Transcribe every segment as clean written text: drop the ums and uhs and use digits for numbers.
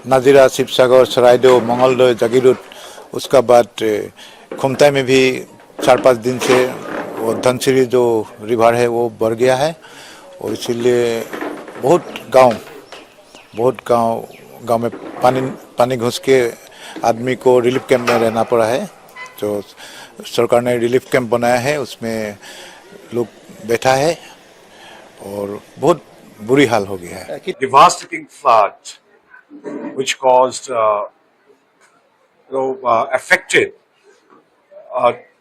नाजिरा, शिवसागर, सरायदो, मंगलदो, जागीरोड, उसका बाद खुमताई में भी 4-5 दिन से वो धनसिरी जो रिवर है वो बढ़ गया है और इसीलिए बहुत गांव में पानी घुस के आदमी को रिलीफ कैंप में रहना पड़ा है। जो सरकार ने रिलीफ कैंप बनाया है उसमें लोग बैठा है और बहुत बुरी हाल हो गया है। Devastating flood which caused affected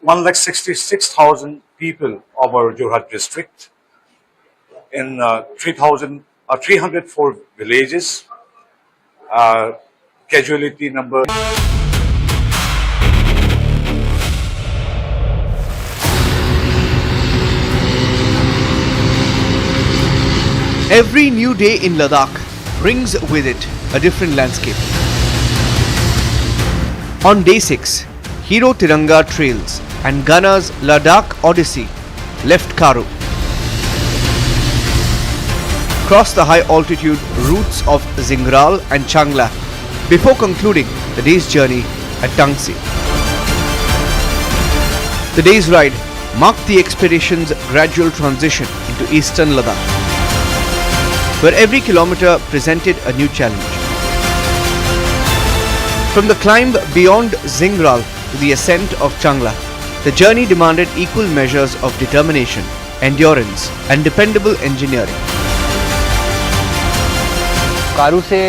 1,66,000 people of our Jorhat district in 304 villages. Casualty number. Every new day in Ladakh brings with it a different landscape. On day 6, Hero Tiranga Trails and Gunner's Ladakh Odyssey left Karo. Crossed the high altitude routes of Zingral and Changla before concluding the day's journey at Tangsi. The day's ride marked the expedition's gradual transition into eastern Ladakh, where every kilometer presented a new challenge. From the climb beyond Zingral to the ascent of Changla, the journey demanded equal measures of determination, endurance and dependable engineering. कारू से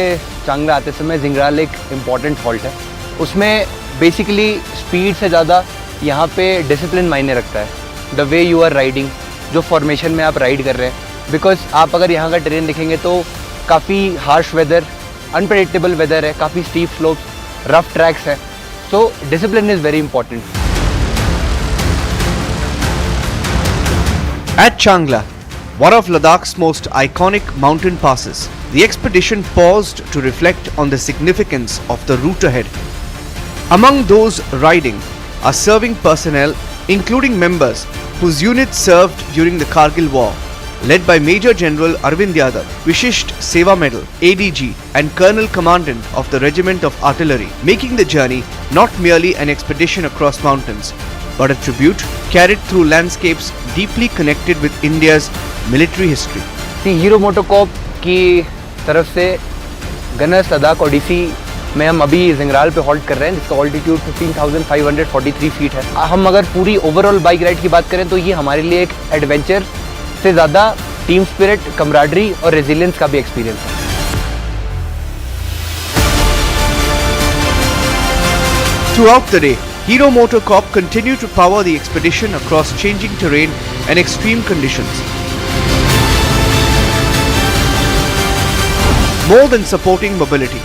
चांगला आते समय जिंगराल एक important halt है। उसमें basically speed से ज़्यादा यहाँ पे डिसिप्लिन मायने रखता है। The way you are riding, जो फॉर्मेशन में आप राइड कर रहे हैं, बिकॉज आप अगर यहाँ का ट्रेन देखेंगे तो काफ़ी हार्श वेदर, अनप्रेडिक्टेबल वेदर है, काफ़ी स्टीप स्लोप्स, रफ ट्रैक्स है। So discipline is very important. At Changla, one of Ladakh's most iconic mountain passes, the expedition paused to reflect on the significance of the route ahead. Among those riding are serving personnel, including members whose units served during the Kargil War, led by Major General Arvind Yadav, Vishisht Seva Medal, ADG and Colonel Commandant of the Regiment of Artillery, making the journey not merely an expedition across mountains, but a tribute carried through landscapes deeply connected with India's military history. Hero MotoCorp की तरफ से Gunners Ladakh Odissi में हम अभी जिंगराल पे halt कर रहे हैं, जिसका ऑल्टीट्यूड 15,543 फीट है। हम अगर पूरी ओवरऑल बाइक राइड की बात करें तो ये हमारे लिए एक एडवेंचर से ज़्यादा टीम स्पिरिट, कमराडरी और रेजिलियंस का भी एक्सपीरियंस है। Throughout the day, Hero Motocorp continued to power the expedition across changing terrain and extreme conditions. More than supporting mobility,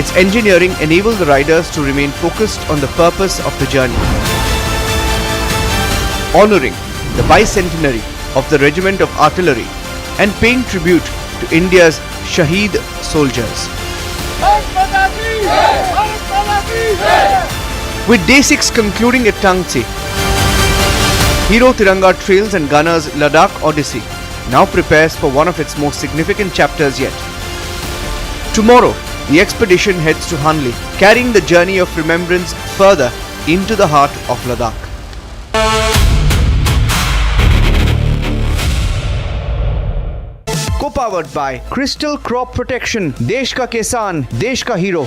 its engineering enabled the riders to remain focused on the purpose of the journey, honoring the bicentenary of the Regiment of Artillery and paying tribute to India's Shaheed soldiers. With day 6 concluding at Tangsi, Hero Tiranga Trails and Gunner's Ladakh Odyssey now prepares for one of its most significant chapters yet. Tomorrow, the expedition heads to Hanli, carrying the journey of remembrance further into the heart of Ladakh. Co-powered by Crystal Crop Protection, देश का किसान, देश का hero.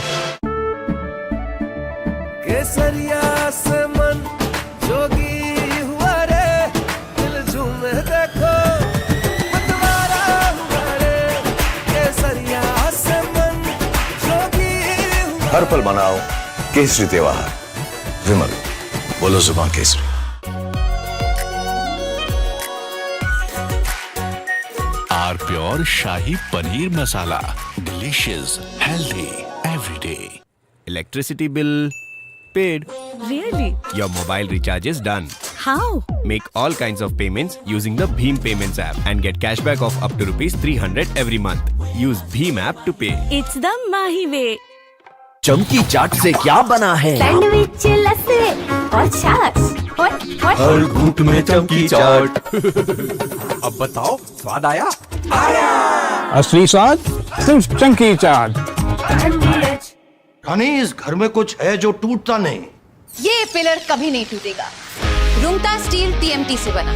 केसरिया से मन जोगी हुआ रे, दिल झूमे देखो मतवारा हुआ रे। केसरिया से मन जोगी हुआ। हर पल मनाओ केसरी त्योहार। विमल, बोलो जुबान केसरी। R pure shahi paneer masala, delicious, healthy everyday. Electricity bill paid. Really? Your mobile recharge is done. How? Make all kinds of payments using the Bheem Payments app and get cashback of up to ₹300 every month. Use Bheem app to pay. It's the Mahi way. चमकी चाट से क्या बना है? Sandwich, लस्सी और छाछ और हर घूंट में चमकी चाट। अब बताओ, स्वाद आया? आया। असली स्वाद सिर्फ चमकी चाट। रानी, इस घर में कुछ है जो टूटता नहीं। ये पिलर कभी नहीं टूटेगा। रुंगटा स्टील टीएमटी से बना।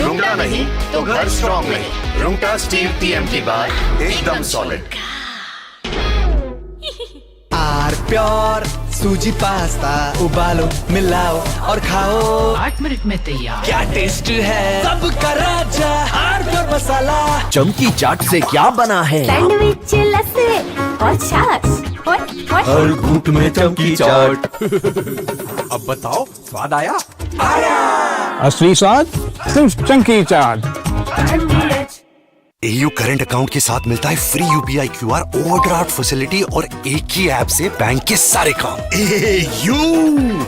रुंगटा नहीं तो घर स्ट्रॉन्ग नहीं। रुंगटा स्टील टीएमटी बार एकदम solid. Are pure suji pasta उबालो मिलाओ और खाओ 8 मिनट में तैयार। क्या टेस्ट है सबका राजा आर प्योर मसाला। चमकी चाट से क्या बना है? सैंडविच लस्सी और छाछ और हर घूंट में चमकी चाट। अब बताओ स्वाद आया? असली स्वाद सिर्फ चमकी चाट। एयू करंट अकाउंट के साथ मिलता है free UPI QR overdraft facility और एक ही ऐप से बैंक के सारे काम। एयू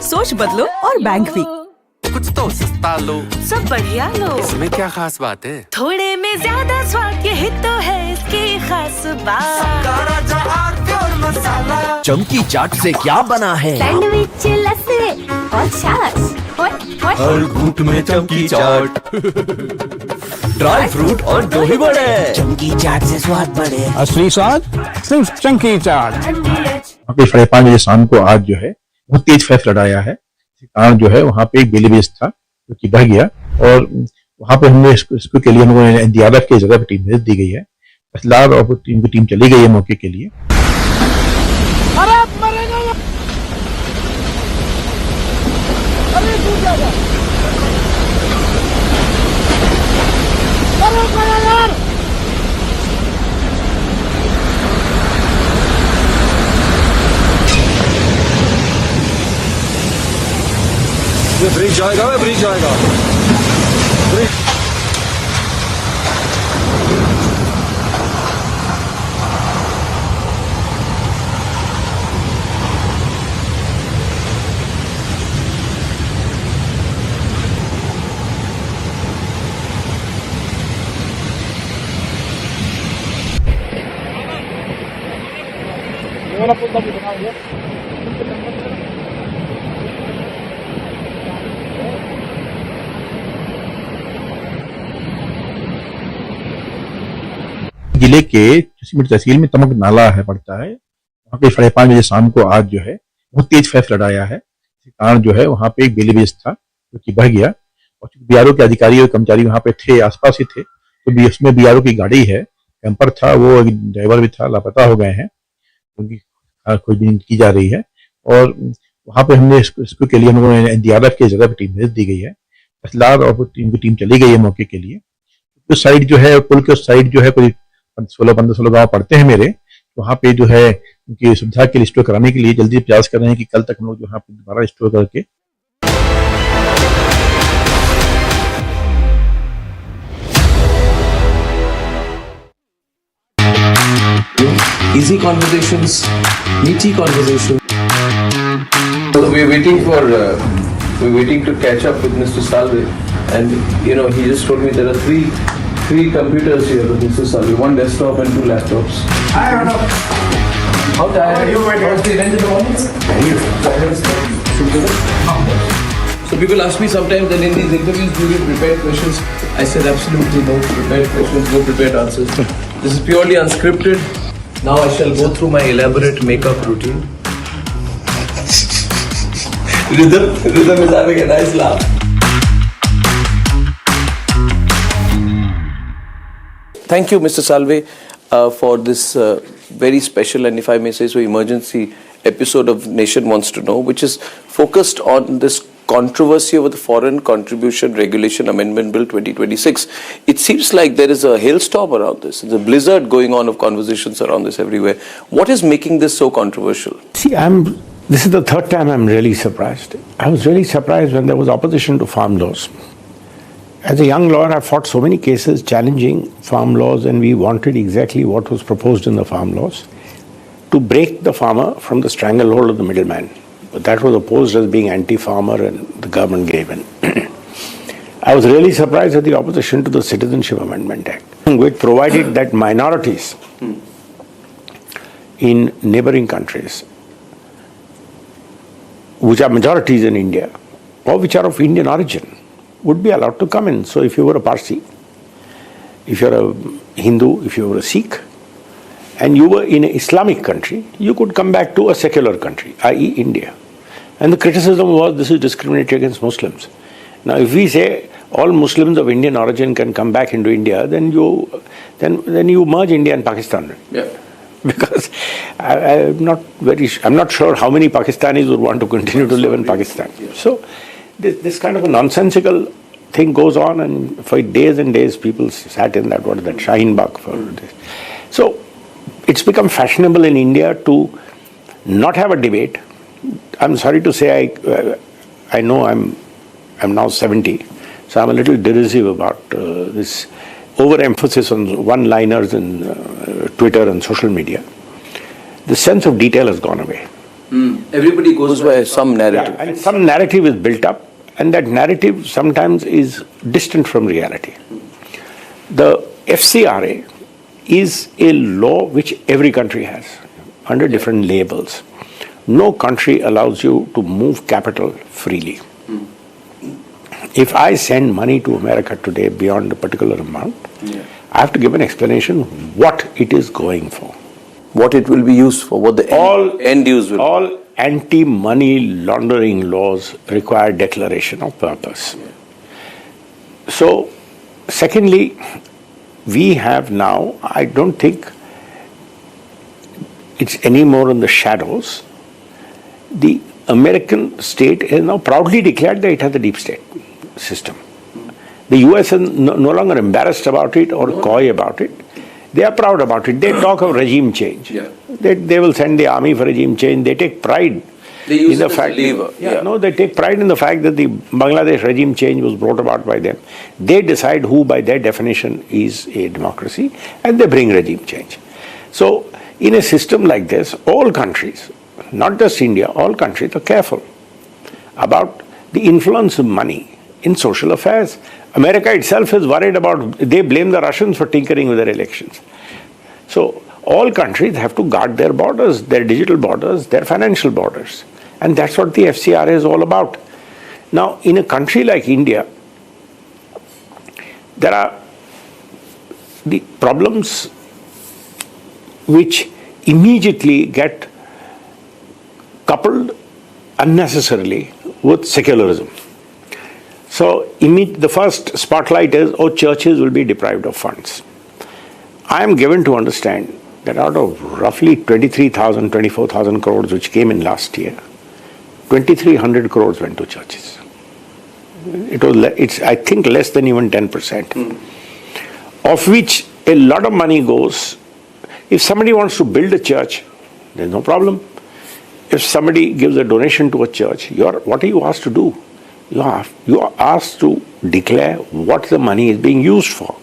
सोच बदलो और बैंक भी। कुछ तो सस्ता लो, सब बढ़िया लो। इसमें क्या खास बात है? थोड़े में ज्यादा स्वाद, यही तो है इसकी खास बात। मसाला चमकी चाट से क्या बना है? सैंडविच लस्सी और छाछ और हर घूंट में चमकी चाट। ड्राई फ्रूट और दही बड़े। चमकी चाट से स्वाद बढ़े। असली स्वाद सिर्फ चमकी चाट। 5:30 बजे शाम को आज जो है बहुत तेज फैफ लड़ाया है। कारण जो है वहाँ पे एक बेली बेस था जो कि बह गया और वहाँ पे हमने इसको के लिए हम लोगों ने एनडीआरएफ की जगह पे टीम भेज दी गई है। असलार और टीम की टीम चली गई है मौके के लिए। ये ब्रिज जाएगा, ब्रिज जाएगा। ब्रिज जिले के चुसीमिट तहसील में तमक नाला है पड़ता है। वहाँ पे 5:30 बजे शाम को आज जो है बहुत तेज फैफ लड़ाया है। कारण जो है वहाँ पे एक बेली बेस था जो कि बह गया और बीआरओ के अधिकारी और कर्मचारी वहाँ पे थे, आसपास ही थे। तो उसमें बीआरओ की गाड़ी है, कैंपर था, वो ड्राइवर भी था, लापता हो गए हैं, उनकी खोजबीन की जा रही है। और वहाँ पे हमने इसको के लिए हम लोगों ने एनडीआरएफ की जगह पे टीम भेज दी गई है। असलार और टीम की टीम चली गई है मौके के लिए। उस साइड जो है पुल के उस साइड जो है कोई 16-15 गाँव पड़ते हैं मेरे, वहाँ पे जो है उनकी सुविधा के लिए स्टोर कराने के लिए जल्दी प्रयास कर रहे हैं कि कल तक हम लोग जो यहाँ पे दोबारा स्टोर करके easy conversations, meaty conversations. So we're waiting to catch up with Mr. Salve, and he just told me there are three computers here with Mr. Salve, 1 desktop and 2 laptops. Hi Arnab. How tired are you? How's the event in the morning? So people ask me sometimes that in these interviews do you get prepared questions? I said absolutely no prepared questions, no prepared answers. This is purely unscripted. Now I shall go through my elaborate makeup routine. Rhythm is having a nice laugh. Thank you, Mr. Salve, for this very special and, if I may say so, emergency episode of Nation Wants to Know, which is focused on this controversy over the Foreign Contribution Regulation Amendment Bill 2026. It seems like there is a hailstorm around this. There's a blizzard going on of conversations around this everywhere. What is making this so controversial? See, this is the third time I'm really surprised. I was really surprised when there was opposition to farm laws. As a young lawyer, I fought so many cases challenging farm laws, and we wanted exactly what was proposed in the farm laws, to break the farmer from the stranglehold of the middleman. But that was opposed as being anti-farmer, and the government gave in. I was really surprised at the opposition to the Citizenship Amendment Act, which provided that minorities in neighboring countries, which are majorities in India, or which are of Indian origin, would be allowed to come in. So if you were a Parsi, if you're a Hindu, if you were a Sikh, and you were in an Islamic country, you could come back to a secular country, i.e. India. And the criticism was this is discriminatory against Muslims. Now if we say all Muslims of Indian origin can come back into India, then you merge India and Pakistan. Yeah. Because I'm not sure how many Pakistanis would want to continue to live in Pakistan. So this kind of a nonsensical thing goes on, and for days and days people sat in that, what is that, Shaheen Bagh for this. So it's become fashionable in India to not have a debate. I'm sorry to say, I know I'm now 70, so I'm a little derisive about this overemphasis on one-liners in Twitter and social media. The sense of detail has gone away. Everybody goes by some narrative. Yeah, and some narrative is built up, and that narrative sometimes is distant from reality. The FCRA is a law which every country has under different labels. No country allows you to move capital freely. If I send money to America today beyond a particular amount, I have to give an explanation what it is going for. What it will be used for, what the end use will be. All anti-money laundering laws require declaration of purpose. So, secondly, we have now, I don't think it's any more in the shadows. The American state has now proudly declared that it has a deep state system. The US is no longer embarrassed about it or coy about it. They are proud about it. They talk of regime change. They will send the army for regime change. They take pride in the fact. No, they take pride in the fact that the Bangladesh regime change was brought about by them. They decide who, by their definition, is a democracy, and they bring regime change. So, in a system like this, all countries, not just India, all countries are careful about the influence of money in social affairs. America itself is worried about, they blame the Russians for tinkering with their elections. So all countries have to guard their borders, their digital borders, their financial borders. And that's what the FCRA is all about. Now, in a country like India, there are the problems which immediately get coupled unnecessarily with secularism. So the first spotlight is, churches will be deprived of funds. I am given to understand that out of roughly 23,000, 24,000 crores which came in last year, 2,300 crores went to churches. It's I think less than even 10%. Of which a lot of money goes, if somebody wants to build a church, there's no problem. If somebody gives a donation to a church, what are you asked to do? You are asked to declare what the money is being used for.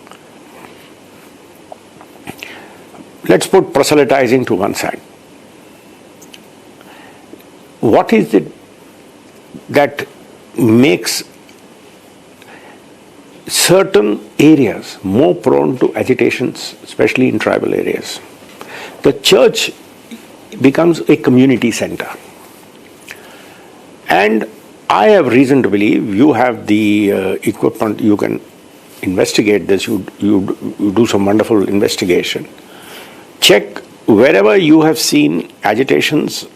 Let's put proselytizing to one side. What is it that makes certain areas more prone to agitations, especially in tribal areas? The church becomes a community center. And I have reason to believe, you have the equipment, you can investigate this, you do some wonderful investigation. Check wherever you have seen agitations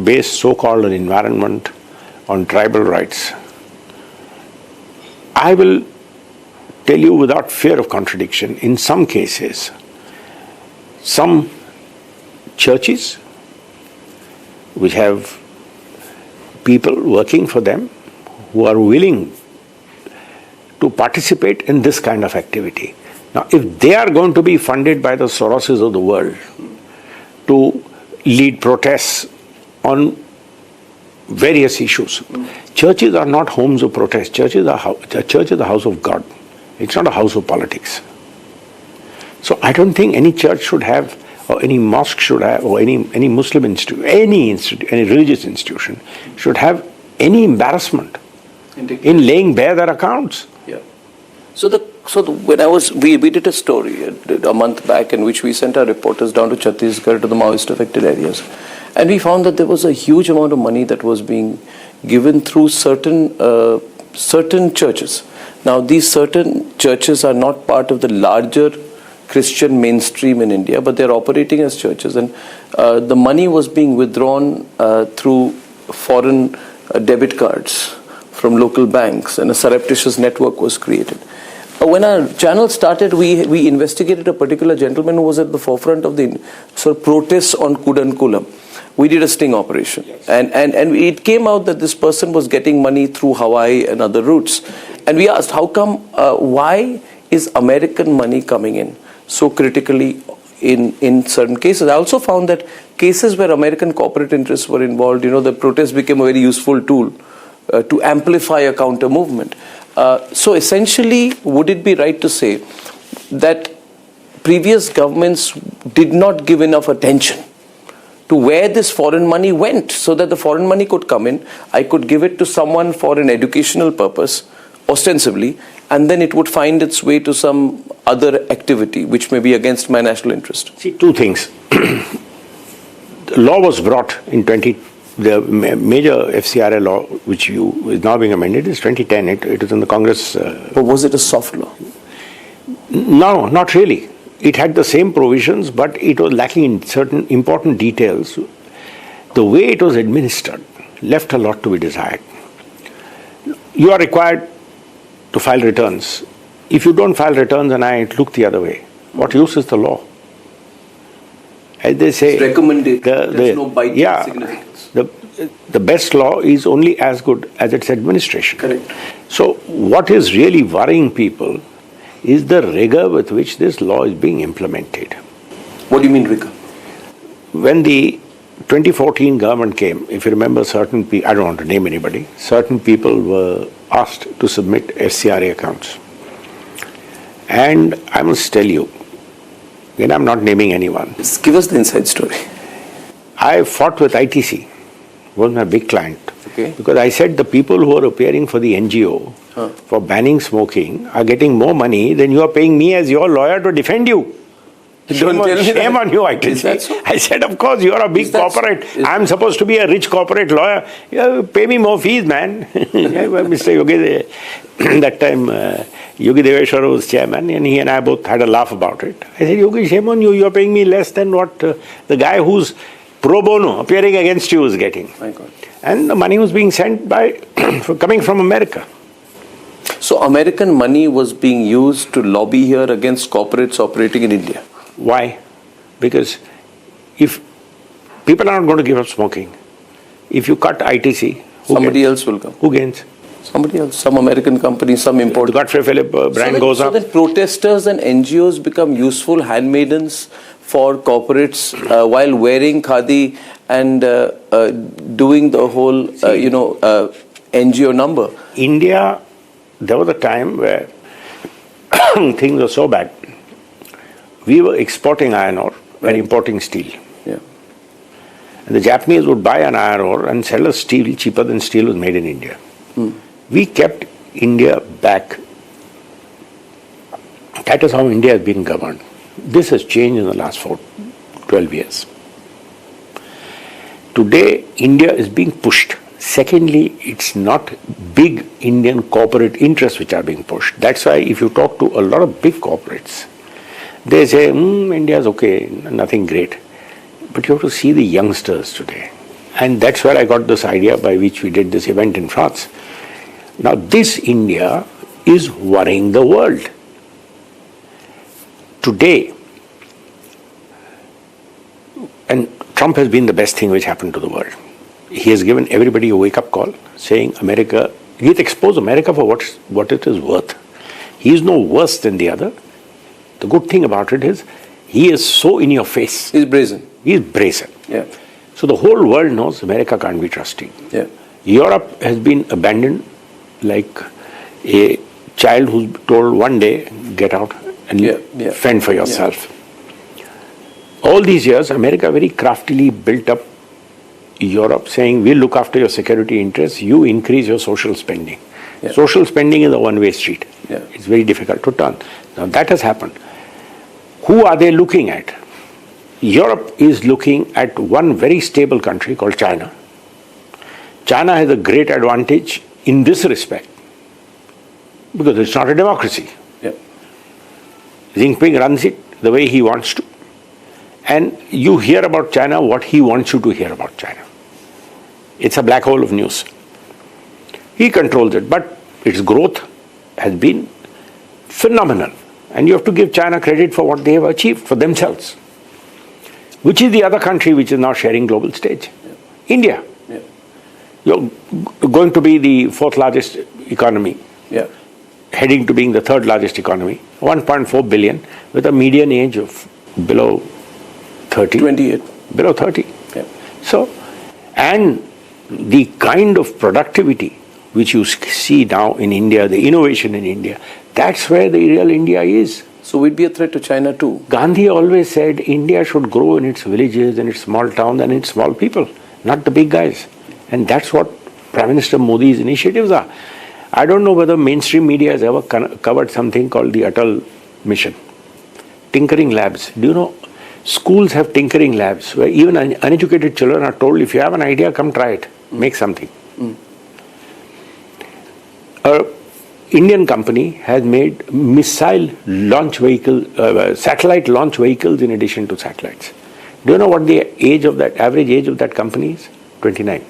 based so-called on environment, on tribal rights. I will tell you without fear of contradiction, in some cases, some churches which have people working for them who are willing to participate in this kind of activity. Now, if they are going to be funded by the Soroses of the world to lead protests on various issues, churches are not homes of protest. Church is a house of God. It's not a house of politics. So I don't think any church should have, or any mosque should have, or any Muslim institute, any religious institution should have any embarrassment in laying bare their accounts. Yeah. We did a story a month back in which we sent our reporters down to Chhattisgarh, to the Maoist affected areas, and we found that there was a huge amount of money that was being given through certain churches. Now, these certain churches are not part of the larger Christian mainstream in India, but they're operating as churches, and the money was being withdrawn through foreign debit cards from local banks, and a surreptitious network was created. When our channel started, we investigated a particular gentleman who was at the forefront of the sort of protests on Kudankulam. We did a sting operation, and it came out that this person was getting money through Hawaii and other routes. And we asked, how come, why is American money coming in so critically in certain cases? I also found that cases where American corporate interests were involved, the protest became a very useful tool to amplify a counter movement. So essentially, would it be right to say that previous governments did not give enough attention to where this foreign money went, so that the foreign money could come in, I could give it to someone for an educational purpose, ostensibly, and then it would find its way to some other activity which may be against my national interest? See, two things. The law was brought in the major FCRA law, which is now being amended, is 2010. It is in the Congress. But was it a soft law? No, not really. It had the same provisions, but it was lacking in certain important details. The way it was administered left a lot to be desired. You are required to file returns. If you don't file returns and I look the other way, what use is the law? As they say, it's recommended. There's no binding significance. The best law is only as good as its administration. Correct. So what is really worrying people is the rigor with which this law is being implemented. What do you mean rigor? When the 2014 government came, if you remember, certain people, I don't want to name anybody, certain people were asked to submit FCRA accounts. And I must tell you, again, I'm not naming anyone. Just give us the inside story. I fought with ITC, was my big client. Okay. Because I said the people who are appearing for the NGO for banning smoking are getting more money than you are paying me as your lawyer to defend you. Shame on you, ITC. So? I said, of course, you are a big corporate. I'm supposed to be a rich corporate lawyer. You pay me more fees, man. Mr. Yogi, that time, Yogi Deveshwar was chairman, and he and I both had a laugh about it. I said, Yogi, shame on you. You are paying me less than what the guy who's pro bono appearing against you is getting. My God. And the money was being sent coming from America. So American money was being used to lobby here against corporates operating in India. Why? Because if people are not going to give up smoking, if you cut ITC, somebody else will come. Who gains? Somebody else, some American company, some import. The Godfrey Philip brand goes up. So that protesters and NGOs become useful handmaidens for corporates while wearing khadi and doing the whole, NGO number. India, there was a time where things were so bad. We were exporting iron ore and importing steel. Yeah. And the Japanese would buy an iron ore and sell us steel cheaper than steel was made in India. We kept India back. That is how India has been governed. This has changed in the last 12 years. Today, India is being pushed. Secondly, it's not big Indian corporate interests which are being pushed. That's why if you talk to a lot of big corporates, they say, India is okay, nothing great. But you have to see the youngsters today. And that's where I got this idea by which we did this event in France. Now, this India is worrying the world. Today, and Trump has been the best thing which happened to the world. He has given everybody a wake-up call, saying America, he's exposed America for what it is worth. He is no worse than the other. The good thing about it is, he is so in your face. He's brazen. He's brazen. Yeah. So the whole world knows America can't be trusted. Yeah. Europe has been abandoned like a child who's told one day, get out and fend for yourself. Yeah. All these years, America very craftily built up Europe, saying, we'll look after your security interests, you increase your social spending. Yeah. Social spending is a one-way street. Yeah. It's very difficult to turn. Now that has happened. Who are they looking at? Europe is looking at one very stable country called China. China has a great advantage in this respect because it's not a democracy. Yeah. Xi Jinping runs it the way he wants to. And you hear about China what he wants you to hear about China. It's a black hole of news. He controls it, but its growth has been phenomenal. And you have to give China credit for what they have achieved for themselves. Which is the other country which is now sharing global stage? Yeah. India. Yeah. You're going to be the fourth largest economy. Yeah. Heading to being the third largest economy. 1.4 billion with a median age of below 30. 28. Below 30. Yeah. So, and the kind of productivity which you see now in India, the innovation in India, that's where the real India is. So we'd be a threat to China too. Gandhi always said India should grow in its villages and its small towns and its small people, not the big guys. And that's what Prime Minister Modi's initiatives are. I don't know whether mainstream media has ever covered something called the Atal Mission. Tinkering labs. Do you know, schools have tinkering labs where even uneducated children are told, if you have an idea, come try it, make something. An Indian company has made missile launch vehicle, satellite launch vehicles in addition to satellites. Do you know what the age of that, average age of that company is? 29.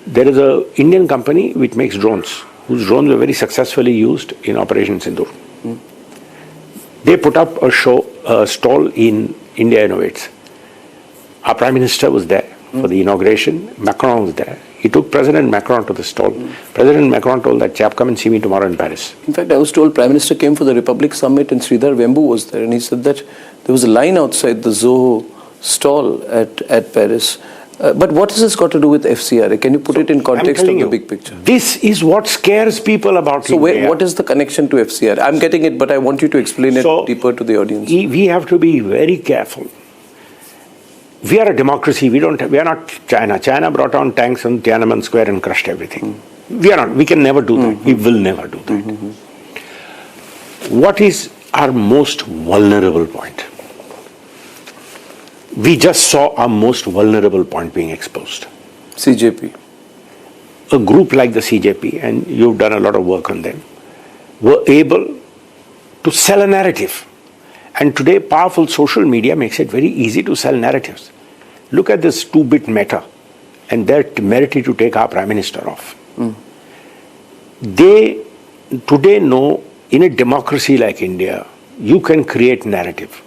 There is an Indian company which makes drones, whose drones were very successfully used in Operation Sindoor. They put up a stall in India Innovates. Our Prime Minister was there for the inauguration. Macron was there. He took President Macron to the stall. President Macron told that chap, come and see me tomorrow in Paris. In fact, I was told Prime Minister came for the Republic Summit and Sridhar Vembu was there, and he said that there was a line outside the Zoho stall at Paris. But what has this got to do with FCRA? Can you put it in context of the big picture? This is what scares people about India. So what is the connection to FCRA? I'm getting it, but I want you to explain it deeper to the audience. We have to be very careful. We are a democracy. We are not China. China brought on tanks on Tiananmen Square and crushed everything. We are not. We can never do that. We will never do that. What is our most vulnerable point? We just saw our most vulnerable point being exposed. CJP. A group like the CJP, and you've done a lot of work on them, were able to sell a narrative. And today, powerful social media makes it very easy to sell narratives. Look at this 2-bit Meta and their temerity to take our Prime Minister off. They today know, in a democracy like India, you can create narrative.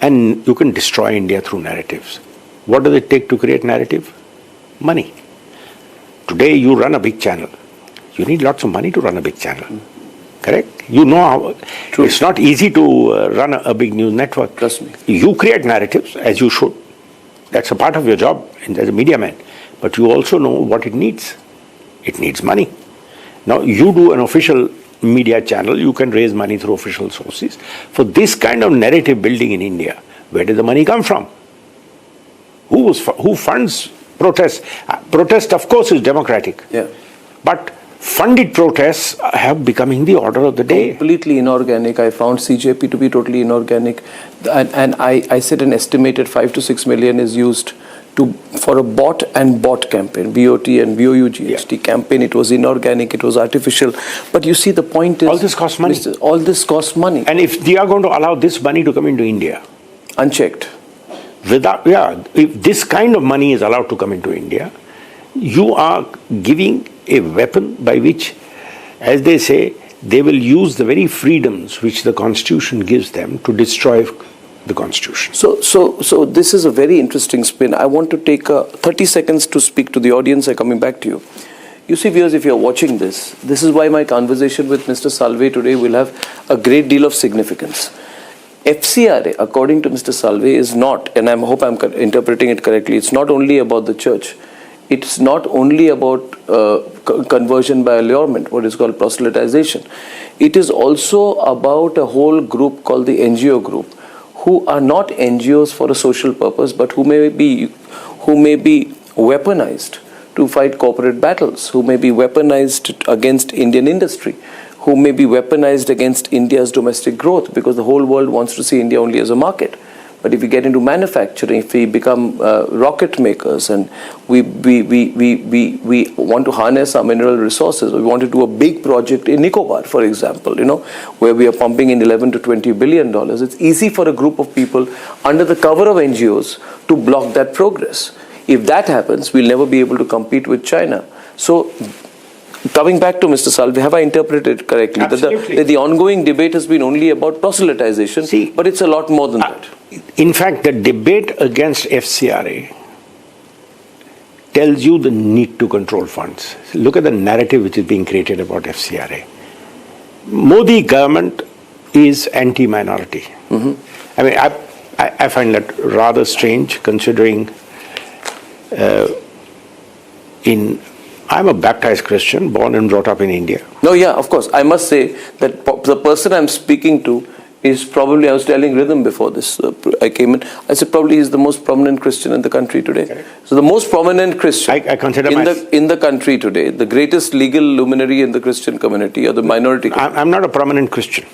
And you can destroy India through narratives. What does it take to create narrative? Money. Today, you run a big channel. You need lots of money to run a big channel. Correct? You know how it's not easy to run a big news network. Trust me. You create narratives, as you should. That's a part of your job as a media man. But you also know what it needs. It needs money. Now, you do an official media channel, you can raise money through official sources. For this kind of narrative building in India, where did the money come from? Who funds protests? Protest, of course, is democratic. Yeah. But funded protests have becoming the order of the day. Completely inorganic. I found CJP to be totally inorganic. And I said an estimated 5 to 6 million is used for a bot and bot campaign, BOT and BOUGHT campaign. It was inorganic, it was artificial. But you see, the point is... all this costs money. All this costs money. And if they are going to allow this money to come into India... unchecked. If this kind of money is allowed to come into India, you are giving a weapon by which, as they say, they will use the very freedoms which the Constitution gives them to destroy the Constitution. So this is a very interesting spin. I want to take 30 seconds to speak to the audience. I'm coming back to you. You see, viewers, if you're watching this is why my conversation with Mr. Salve today will have a great deal of significance. FCRA, according to Mr. Salve, is not, and I hope I'm interpreting it correctly, it's not only about the church. It's not only about conversion by allurement, what is called proselytization. It is also about a whole group called the NGO group, who are not NGOs for a social purpose, but who may be weaponized to fight corporate battles, who may be weaponized against Indian industry, who may be weaponized against India's domestic growth, because the whole world wants to see India only as a market. But if we get into manufacturing, if we become rocket makers, and we want to harness our mineral resources, we want to do a big project in Nicobar, for example, where we are pumping in 11 to 20 billion dollars, it's easy for a group of people under the cover of NGOs to block that progress. If that happens, we'll never be able to compete with China. So, coming back to Mr. Salve, have I interpreted correctly? Absolutely. That the ongoing debate has been only about proselytization, but it's a lot more than that. In fact, the debate against FCRA tells you the need to control funds. Look at the narrative which is being created about FCRA. Modi government is anti-minority. I mean, I find that rather strange, considering I'm a baptized Christian, born and brought up in India. No, yeah, of course. I must say that the person I'm speaking to is probably, I was telling Rhythm before this, I came in, I said probably he's the most prominent Christian in the country today. Correct. So the most prominent Christian I consider in the country today, the greatest legal luminary in the Christian community or the minority community. I'm not a prominent Christian.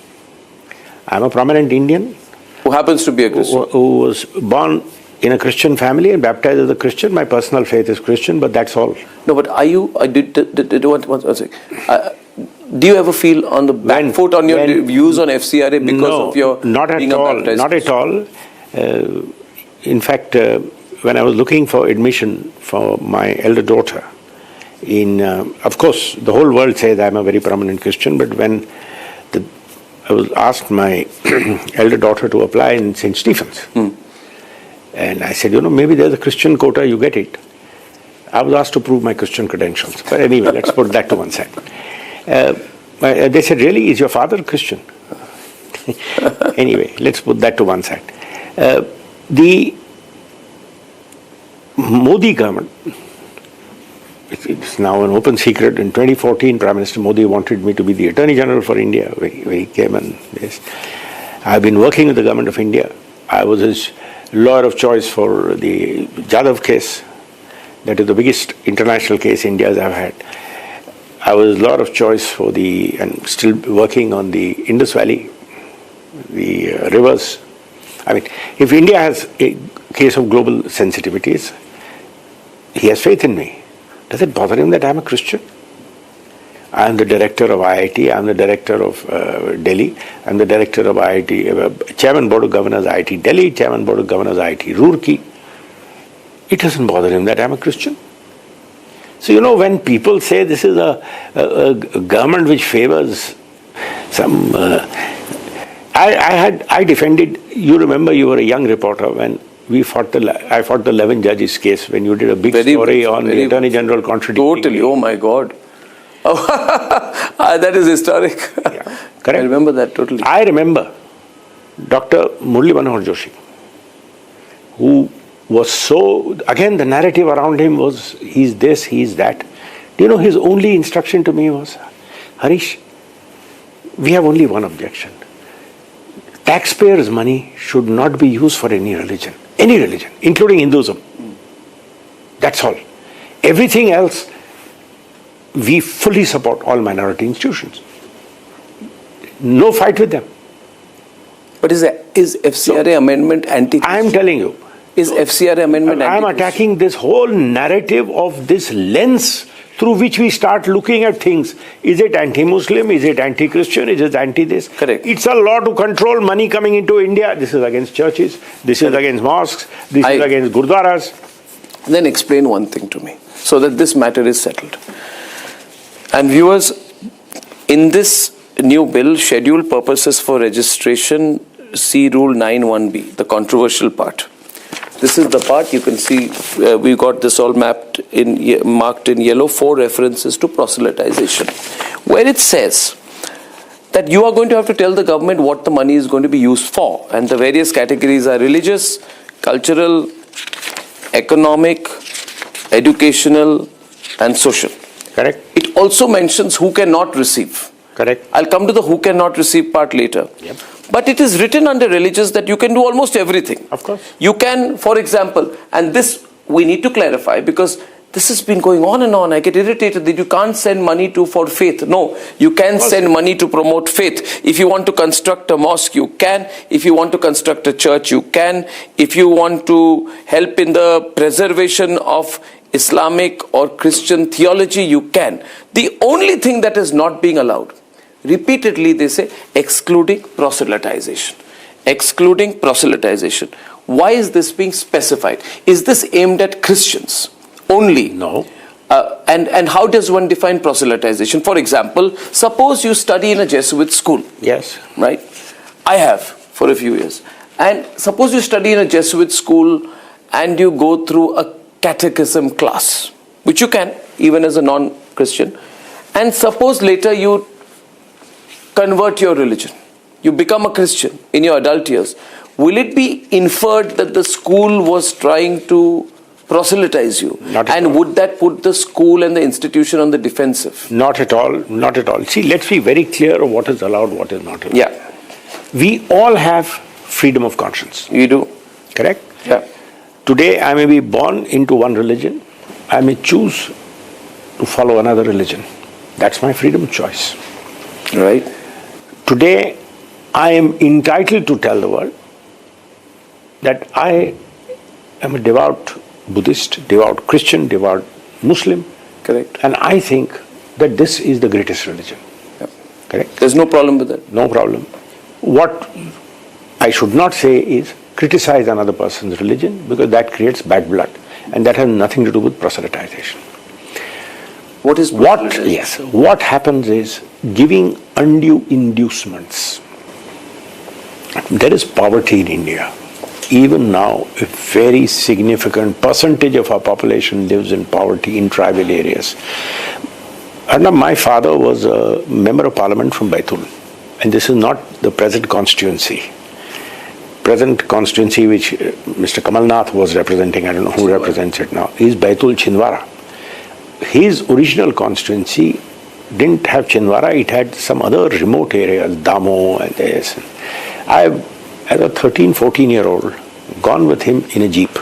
I'm a prominent Indian. Who happens to be a Christian. Who was born in a Christian family and baptized as a Christian. My personal faith is Christian, but that's all. No, but are you, one second. Do you ever feel on the back foot on your views on FCRA because of your not at all. Not at all. In fact, when I was looking for admission for my elder daughter, of course, the whole world says I'm a very prominent Christian, but when I was asked my elder daughter to apply in St. Stephen's, and I said, maybe there's a Christian quota, you get it. I was asked to prove my Christian credentials. But anyway, let's put that to one side. They said, really, is your father Christian? Anyway, let's put that to one side. The Modi government, it's now an open secret. In 2014, Prime Minister Modi wanted me to be the Attorney General for India, where he came and this. I've been working with the government of India. I was his lawyer of choice for the Jadhav case. That is the biggest international case India has ever had. I was lawyer of choice and still working on the Indus Valley, the rivers. I mean, if India has a case of global sensitivities, he has faith in me. Does it bother him that I'm a Christian? I'm the director of IIT, I'm the director of Delhi, I'm the director of IIT, Chairman Board of Governors IIT Delhi, Chairman Board of Governors IIT Roorkee. It doesn't bother him that I'm a Christian. So, when people say this is a government which favors some... I defended... You remember you were a young reporter when I fought the 11 judges case, when you did a big story on the Attorney General contradicting... Totally, oh my God. That is historic. Yeah, correct. I remember that totally. I remember Dr. Murli Manohar Joshi, who was so, again the narrative around him was, he's this, he's that. His only instruction to me was, Harish, we have only one objection. Taxpayers' money should not be used for any religion, including Hinduism. That's all. Everything else, we fully support all minority institutions. No fight with them. But is FCRA amendment anti-Christian? I'm telling you. Is FCRA amendment I'm attacking this whole narrative of this lens through which we start looking at things. Is it anti-Muslim? Is it anti-Christian? Is it anti-this? Correct. It's a law to control money coming into India. This is against churches. This is against mosques. This is against gurdwaras. Then explain one thing to me so that this matter is settled. And viewers, in this new bill, scheduled purposes for registration, see Rule 9(1)(b), the controversial part. This is the part you can see. We got this all marked in yellow. 4 references to proselytization, where it says that you are going to have to tell the government what the money is going to be used for, and the various categories are religious, cultural, economic, educational, and social. Correct. It also mentions who cannot receive. Correct. I'll come to the who cannot receive part later. Yep. But it is written under religious that you can do almost everything. Of course. You can, for example, and this we need to clarify because This has been going on and on. I get irritated that you can't send money for faith. No, you can send money to promote faith. If you want to construct a mosque, you can. If you want to construct a church, you can. If you want to help in the preservation of Islamic or Christian theology, you can. The only thing that is not being allowed, repeatedly they say, excluding proselytization. Excluding proselytization. Why is this being specified? Is this aimed at Christians only? No. And how does one define proselytization? For example, suppose you study in a Jesuit school. Yes. Right? I have for a few years. And suppose you study in a Jesuit school and you go through a catechism class, which you can, even as a non-Christian. And suppose later you convert your religion. You become a Christian in your adult years. Will it be inferred that the school was trying to proselytize you? And would that put the school and the institution on the defensive? Not at all. Not at all. See, let's be very clear of what is allowed, what is not allowed. Yeah. We all have freedom of conscience. You do. Correct? Yeah. Today I may be born into one religion. I may choose to follow another religion. That's my freedom of choice. Right. Today I am entitled to tell the world that I am a devout Buddhist, devout Christian, devout Muslim. Correct. And I think that this is the greatest religion. Yeah. Correct? There's no problem with that. No problem. What I should not say is criticize another person's religion, because that creates bad blood. And that has nothing to do with proselytization. What is proselytization? Yes. What happens is giving undue inducements. There is poverty in India. Even now, a very significant percentage of our population lives in poverty in tribal areas. Arnab, my father was a member of parliament from Baitul. And this is not the present constituency. Present constituency which Mr. Kamal Nath was representing, I don't know who represents it now, is Baitul Chhindwara. His original constituency didn't have Chhindwara, it had some other remote areas, Damo and this. I've, as a 13, 14-year-old, gone with him in a jeep.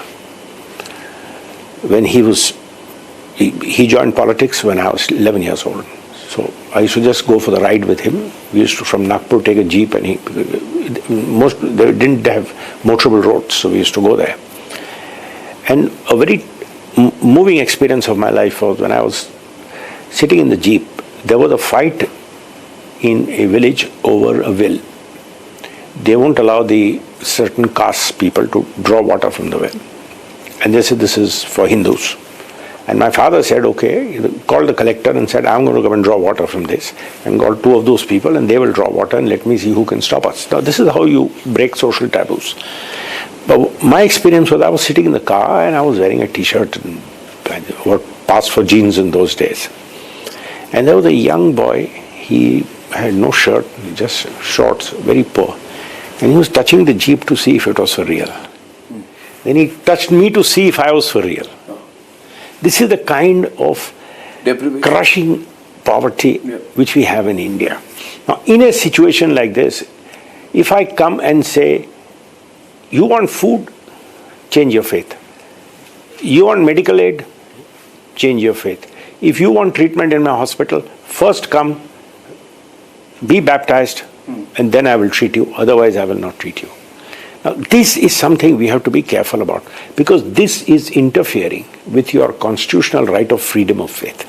When he joined politics when I was 11 years old. So I used to just go for the ride with him. We used to from Nagpur take a jeep, and they didn't have motorable roads, so we used to go there. And a very moving experience of my life was when I was sitting in the jeep. There was a fight in a village over a well. They won't allow the certain caste people to draw water from the well. And they said, this is for Hindus. And my father said, okay, he called the collector and said, I'm going to come and draw water from this. And called two of those people, and they will draw water, and let me see who can stop us. Now, this is how you break social taboos. But my experience was I was sitting in the car, and I was wearing a t-shirt, and what passed for jeans in those days. And there was a young boy, he had no shirt, just shorts, very poor. And he was touching the jeep to see if it was for real. Then he touched me to see if I was for real. This is the kind of crushing poverty which we have in India. Now, in a situation like this, if I come and say, you want food, change your faith. You want medical aid, change your faith. If you want treatment in my hospital, first come, be baptized, and then I will treat you. Otherwise, I will not treat you. Now, this is something we have to be careful about, because this is interfering with your constitutional right of freedom of faith.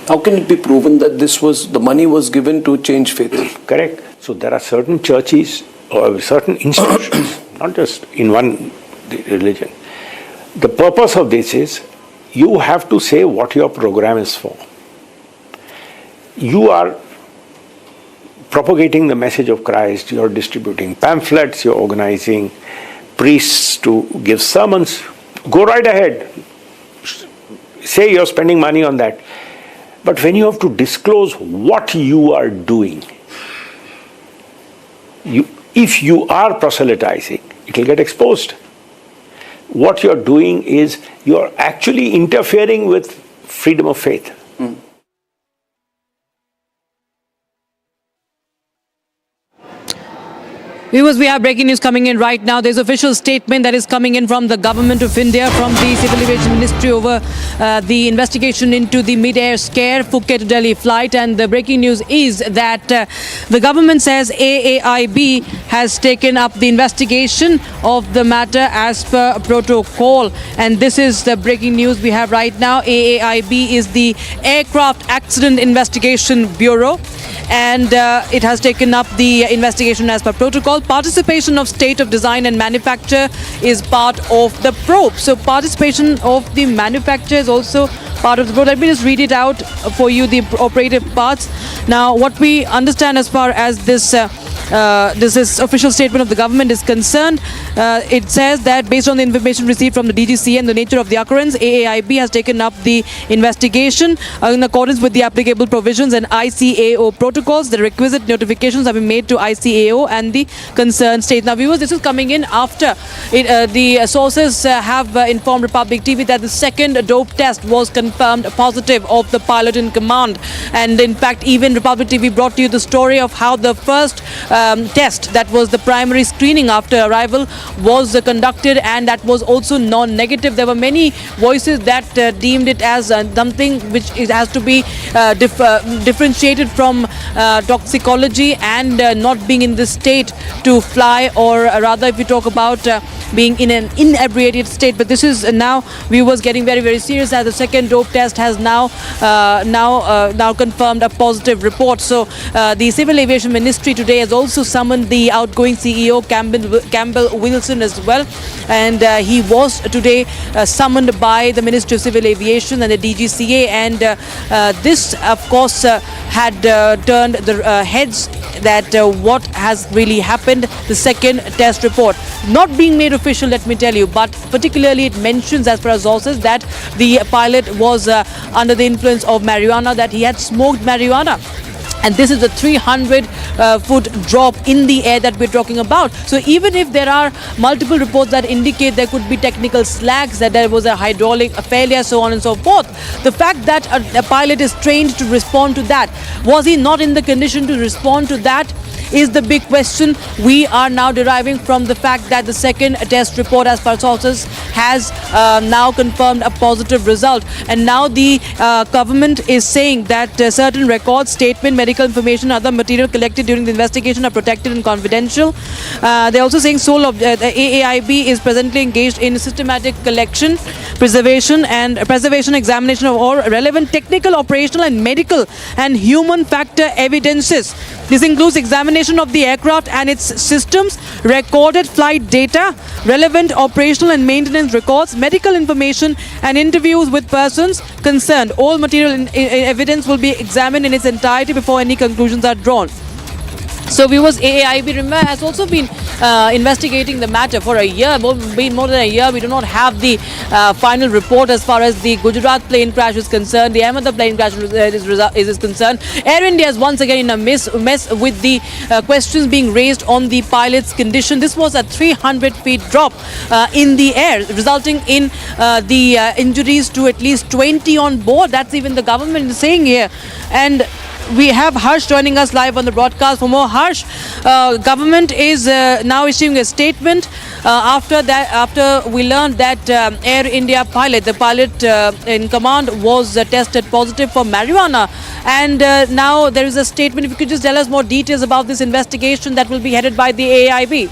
How can it be proven that the money was given to change faith? Correct. So there are certain churches or certain institutions, not just in one religion. The purpose of this is you have to say what your program is for. You are propagating the message of Christ, you're distributing pamphlets, you're organizing priests to give sermons. Go right ahead. Say you're spending money on that. But when you have to disclose what you are doing, if you are proselytizing, it will get exposed. What you're doing is you're actually interfering with freedom of faith. Viewers, we have breaking news coming in right now. There's official statement that is coming in from the Government of India, from the Civil Aviation Ministry over the investigation into the mid-air scare Phuket to Delhi flight. And the breaking news is that the government says AAIB has taken up the investigation of the matter as per protocol. And this is the breaking news we have right now. AAIB is the Aircraft Accident Investigation Bureau, and it has taken up the investigation as per protocol. Participation of state of design and manufacture is part of the probe. So participation of the manufacturer is also part of the probe. Let me just read it out for you, the operative parts. Now, what we understand as far as this is official statement of the government is concerned, it says that based on the information received from the DGCA and the nature of the occurrence, AAIB has taken up the investigation in accordance with the applicable provisions and ICAO protocols. The requisite notifications have been made to ICAO and the concerned state. Now, viewers, this is coming in after the sources have informed Republic TV that the second dope test was confirmed positive of the pilot in command. And in fact, even Republic TV brought to you the story of how the first test, that was the primary screening after arrival, was conducted, and that was also non-negative. There were many voices that deemed it as something which has to be differentiated from toxicology and not being in the state to fly, or rather if you talk about being in an inebriated state. But this is now, viewers, getting very, very serious, as the second dope test has now confirmed a positive report. So the Civil Aviation Ministry today has also summoned the outgoing CEO Campbell Wilson as well, and he was today summoned by the Ministry of Civil Aviation and the DGCA, and this of course had turned the heads that what has really happened. The second test report not being made official, let me tell you, but particularly it mentions, as per our sources, that the pilot was under the influence of marijuana, that he had smoked marijuana. And this is a 300-foot drop in the air that we're talking about. So even if there are multiple reports that indicate there could be technical slacks, that there was a hydraulic failure, so on and so forth, the fact that a pilot is trained to respond to that, was he not in the condition to respond to that, is the big question we are now deriving from the fact that the second test report, as per sources, has now confirmed a positive result. And now the government is saying that certain records, statement, medical information, other material collected during the investigation are protected and confidential. They're also saying sole of the AAIB is presently engaged in systematic collection, preservation, examination of all relevant technical, operational and medical and human factor evidences. This includes examination of the aircraft and its systems, recorded flight data, relevant operational and maintenance records, medical information and interviews with persons concerned. All material evidence will be examined in its entirety before any conclusions are drawn. So viewers, AAIB, remember, has also been investigating the matter for a year, been more than a year. We do not have the final report as far as the Gujarat plane crash is concerned, the Ahmedabad plane crash is concerned. Air India is once again in a mess with the questions being raised on the pilot's condition. This was a 300-feet drop in the air, resulting in the injuries to at least 20 on board. That's even the government is saying here. And we have Harsh joining us live on the broadcast. For more, Harsh, government is now issuing a statement after we learned that Air India pilot, the pilot in command, was tested positive for marijuana. And now there is a statement. If you could just tell us more details about this investigation that will be headed by the AAIB.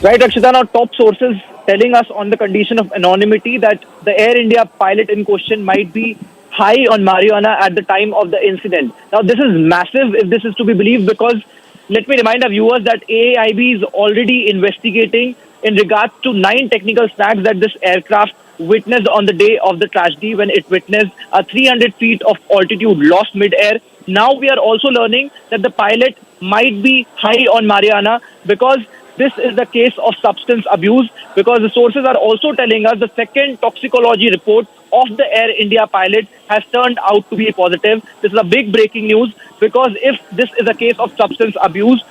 Right, Akshita, now top sources telling us on the condition of anonymity that the Air India pilot in question might be high on marijuana at the time of the incident. Now, this is massive if this is to be believed, because let me remind our viewers that AAIB is already investigating in regards to 9 technical snags that this aircraft witnessed on the day of the tragedy, when it witnessed a 300 feet of altitude lost mid-air. Now we are also learning that the pilot might be high on marijuana, because this is the case of substance abuse, because the sources are also telling us the second toxicology report of the Air India pilot has turned out to be positive. This is a big breaking news, because if this is a case of substance abuse,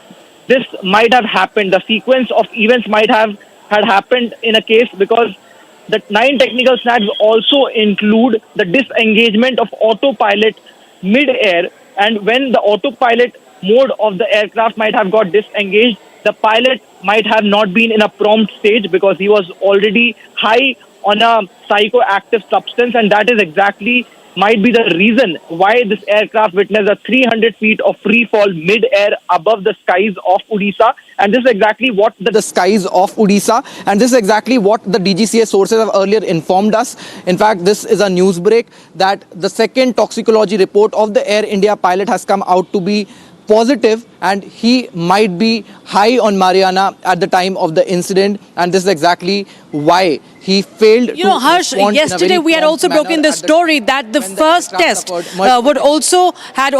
this might have happened. The sequence of events might have had happened in a case, because the 9 technical snags also include the disengagement of autopilot mid-air, and when the autopilot mode of the aircraft might have got disengaged. The pilot might have not been in a prompt stage because he was already high on a psychoactive substance, and that is exactly might be the reason why this aircraft witnessed a 300 feet of free fall mid-air above the skies of Odisha. And this is exactly what the skies of Odisha, and this is exactly what the DGCA sources have earlier informed us. In fact, this is a news break that the second toxicology report of the Air India pilot has come out to be positive, and he might be high on marijuana at the time of the incident, and this is exactly why he failed. You know, Harsh, yesterday we had also broken the story that the first test had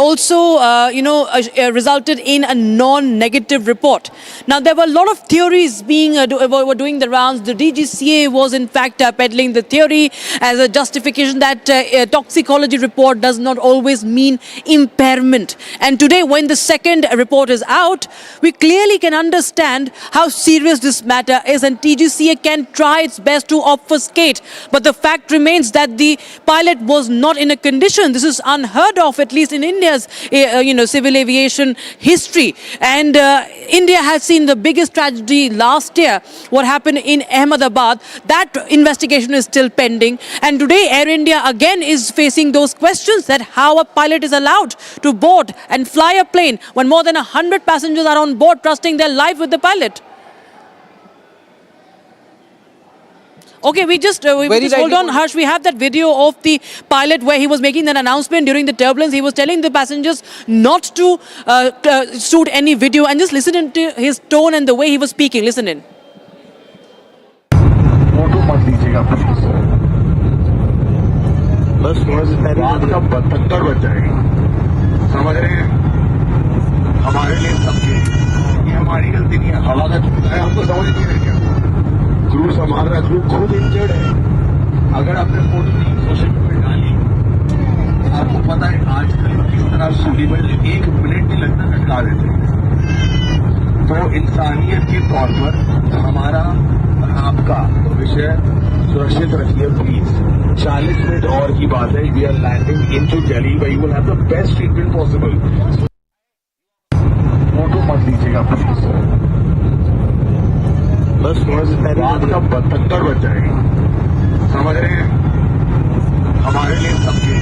resulted in a non-negative report. Now there were a lot of theories were doing the rounds. The DGCA was in fact peddling the theory as a justification that a toxicology report does not always mean impairment. And today, when the second report is out, we clearly can understand how serious this matter is, and TGCA can try its best to obfuscate. But the fact remains that the pilot was not in a condition. This is unheard of, at least in India's civil aviation history. And India has seen the biggest tragedy last year, what happened in Ahmedabad. That investigation is still pending. And today Air India again is facing those questions that how a pilot is allowed to board and fly a plane when more than 100 passengers are on board trusting their life with the pilot. Okay, we just hold on, Harsh. We have that video of the pilot where he was making that announcement during the turbulence. He was telling the passengers not to shoot any video, and just listen to his tone and the way he was speaking. Listen in. बस रात का 72 बज जाएगा, समझ रहे हैं? हमारे लिए सबके ये हमारी गलती नहीं है, हवा का चुकता है, हमको समझ नहीं है क्या? क्रूज हमारा क्रू खुद इंजर्ड है। अगर आपने फोटो नहीं सोशल मीडिया में डाली, आपको पता है आजकल किस तरह सुलीबल 1 मिनट नहीं लगता कटका देते हैं। तो इंसानियत के तौर पर हमारा आपका विषय सुरक्षित रखिए प्लीज। 40 मिनट और की बात है, we are landing in to Delhi, we will have the best treatment possible. Photo मत लीजिएगा प्लीज, बस रात का 72 बज जाएगा, समझ रहे हैं? हमारे लिए सबके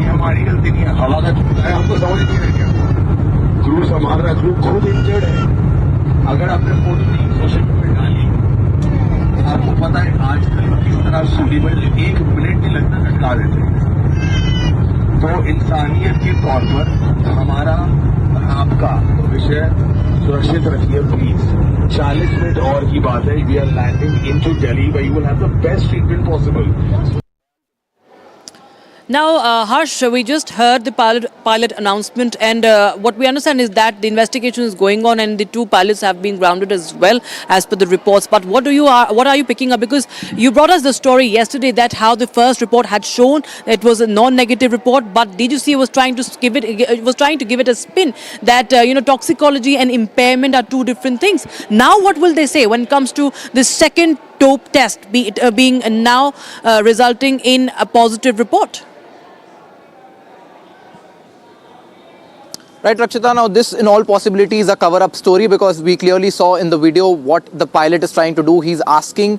ये हमारी गलती नहीं है, हवा का चुकता है, हमको समझ नहीं है क्या? क्रूज हमारा क्रू खुद इंजर्ड है। अगर आपने फोटो नहीं सोशल मीडिया में डाली, आपको पता है आजकल किस तरह सुलीबल 1 मिनट नहीं लगता कटका देते हैं। तो इंसानियत के तौर पर हमारा आपका विषय सुरक्षित रखिए प्लीज। 40 मिनट और की बात है, we are landing in to Delhi, we will have the best treatment possible. Now, Harsh, we just heard the pilot announcement, and what we understand is that the investigation is going on, and the 2 pilots have been grounded as well, as per the reports. But what are you picking up? Because you brought us the story yesterday that how the first report had shown it was a non-negative report, but DGCA was trying to give it a spin that toxicology and impairment are 2 different things. Now, what will they say when it comes to the second dope test being now resulting in a positive report? Right, Rakshita, now this in all possibility is a cover-up story because we clearly saw in the video what the pilot is trying to do. He's asking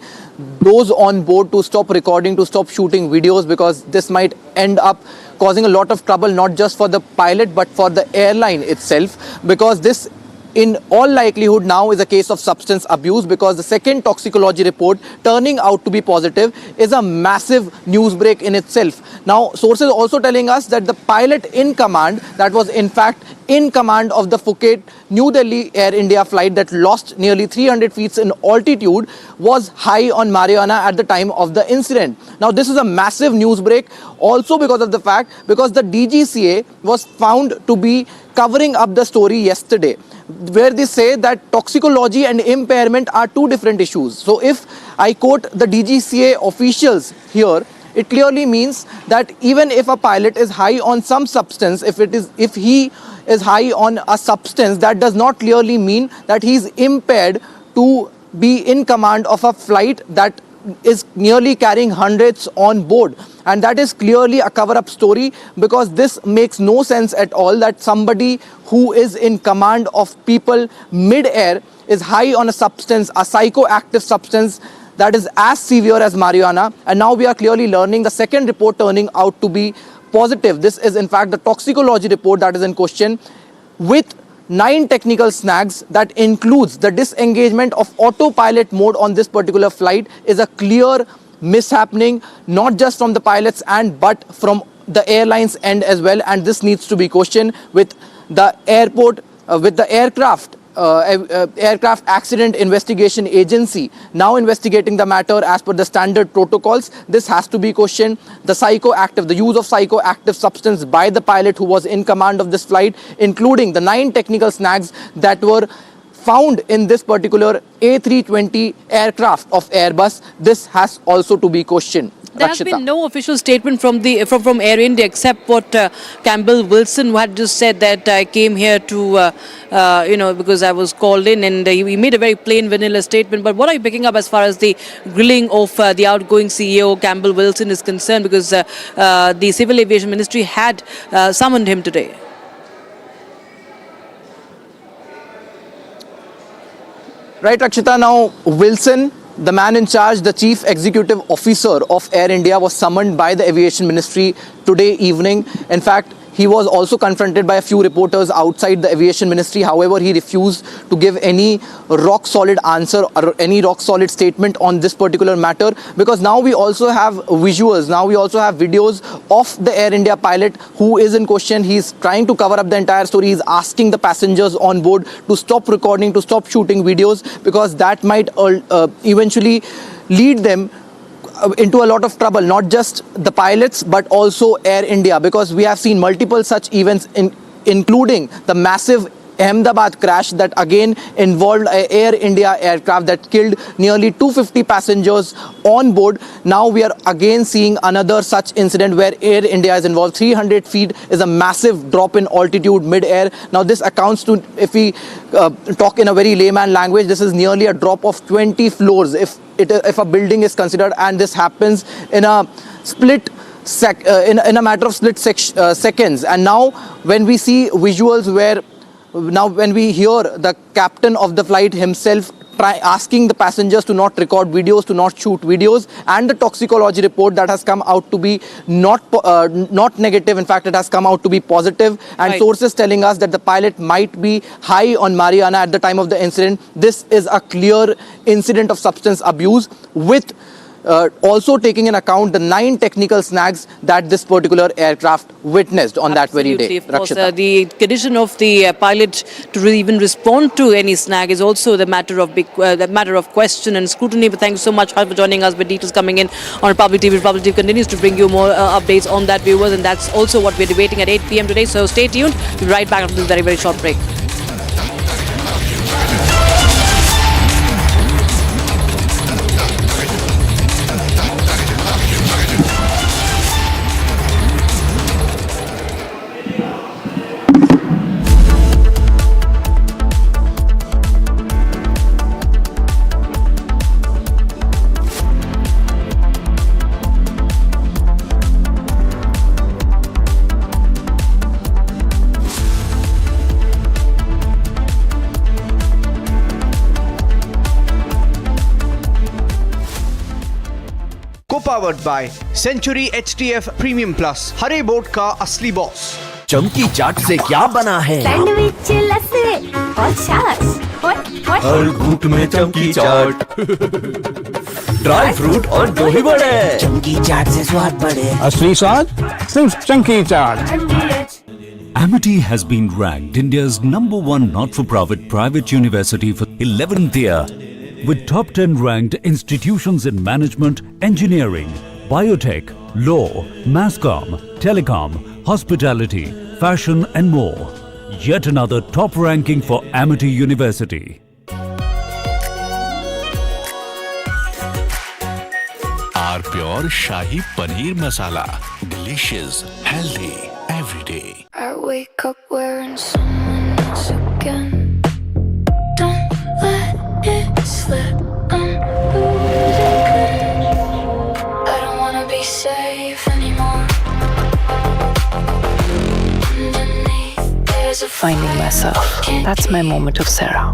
those on board to stop recording, to stop shooting videos, because this might end up causing a lot of trouble, not just for the pilot but for the airline itself, because this in all likelihood now is a case of substance abuse, because the second toxicology report turning out to be positive is a massive news break in itself. Now, sources also telling us that the pilot in command, that was in fact in command of the Phuket New Delhi Air India flight that lost nearly 300 feet in altitude, was high on marijuana at the time of the incident. Now, this is a massive news break also because of the fact, because the DGCA was found to be covering up the story yesterday, where they say that toxicology and impairment are 2 different issues. So if I quote the DGCA officials here, it clearly means that even if a pilot is high on some substance, if he is high on a substance, that does not clearly mean that he is impaired to be in command of a flight that is nearly carrying hundreds on board. And that is clearly a cover-up story, because this makes no sense at all that somebody who is in command of people mid-air is high on a substance, a psychoactive substance that is as severe as marijuana. And now we are clearly learning the second report turning out to be positive. This is in fact the toxicology report that is in question, with 9 technical snags that includes the disengagement of autopilot mode on this particular flight is a clear mishappening, not just from the pilots end but from the airline's end as well. And this needs to be questioned with the airport, with the aircraft accident investigation agency now investigating the matter as per the standard protocols. This has to be questioned. The use of psychoactive substance by the pilot who was in command of this flight, including the 9 technical snags that were found in this particular A320 aircraft of Airbus. This has also to be questioned. There has been no official statement from Air India except what Campbell Wilson, who had just said that I came here to, because I was called in, and he made a very plain vanilla statement. But what are you picking up as far as the grilling of the outgoing CEO Campbell Wilson is concerned? Because the Civil Aviation Ministry had summoned him today. Right, Rakshita. Now, Wilson, the man in charge, the chief executive officer of Air India, was summoned by the Aviation Ministry today evening. In fact, he was also confronted by a few reporters outside the Aviation Ministry. However, he refused to give any rock-solid answer or any rock-solid statement on this particular matter, because now we also have visuals, now we also have videos of the Air India pilot who is in question. He's trying to cover up the entire story. He's asking the passengers on board to stop recording, to stop shooting videos, because that might eventually lead them into a lot of trouble, not just the pilots but also Air India, because we have seen multiple such events including the massive Ahmedabad crash that again involved an Air India aircraft that killed nearly 250 passengers on board. Now we are again seeing another such incident where Air India is involved. 300 feet is a massive drop in altitude mid-air. Now this accounts to, if we talk in a very layman language, this is nearly a drop of 20 floors if a building is considered, and this happens in a in a matter of split seconds. And now when we see visuals when we hear the captain of the flight himself asking the passengers to not record videos, to not shoot videos, and the toxicology report that has come out to be not negative, in fact it has come out to be positive, and sources telling us that the pilot might be high on marijuana at the time of the incident. This is a clear incident of substance abuse, with also taking in account the 9 technical snags that this particular aircraft witnessed on that very day. Of course, the condition of the pilot to even respond to any snag is also the matter of question and scrutiny. But thank you so much for joining us with details coming in on Republic TV. Republic TV continues to bring you more updates on that, viewers, and that's also what we're debating at 8 p.m. today. So stay tuned. We'll be right back after this very, very short break. Co-powered by Century HTF Premium Plus, Hare boat का असली boss. चमकी चाट से क्या बना है? Sandwich, लस्सी और छाछ और हर घूंट में चमकी चाट, ड्राई फ्रूट और दही बड़े। चमकी चाट से स्वाद बढ़े। असली स्वाद सिर्फ चमकी चाट। Amity has been ranked India's #1 not-for-profit private university for 11th year, with top 10 ranked institutions in management, engineering, biotech, law, masscom, telecom, hospitality, fashion and more. Yet another top ranking for Amity University. Our pure Shahi Paneer Masala. Delicious, healthy, every day. I wake up wearing someone else again. Don't let it slip. I'm losing finding myself. That's my moment of Sarah.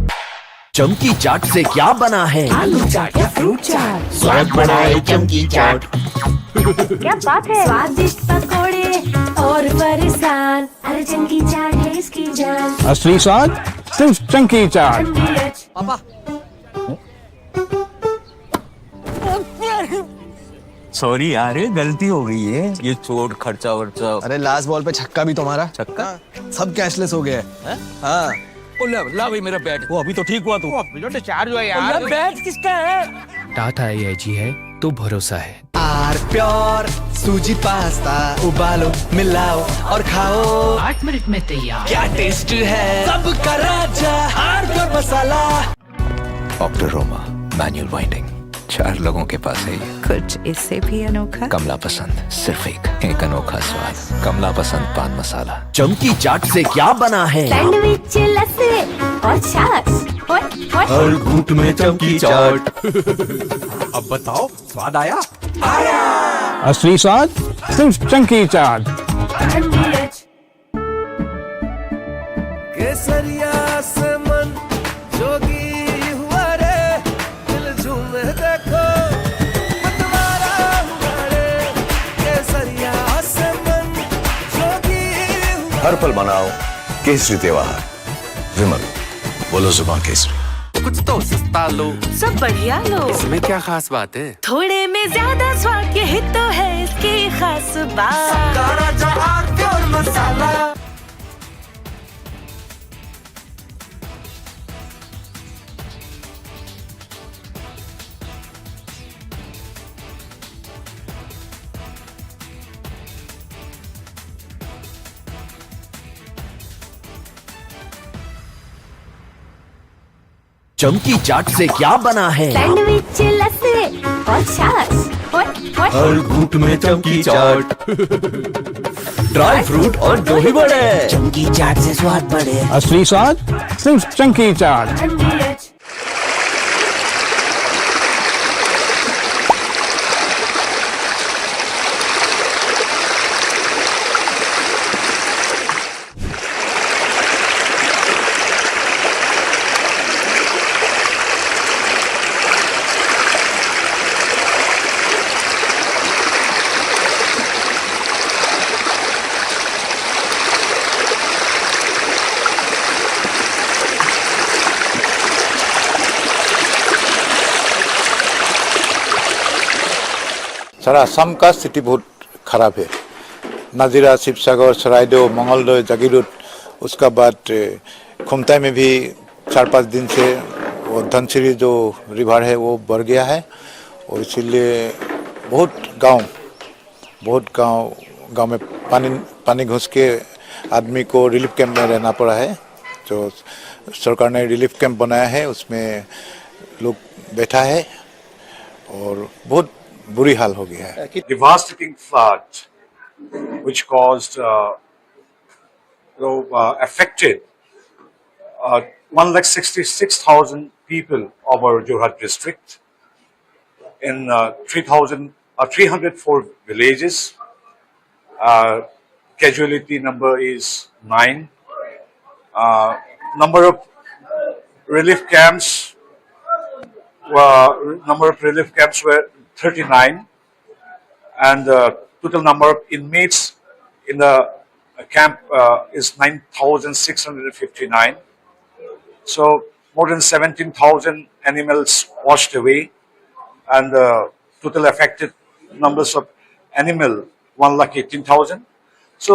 चमकी चाट से क्या बना है? आलू चाट या fruit चाट, स्वाद बनाए चमकी चाट। क्या बात है? स्वादिष्ट पकोड़े और फरसान, अरे चमकी चाट है इसकी जान। असली स्वाद सिर्फ चंकी चाट। पापा सॉरी यार, गलती हो गई है। ये चोट खर्चा वर्चा। अरे लास्ट बॉल पे छक्का भी तुम्हारा। छक्का? सब कैशलेस हो गया है। हाँ। ला भाई मेरा बैट। वो अभी तो ठीक हुआ तू। जो डिस्चार्ज हुआ यार। बैट किसका है? टाटा AIG है तो भरोसा है। आर प्योर सूजी पास्ता उबालो मिलाओ और खाओ 8 मिनट में तैयार। क्या टेस्ट है सबका राजा आर प्योर मसाला। ऑप्टोरोमा मैनुअल वाइंडिंग 4 लोगों के पास है ये। कुछ इससे भी अनोखा। कमला पसंद सिर्फ एक अनोखा स्वाद। कमला पसंद पान मसाला। चमकी चाट से क्या बना है? सैंडविच लस्सी और छाछ। हर घूंट में चमकी चाट। अब बताओ स्वाद आया? असली स्वाद सिर्फ चंकी चाट। केसरिया से मन जोगी हुआ रे, दिल झूमे देखो मतवारा हुआ रे। केसरिया से मन जोगी हुआ। हर पल मनाओ केसरी त्योहार। विमल बोलो जुबान केसरी। कुछ तो सस्ता लो, सब बढ़िया लो। इसमें क्या खास बात है? थोड़े में ज्यादा स्वाद, यही तो है इसकी खास बात। राजा आर प्योर मसाला। चमकी चाट से क्या बना है? सैंडविच लस्सी और छाछ। हर घूंट में चमकी चाट। ड्राई फ्रूट और दही बड़े। चमकी चाट से स्वाद बढ़े। असली स्वाद सिर्फ चंकी चाट। सारा असम का स्थिति बहुत खराब है। नाजिरा, शिवसागर, सरायदेव, मंगलदोई, जागीरोड, उसका बाद खुमताई में भी 4-5 दिन से वो धनसिरी जो रिवर है वो बढ़ गया है और इसीलिए बहुत गांव में पानी घुस के आदमी को रिलीफ कैंप में रहना पड़ा है। तो सरकार ने रिलीफ कैंप बनाया है, उसमें लोग बैठा है और बहुत बुरी हाल हो गया है। Devastating flood, which caused, affected 1,66,000 people of our Jorhat district in 304 villages. Casualty number is 9. Number of relief camps were 39, and the total number of inmates in the camp is 9,659. So more than 17,000 animals washed away, and the total affected numbers of animal 1,18,000. So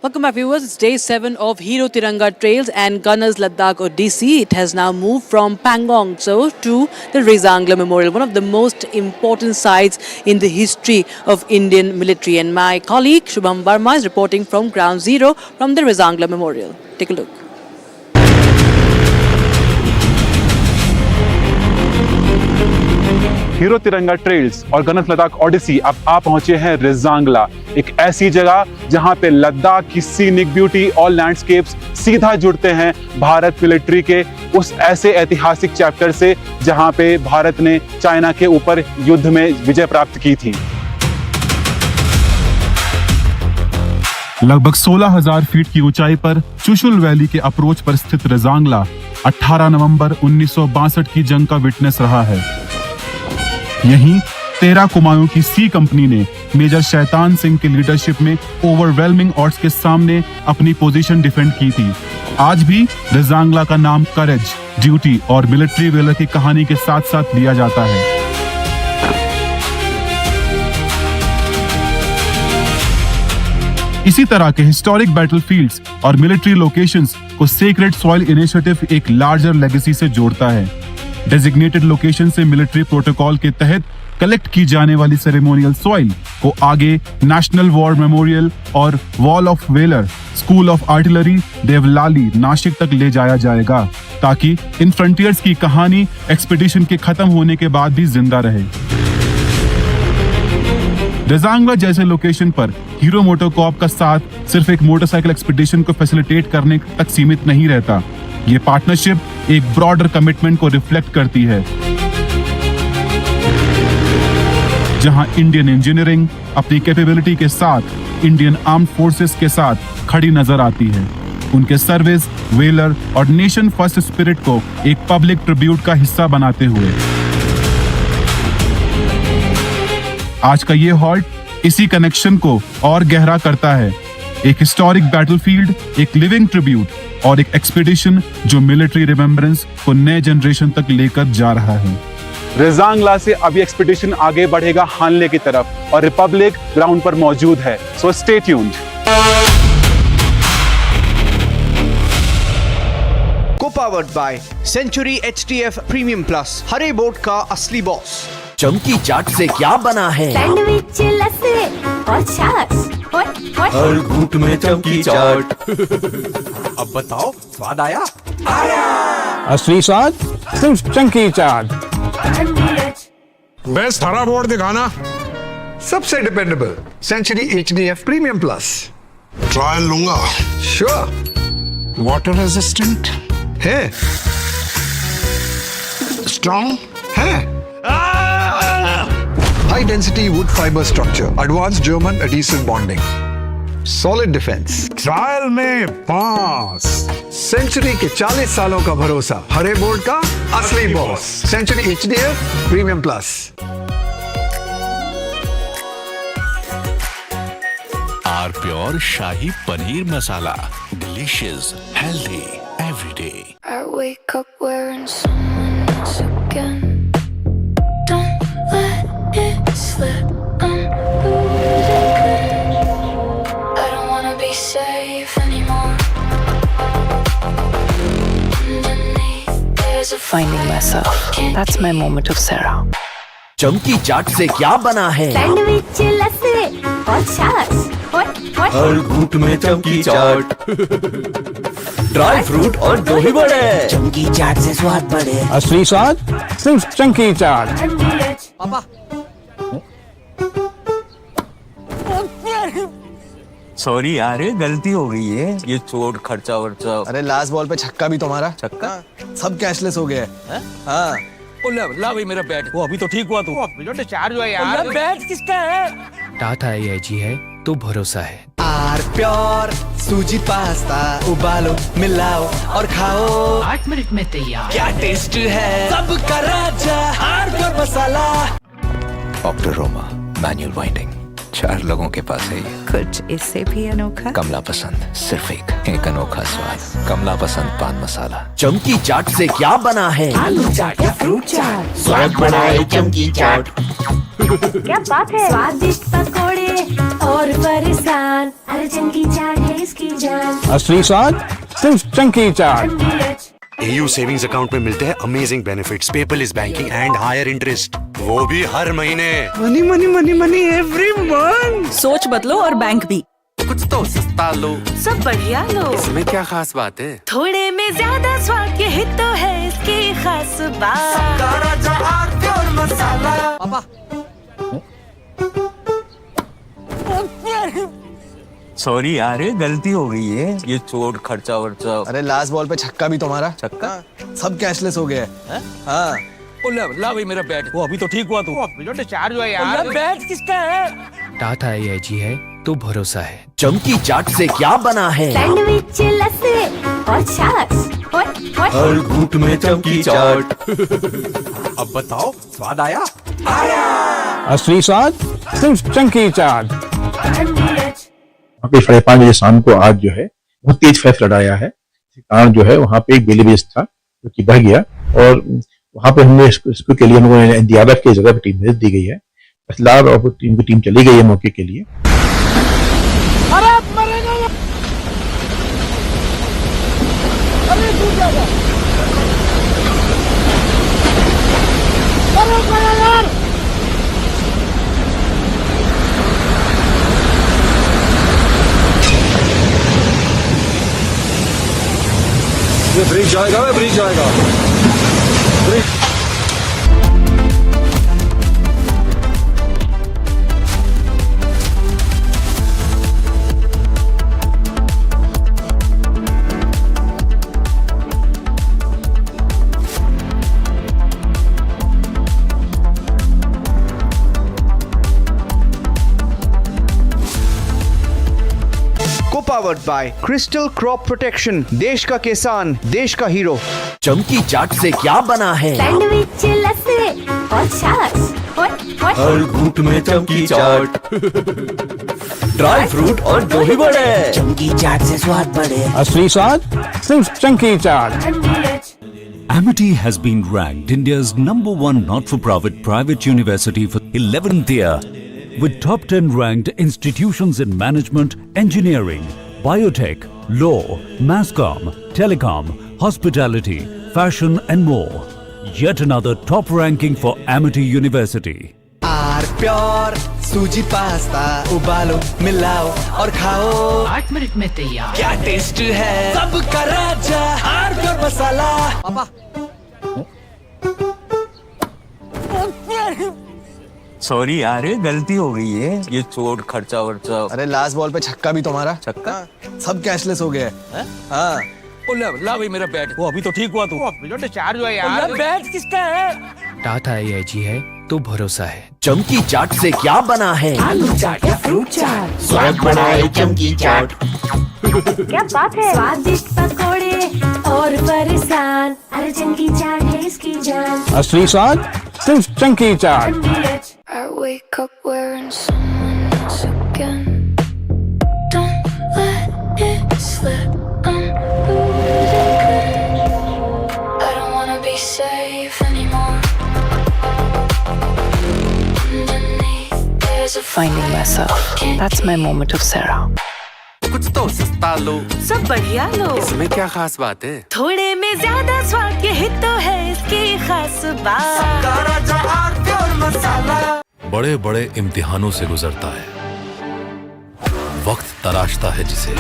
Welcome back, viewers. It's day 7 of Hero Tiranga Trails and Gunners Ladakh Odyssey. It has now moved from Pangong Tso to the Rezangla Memorial, one of the most important sites in the history of Indian military. And my colleague Shubham Verma is reporting from Ground Zero from the Rezangla Memorial. Take a look. Hero तिरंगा trails और गणत लद्दाख ओडिसी अब आप पहुंचे हैं रिजांगला, एक ऐसी जगह जहां पे लद्दाख की सीनिक ब्यूटी और लैंडस्केप्स सीधा जुड़ते हैं भारत मिलिट्री के उस ऐसे ऐतिहासिक चैप्टर से जहां पे भारत ने चाइना के ऊपर युद्ध में विजय प्राप्त की थी। लगभग 16,000 फीट की ऊंचाई पर चुशुल वैली के अप्रोच पर स्थित रिजांगला 18 नवंबर 1962 की जंग का विटनेस रहा है। यहीं 13 कुमाऊं की सी कंपनी ने मेजर शैतान सिंह के लीडरशिप में ओवरवेलमिंग ऑड्स के सामने अपनी पोजीशन डिफेंड की थी। आज भी रिजांगला का नाम करेज, ड्यूटी और मिलिट्री वेलर की कहानी के साथ साथ लिया जाता है। इसी तरह के हिस्टोरिक बैटलफील्ड्स और मिलिट्री लोकेशंस को सेक्रेड सॉइल इनिशिएटिव एक लार्जर लेगेसी से जोड़ता है। डेजिग्नेटेड लोकेशन से मिलिट्री प्रोटोकॉल के तहत कलेक्ट की जाने वाली सेरेमोनियल सॉइल को आगे नेशनल वॉर मेमोरियल और wall of valour, school of artillery, Devlali, Nashik तक ले जाया जाएगा ताकि इन फ्रंटियर्स की कहानी एक्सपीडिशन के खत्म होने के बाद भी जिंदा रहे। रिजांगला जैसे लोकेशन पर हीरो मोटोकॉर्प का साथ सिर्फ एक मोटरसाइकिल एक्सपीडिशन को फैसिलिटेट करने तक सीमित नहीं रहता। ये पार्टनरशिप एक ब्रॉडर कमिटमेंट को रिफ्लेक्ट करती है, जहां इंडियन इंजीनियरिंग अपनी कैपेबिलिटी के साथ इंडियन आर्म्ड फोर्सेस के साथ खड़ी नजर आती है। उनके सर्विस, वेलर और नेशन फर्स्ट स्पिरिट को एक पब्लिक ट्रिब्यूट का हिस्सा बनाते हुए आज का ये हॉल्ट इसी कनेक्शन को और गहरा करता है। एक हिस्टोरिक बैटलफील्ड, एक लिविंग ट्रिब्यूट और एक एक्सपीडिशन जो मिलिट्री रिमेम्बरेंस को नए जनरेशन तक लेकर जा रहा है। रिजांगला से अभी एक्सपीडिशन आगे बढ़ेगा हानले की तरफ और रिपब्लिक ग्राउंड पर मौजूद है, so stay tuned. Co-powered by century HTF premium plus, हरे बोट का असली बॉस। चमकी चाट से क्या बना है? सैंडविच, लस्सी और छाछ। हर घूंट में चमकी चाट। अब बताओ, स्वाद आया? आया। असली स्वाद सिर्फ चमकी चाट। बेस्ट हरा बोर्ड दिखाना। सबसे dependable century HDF premium plus. Trial लूंगा। श्योर। वाटर रेजिस्टेंट है, स्ट्रॉन्ग है, high density wood fibre structure, advance German adhesive bonding, solid defence. Trial में पास। सेंचुरी के 40 सालों का भरोसा, हरे बोर्ड का असली boss, century HDF premium plus. R pure shahi paneer masala, delicious, healthy everyday. I wake up wearing someone else again. Don't let it slip. I'm losing grip. I don't wanna be safe anymore. Underneath there's a Finding myself. That's my moment of Sarah. चमकी चाट से क्या बना है? Sandwich, लस्सी और छाछ। हर घूंट में चमकी चाट। ड्राई फ्रूट और दही बड़े। चमकी चाट से स्वाद बढ़े। असली स्वाद सिर्फ चमकी चाट। पापा। सॉरी यार, गलती हो गई है। ये चोट खर्चा वर्चा। अरे लास्ट बॉल पे छक्का भी तुम्हारा। छक्का? सब कैशलेस हो गया है। हाँ। ला भाई मेरा बैट। वो अभी तो ठीक हुआ तू। जो डिस्चार्ज हुआ यार। बैट किसका है? टाटा AIG है तो भरोसा है। आर प्योर सूजी पास्ता, उबालो, मिलाओ और खाओ। 8 मिनट में तैयार। क्या टेस्ट है सबका राजा, R pure masala. Doctor Roma manual winding, 4 लोगों के पास है ये। कुछ इससे भी अनोखा। कमला पसंद, सिर्फ एक अनोखा स्वाद। कमला पसंद पान मसाला। चमकी चाट से क्या बना है? आलू चाट या फ्रूट चाट। स्वाद बढ़ाए चमकी चाट। क्या बात है? स्वादिष्ट पकोड़े और फरसान, अरे चमकी चाट है इसकी जान। असली स्वाद सिर्फ चमकी चाट। AU सेविंग्स अकाउंट में मिलते हैं amazing benefits, paperless banking and higher interest, वो भी हर महीने। Money money money money every month. सोच बदलो और बैंक भी। कुछ तो सस्ता लो, सब बढ़िया लो। इसमें क्या खास बात है? थोड़े में ज्यादा स्वाद, यही तो है इसकी खास बात। राजा आर प्योर मसाला। पापा सॉरी यार, गलती हो गई है। ये चोट खर्चा वर्चा। अरे लास्ट बॉल पे छक्का भी तुम्हारा। छक्का? सब कैशलेस हो गया है। हाँ ला भाई मेरा बैट। वो अभी तो ठीक हुआ तू। जो डिस्चार्ज हुआ यार। बैट किसका है? टाटा AIG है तो भरोसा है। चमकी चाट से क्या बना है? सैंडविच, लस्सी और छाछ। हर घूंट में चमकी चाट। अब बताओ स्वाद आया? असली स्वाद सिर्फ चंकी चाट। वहाँ पे 5:30 बजे शाम को आज जो है बहुत तेज फैस लड़ाया है। इस कारण जो है वहाँ पे एक बेलीबेस था जो कि बह गया और वहाँ पे हमने इसको के लिए हम लोगों ने दियाबत की जगह पे टीम भेज दी गई है। असलार और टीम चली गई है मौके के लिए। ये ब्रिज जाएगा, ब्रिज जाएगा। Co-powered by Crystal Crop Protection, देश का किसान, देश का हीरो। चमकी चाट से क्या बना है? सैंडविच, लस्सी और छाछ। हर घूंट में चमकी चाट। ड्राई फ्रूट और दही बड़े। चमकी चाट से स्वाद बढ़े। असली स्वाद सिर्फ चंकी चाट। Amity has been ranked India's #1 not-for-profit private university for 11th year, with top 10 ranked institutions in management, engineering, biotech, law, masscom, telecom, hospitality, fashion and more. Yet another top ranking for Amity University. R pure suji pasta, उबालो मिलाओ और खाओ। 8 minute में तैयार। क्या taste है सबका राजा आर प्योर मसाला। पापा सॉरी यार, गलती हो गई है। ये चोट खर्चा वर्चा। अरे लास्ट बॉल पे छक्का भी तुम्हारा। छक्का? सब कैशलेस हो गया है। हाँ ला भाई मेरा बैट। वो अभी तो ठीक हुआ तू। जो डिस्चार्ज हुआ यार। बैट किसका है? टाटा AIG है तो भरोसा है। चमकी चाट से क्या बना है? आलू चाट या फ्रूट चाट। स्वाद बनाए चमकी चाट। क्या बात है? स्वादिष्ट पकोड़े और परेशान, अरे चंकी चाट है इसकी जान। असली स्वाद सिर्फ चंकी चाट। I wake up wearing someone else again. Don't let it slip. I'm losing control. I don't wanna be safe anymore. Underneath there's a Finding myself. That's my moment of Sarah. कुछ तो सस्ता लो, सब बढ़िया लो। इसमें क्या खास बात है? थोड़े में ज्यादा स्वाद, यही तो है इसकी खास बात। राजा आर प्योर मसाला। बड़े बड़े इम्तिहानों से गुजरता है, वक्त तराशता है जिसे,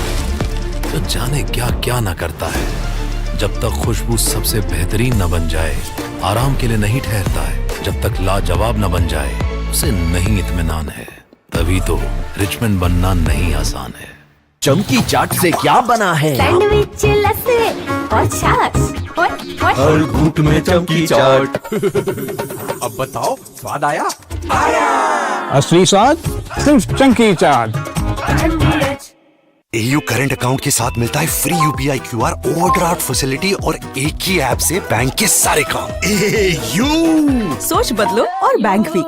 तो जाने क्या क्या न करता है। जब तक खुशबू सबसे बेहतरीन न बन जाए, आराम के लिए नहीं ठहरता है। जब तक लाजवाब न बन जाए, उसे नहीं इत्मीनान है। तभी तो रिचमंड बनना नहीं आसान है। चमकी चाट से क्या बना है? सैंडविच, लस्सी और छाछ। हर घूंट में चमकी चाट। अब बताओ स्वाद आया? असली स्वाद सिर्फ चंकी चाट। AU करंट अकाउंट के साथ मिलता है free UPI QR overdraft facility और एक ही ऐप से बैंक के सारे काम। AU सोच बदलो और बैंक भी।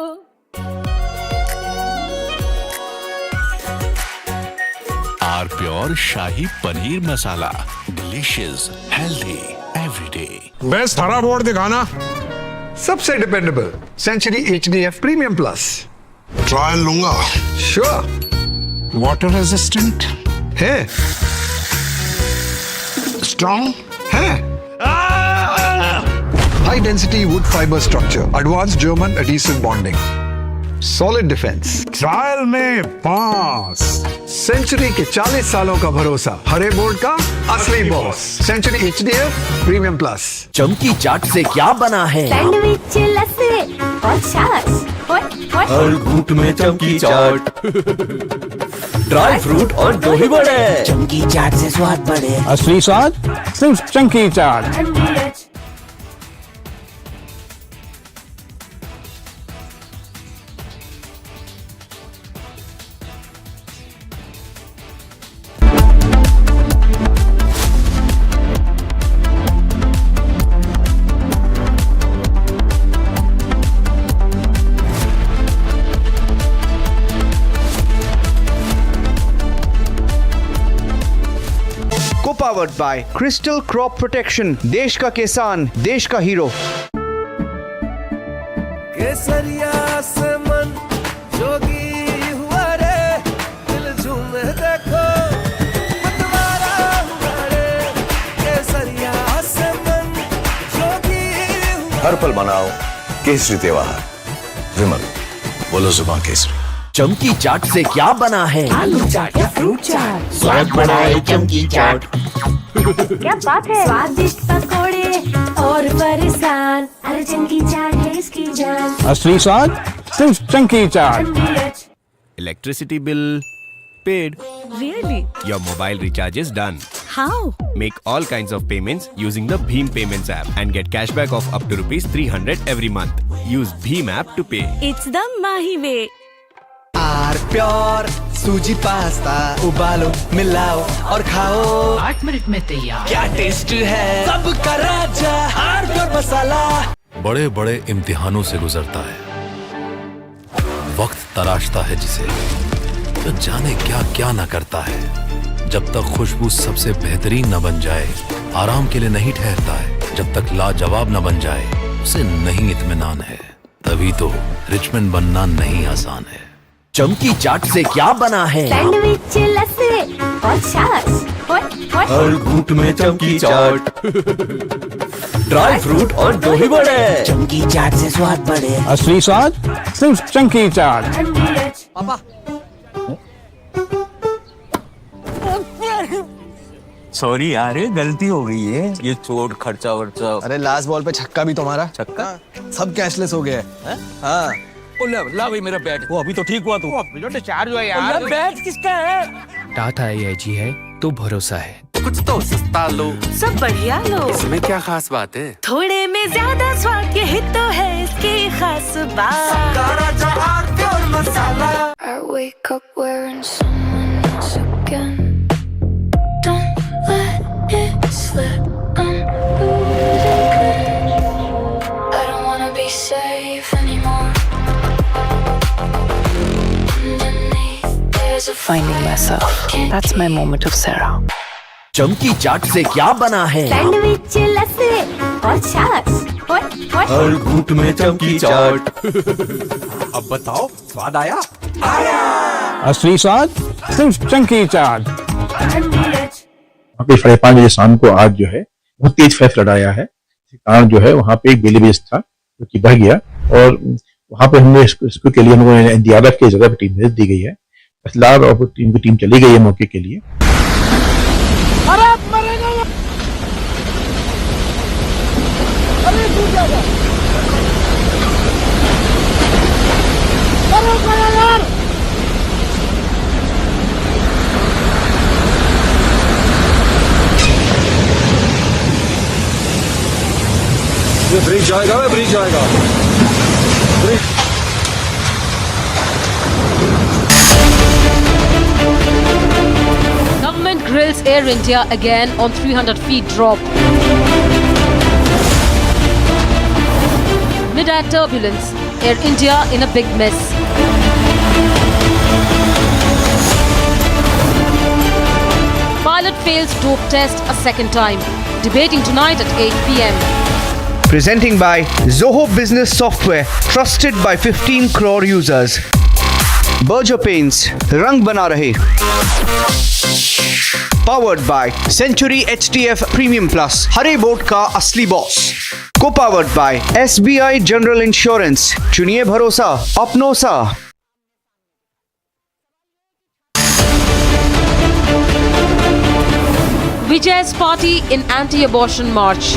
R pure shahi paneer masala, delicious, healthy, everyday. Best हरा बोर्ड दिखाना। सबसे dependable century HDF premium plus. Trial लूंगा। श्योर। वाटर रेजिस्टेंट है, स्ट्रॉन्ग है, high density wood fibre structure, advance German adhesive bonding, solid defence, trial में पास। सेंचुरी के 40 सालों का भरोसा, हरे बोर्ड का असली boss. Century HDF premium plus. चमकी चाट से क्या बना है? सैंडविच, लस्सी और छाछ। हर घूंट में चमकी चाट। ड्राई फ्रूट और दही बड़े। चमकी चाट से स्वाद बढ़े। असली स्वाद सिर्फ चंकी चाट। Powered by Crystal Crop Protection, देश का किसान, देश का हीरो। केसरिया से मन जोगी हुआ रे, दिल झूमे देखो मतवारा हुआ रे। केसरिया से मन जोगी हुआ। हर पल मनाओ केसरी त्योहार। विमल, बोलो जुबान केसरी। चमकी चाट से क्या बना है? आलू चाट या फ्रूट चाट, स्वाद बढ़ाए चमकी चाट। क्या बात है? स्वादिष्ट पकोड़े और फरसान, अरे चंकी चाट है इसकी जान। असली स्वाद सिर्फ चंकी चाट। Electricity bill paid. Really? Your mobile recharge is done. How? Make all kinds of payments using the Bheem Payments app and get cashback of up to rupees 300 every month. Use Bheem app to pay. It's the Mahi way. R pure suji pasta, उबालो मिलाओ और खाओ। 8 minute में तैयार। क्या taste है, सबका राजा आर प्योर मसाला। बड़े बड़े इम्तिहानों से गुजरता है, वक्त तराशता है जिसे, तो जाने क्या क्या न करता है। जब तक खुशबू सबसे बेहतरीन न बन जाए, आराम के लिए नहीं ठहरता है। जब तक लाजवाब न बन जाए, उसे नहीं इत्मीनान है। तभी तो रिचमंड बनना नहीं आसान है। चमकी चाट से क्या बना है? सैंडविच, लस्सी और छाछ। हर घूंट में चमकी चाट। ड्राई फ्रूट और दही बड़े। चमकी चाट से स्वाद बढ़े। असली स्वाद सिर्फ चंकी चाट। पापा सॉरी यार, गलती हो गई है। ये चोट खर्चा वर्चा। अरे लास्ट बॉल पे छक्का भी तुम्हारा। छक्का? सब कैशलेस हो गया है। हाँ, ला भाई मेरा बैट। वो अभी तो ठीक हुआ तू। जो डिस्चार्ज हुआ यार। बैट किसका है? टाटा AIG है तो भरोसा है। कुछ तो सस्ता लो। सब बढ़िया लो। इसमें क्या खास बात है? थोड़े में ज्यादा स्वाद, यही तो है इसकी खास बात। राजा R pure masala. I wake up wearing someone else again. Don't let it slip. I'm losing control. I don't wanna be safe anymore. Finding myself. That's my moment of Sarah. चमकी चाट से क्या बना है? सैंडविच, लस्सी और छाछ। हर घूंट में चमकी चाट। अब बताओ स्वाद आया? असली स्वाद सिर्फ चंकी चाट। वहाँ पे 5:30 बजे शाम को आज जो है बहुत तेज फैफ लड़ाया है। इस कारण जो है वहाँ पे एक बेली बेस था जो कि बह गया, और वहाँ पे हमने इसको के लिए हम लोगों ने NDRF की जगह पे टीम भेज दी गई है। फिलहाल और टीम चली गई है मौके के लिए। ये ब्रिज जाएगा, ब्रिज जाएगा। Government grills Air India again on 300 feet drop. Mid-air turbulence, Air India in a big mess. Pilot fails dope test a second time. Debating tonight at 8 p.m. Presenting by Zoho Business Software, trusted by 15 crore users. Berger Paints, रंग बना रहे. Powered by Century HDF Premium Plus, Hare board का असली boss. Co-powered by SBI General Insurance. चुनिए भरोसा अपनों सा. Vijay's party in anti-abortion march.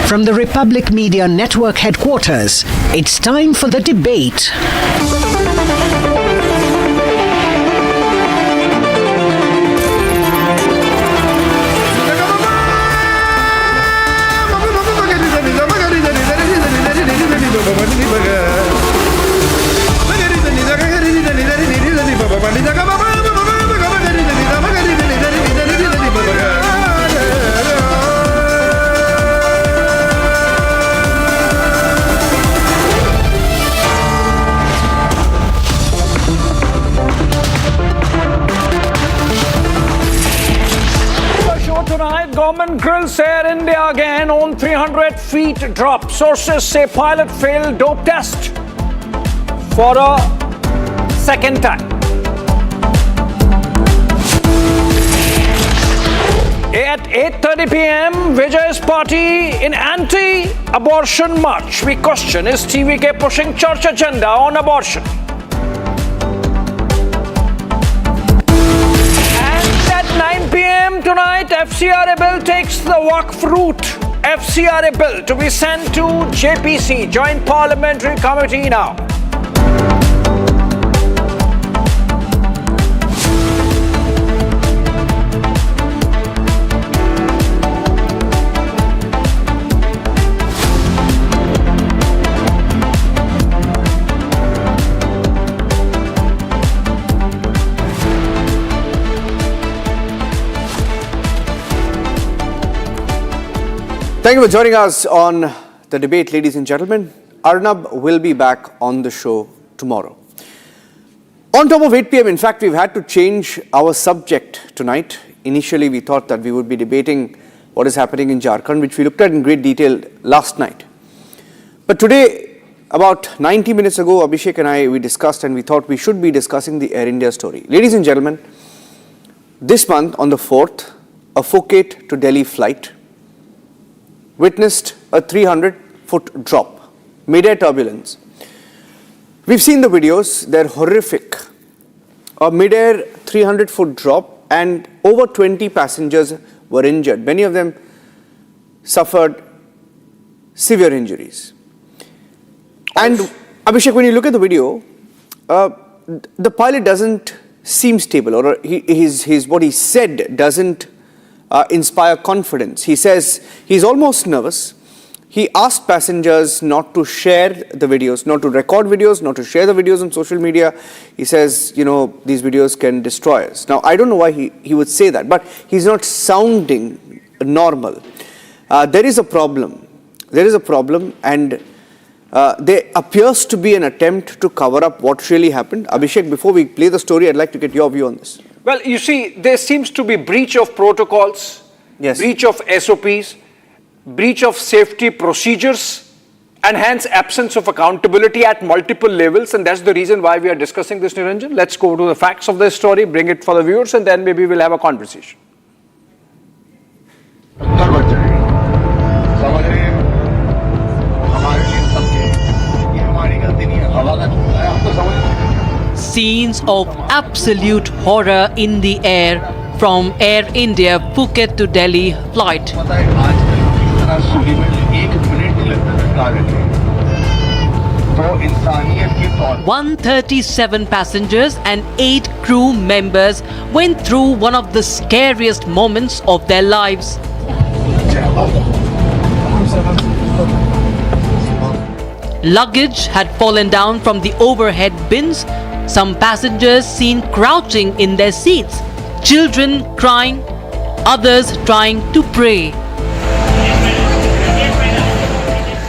From the Republic Media Network headquarters, it's time for the debate. Government grills Air India again on 300 feet drop. Sources say pilot failed dope test for a second time. At 8:30 p.m., Vijay's party in anti-abortion march. We question, is TVK pushing church agenda on abortion? And at 9 p.m. tonight, FCRA bill takes the Waqf route. FCRA bill to be sent to JPC, Joint Parliamentary Committee now. Thank you for joining us on the debate, ladies and gentlemen. Arnab will be back on the show tomorrow. On top of 8 p.m., in fact, we've had to change our subject tonight. Initially, we thought that we would be debating what is happening in Jharkhand, which we looked at in great detail last night. But today, about 90 minutes ago, Abhishek and I, we discussed and we thought we should be discussing the Air India story. Ladies and gentlemen, this month on the 4th, a Phuket to Delhi flight witnessed a 300-foot drop, mid-air turbulence. We've seen the videos, they're horrific. A mid-air 300-foot drop and over 20 passengers were injured. Many of them suffered severe injuries. And Abhishek, when you look at the video, the pilot doesn't seem stable, or what he said doesn't inspire confidence. He says he's almost nervous. He asked passengers not to share the videos, not to record videos, not to share the videos on social media. He says, you know, these videos can destroy us. Now, I don't know why he would say that, but he's not sounding normal. There is a problem. There is a problem, and there appears to be an attempt to cover up what really happened. Abhishek, before we play the story, I'd like to get your view on this. Well, you see, there seems to be breach of protocols, breach of SOPs, breach of safety procedures, and hence absence of accountability at multiple levels. And that's the reason why we are discussing this, Niranjan. Let's go to the facts of this story, bring it for the viewers, and then maybe we'll have a conversation. Scenes of absolute horror in the air from Air India Phuket to Delhi flight. 137 passengers and 8 crew members went through one of the scariest moments of their lives. Luggage had fallen down from the overhead bins. Some passengers seen crouching in their seats, children crying, others trying to pray.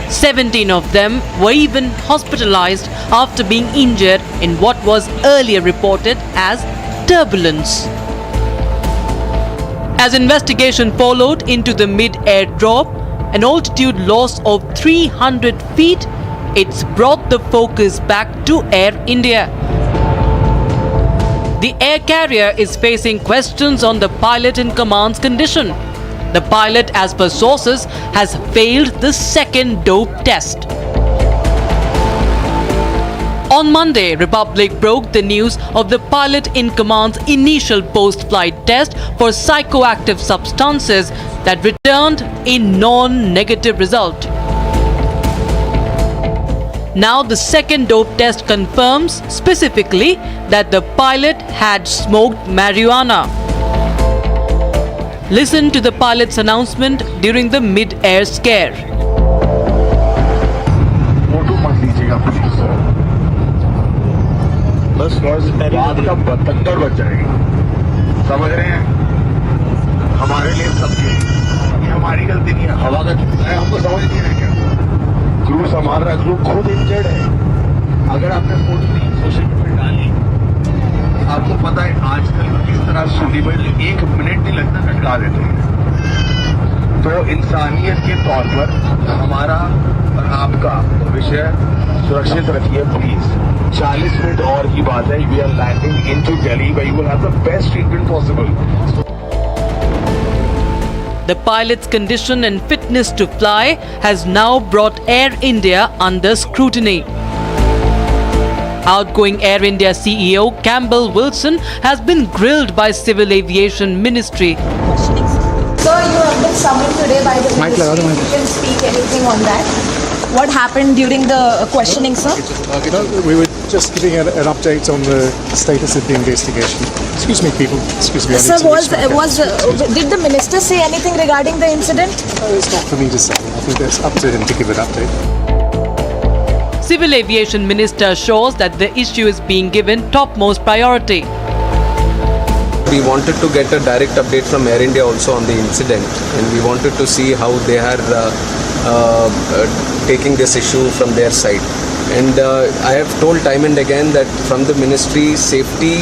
17 of them were even hospitalized after being injured in what was earlier reported as turbulence. As investigation followed into the mid-air drop, an altitude loss of 300 feet, it's brought the focus back to Air India. The air carrier is facing questions on the pilot in command's condition. The pilot, as per sources, has failed the second dope test. On Monday, Republic broke the news of the pilot in command's initial post-flight test for psychoactive substances that returned a non-negative result. Now the second dope test confirms specifically that the pilot had smoked marijuana. Listen to the pilot's announcement during the mid-air scare. बस बात का बतंगड़ बच जाएगी, समझ रहे हैं? हमारे लिए सबके ये हमारी गलती नहीं है, हवा का है, हमको समझ नहीं है क्या? क्रूज हमारा क्रू खुद इंजर्ड है। अगर आपने फोटो ली सोशल मीडिया डाली, आपको पता है आजकल किस तरह सुनीबल 1 मिनट नहीं लगता कटका देते हैं। तो इंसानियत के तौर पर हमारा और आपका विषय सुरक्षित रखिए प्लीज। 40 मिनट और की बात है, we are landing into Delhi where you will have the best treatment possible. The pilot's condition and fitness to fly has now brought Air India under scrutiny. Outgoing Air India CEO Campbell Wilson has been grilled by Civil Aviation Ministry. Sir, you have been summoned today by the ministry. You can speak anything on that. What happened during the questioning, sir? We were just giving an update on the status of the investigation. Excuse me, people. Excuse me. Sir, did the minister say anything regarding the incident? It's not for me to say. I think that's up to him to give an update. Civil Aviation Minister assures that the issue is being given topmost priority. We wanted to get a direct update from Air India also on the incident, and we wanted to see how they are taking this issue from their side. And I have told time and again that from the ministry, safety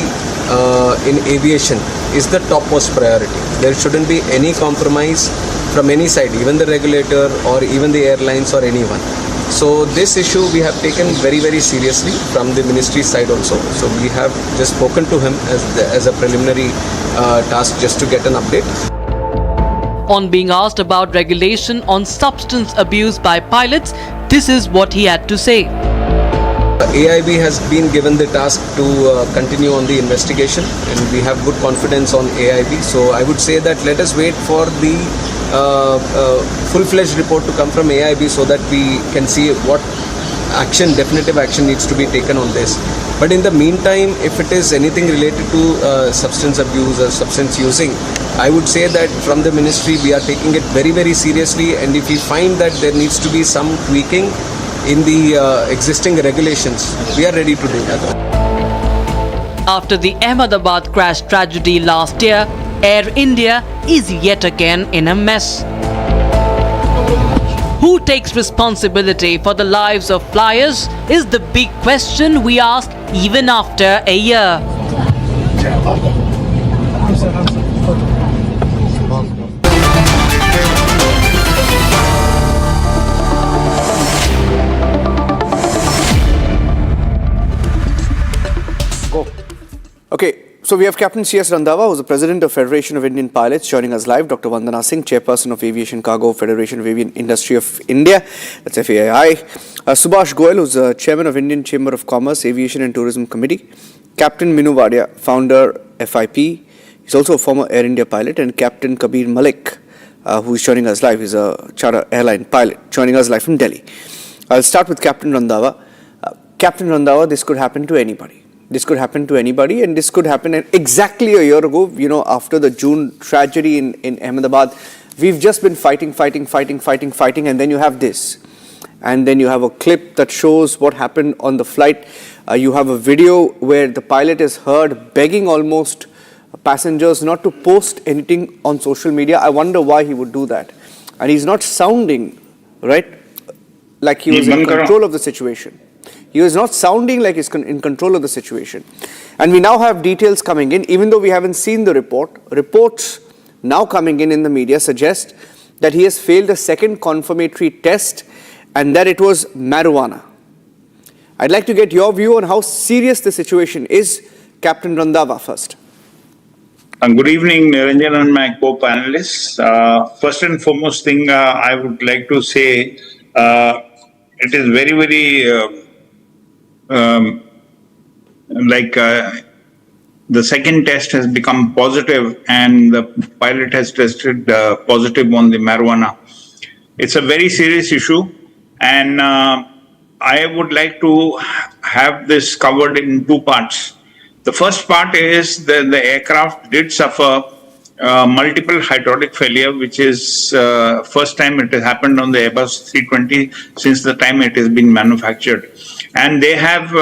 in aviation is the topmost priority. There shouldn't be any compromise from any side, even the regulator or even the airlines or anyone. So this issue we have taken very, very seriously from the ministry side also. So we have just spoken to him as a preliminary task just to get an update. On being asked about regulation on substance abuse by pilots, this is what he had to say. AIB has been given the task to continue on the investigation, and we have good confidence on AIB. So I would say that let us wait for the full-fledged report to come from AIB so that we can see what action, definitive action needs to be taken on this. But in the meantime, if it is anything related to substance abuse or substance using, I would say that from the ministry we are taking it very, very seriously, and if we find that there needs to be some tweaking in the existing regulations, we are ready to do that. After the Ahmedabad crash tragedy last year, Air India is yet again in a mess. Who takes responsibility for the lives of flyers is the big question we ask even after a year. Okay, so we have Captain C.S. Randhawa, who's the President of Federation of Indian Pilots, joining us live. Dr. Vandana Singh, Chairperson of Aviation Cargo, Federation of Aviation Industry of India, that's FAI. Subhash Goyal, who's the Chairman of Indian Chamber of Commerce, Aviation and Tourism Committee. Captain Minu Wadia, Founder, FIP. He's also a former Air India pilot. And Captain Kabir Malik, who is joining us live. He's a charter airline pilot, joining us live from Delhi. I'll start with Captain Randhawa. Captain Randhawa, this could happen to anybody. This could happen to anybody, and this could happen exactly a year ago, you know, after the June tragedy in Ahmedabad. We've just been fighting, and then you have this. And then you have a clip that shows what happened on the flight. You have a video where the pilot is heard begging almost passengers not to post anything on social media. I wonder why he would do that. And he's not sounding, right, like he was in control of the situation. He was not sounding like he's in control of the situation. And we now have details coming in, even though we haven't seen the report. Reports now coming in the media suggest that he has failed a second confirmatory test and that it was marijuana. I'd like to get your view on how serious the situation is. Captain Randhawa first. Good evening, Niranjan and my co-panelists. First and foremost thing I would like to say, it is very, very the second test has become positive and the pilot has tested positive on the marijuana. It's a very serious issue, and I would like to have this covered in two parts. The first part is that the aircraft did suffer multiple hydraulic failure, which is first time it has happened on the Airbus 320 since the time it has been manufactured. And they have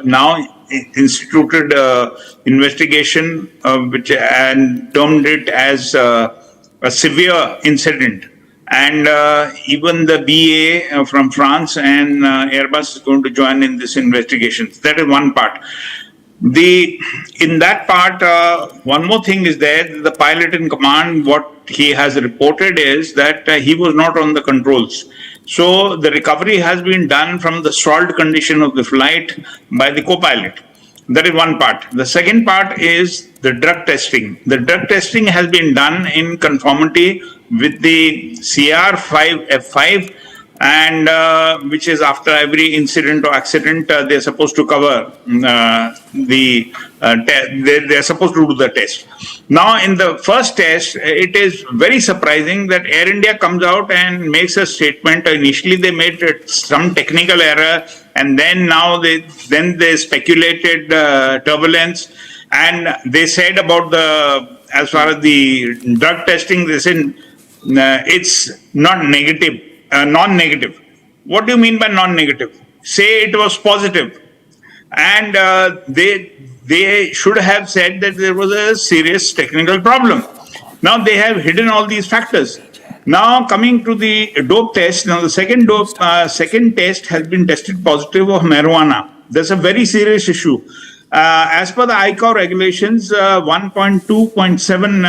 now instituted investigation which and termed it as a severe incident. And even the BA from France and Airbus is going to join in this investigation. That is one part. In that part, one more thing is there. The pilot in command, what he has reported is that he was not on the controls. So the recovery has been done from the stalled condition of the flight by the co-pilot. That is one part. The second part is the drug testing. The drug testing has been done in conformity with the CR5F5, and which is after every incident or accident, they're supposed to cover they're supposed to do the test. Now, in the first test, it is very surprising that Air India comes out and makes a statement. Initially, they made some technical error, and then now they speculated turbulence, and they said about as far as the drug testing, they said it's not negative. Non-negative. What do you mean by non-negative? Say it was positive, and they should have said that there was a serious technical problem. Now they have hidden all these factors. Now coming to the dope test. Now the second test has been tested positive of marijuana. That's a very serious issue. As per the ICAO regulations 1.2.7,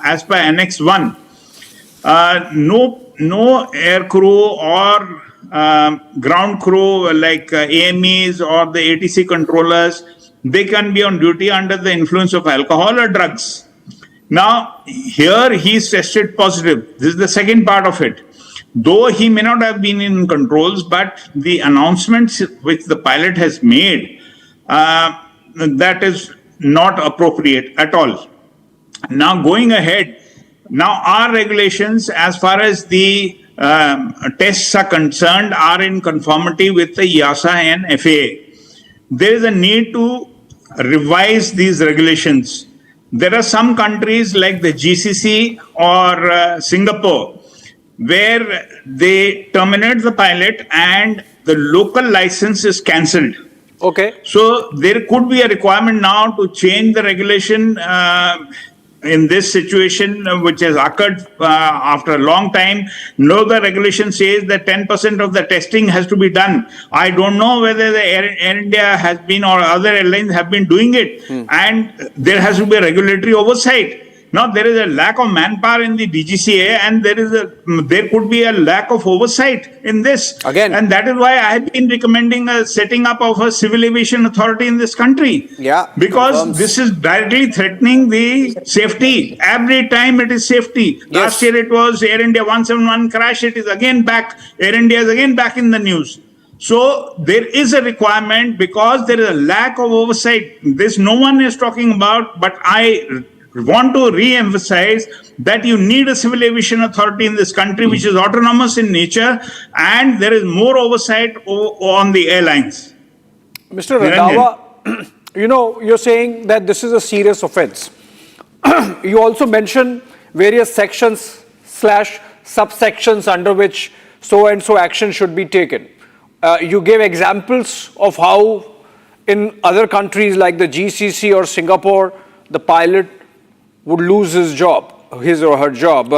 as per Annex 1, no air crew or ground crew like AMEs or the ATC controllers, they can be on duty under the influence of alcohol or drugs. Now, here he is tested positive. This is the second part of it. Though he may not have been in controls, but the announcements which the pilot has made, that is not appropriate at all. Now, going ahead, now our regulations as far as the tests are concerned are in conformity with the EASA and FAA. There is a need to revise these regulations. There are some countries like the GCC or Singapore where they terminate the pilot and the local license is cancelled. Okay. So there could be a requirement now to change the regulation in this situation, which has occurred after a long time. No, the regulation says that 10% of the testing has to be done. I don't know whether the Air India has been or other airlines have been doing it, and there has to be a regulatory oversight. Now, there is a lack of manpower in the DGCA, and there could be a lack of oversight in this. Again, and that is why I have been recommending a setting up of a civil aviation authority in this country. Yeah, because this is directly threatening the safety. Every time it is safety. Yes. Last year it was Air India 171 crash. It is again back. Air India is again back in the news. So there is a requirement because there is a lack of oversight. This no one is talking about, but I want to re-emphasize that you need a civil aviation authority in this country which is autonomous in nature, and there is more oversight on the airlines. Mr. Randhawa, you're saying that this is a serious offense. You also mentioned various sections / subsections under which so-and-so action should be taken. You gave examples of how in other countries like the GCC or Singapore, the pilot would lose his or her job.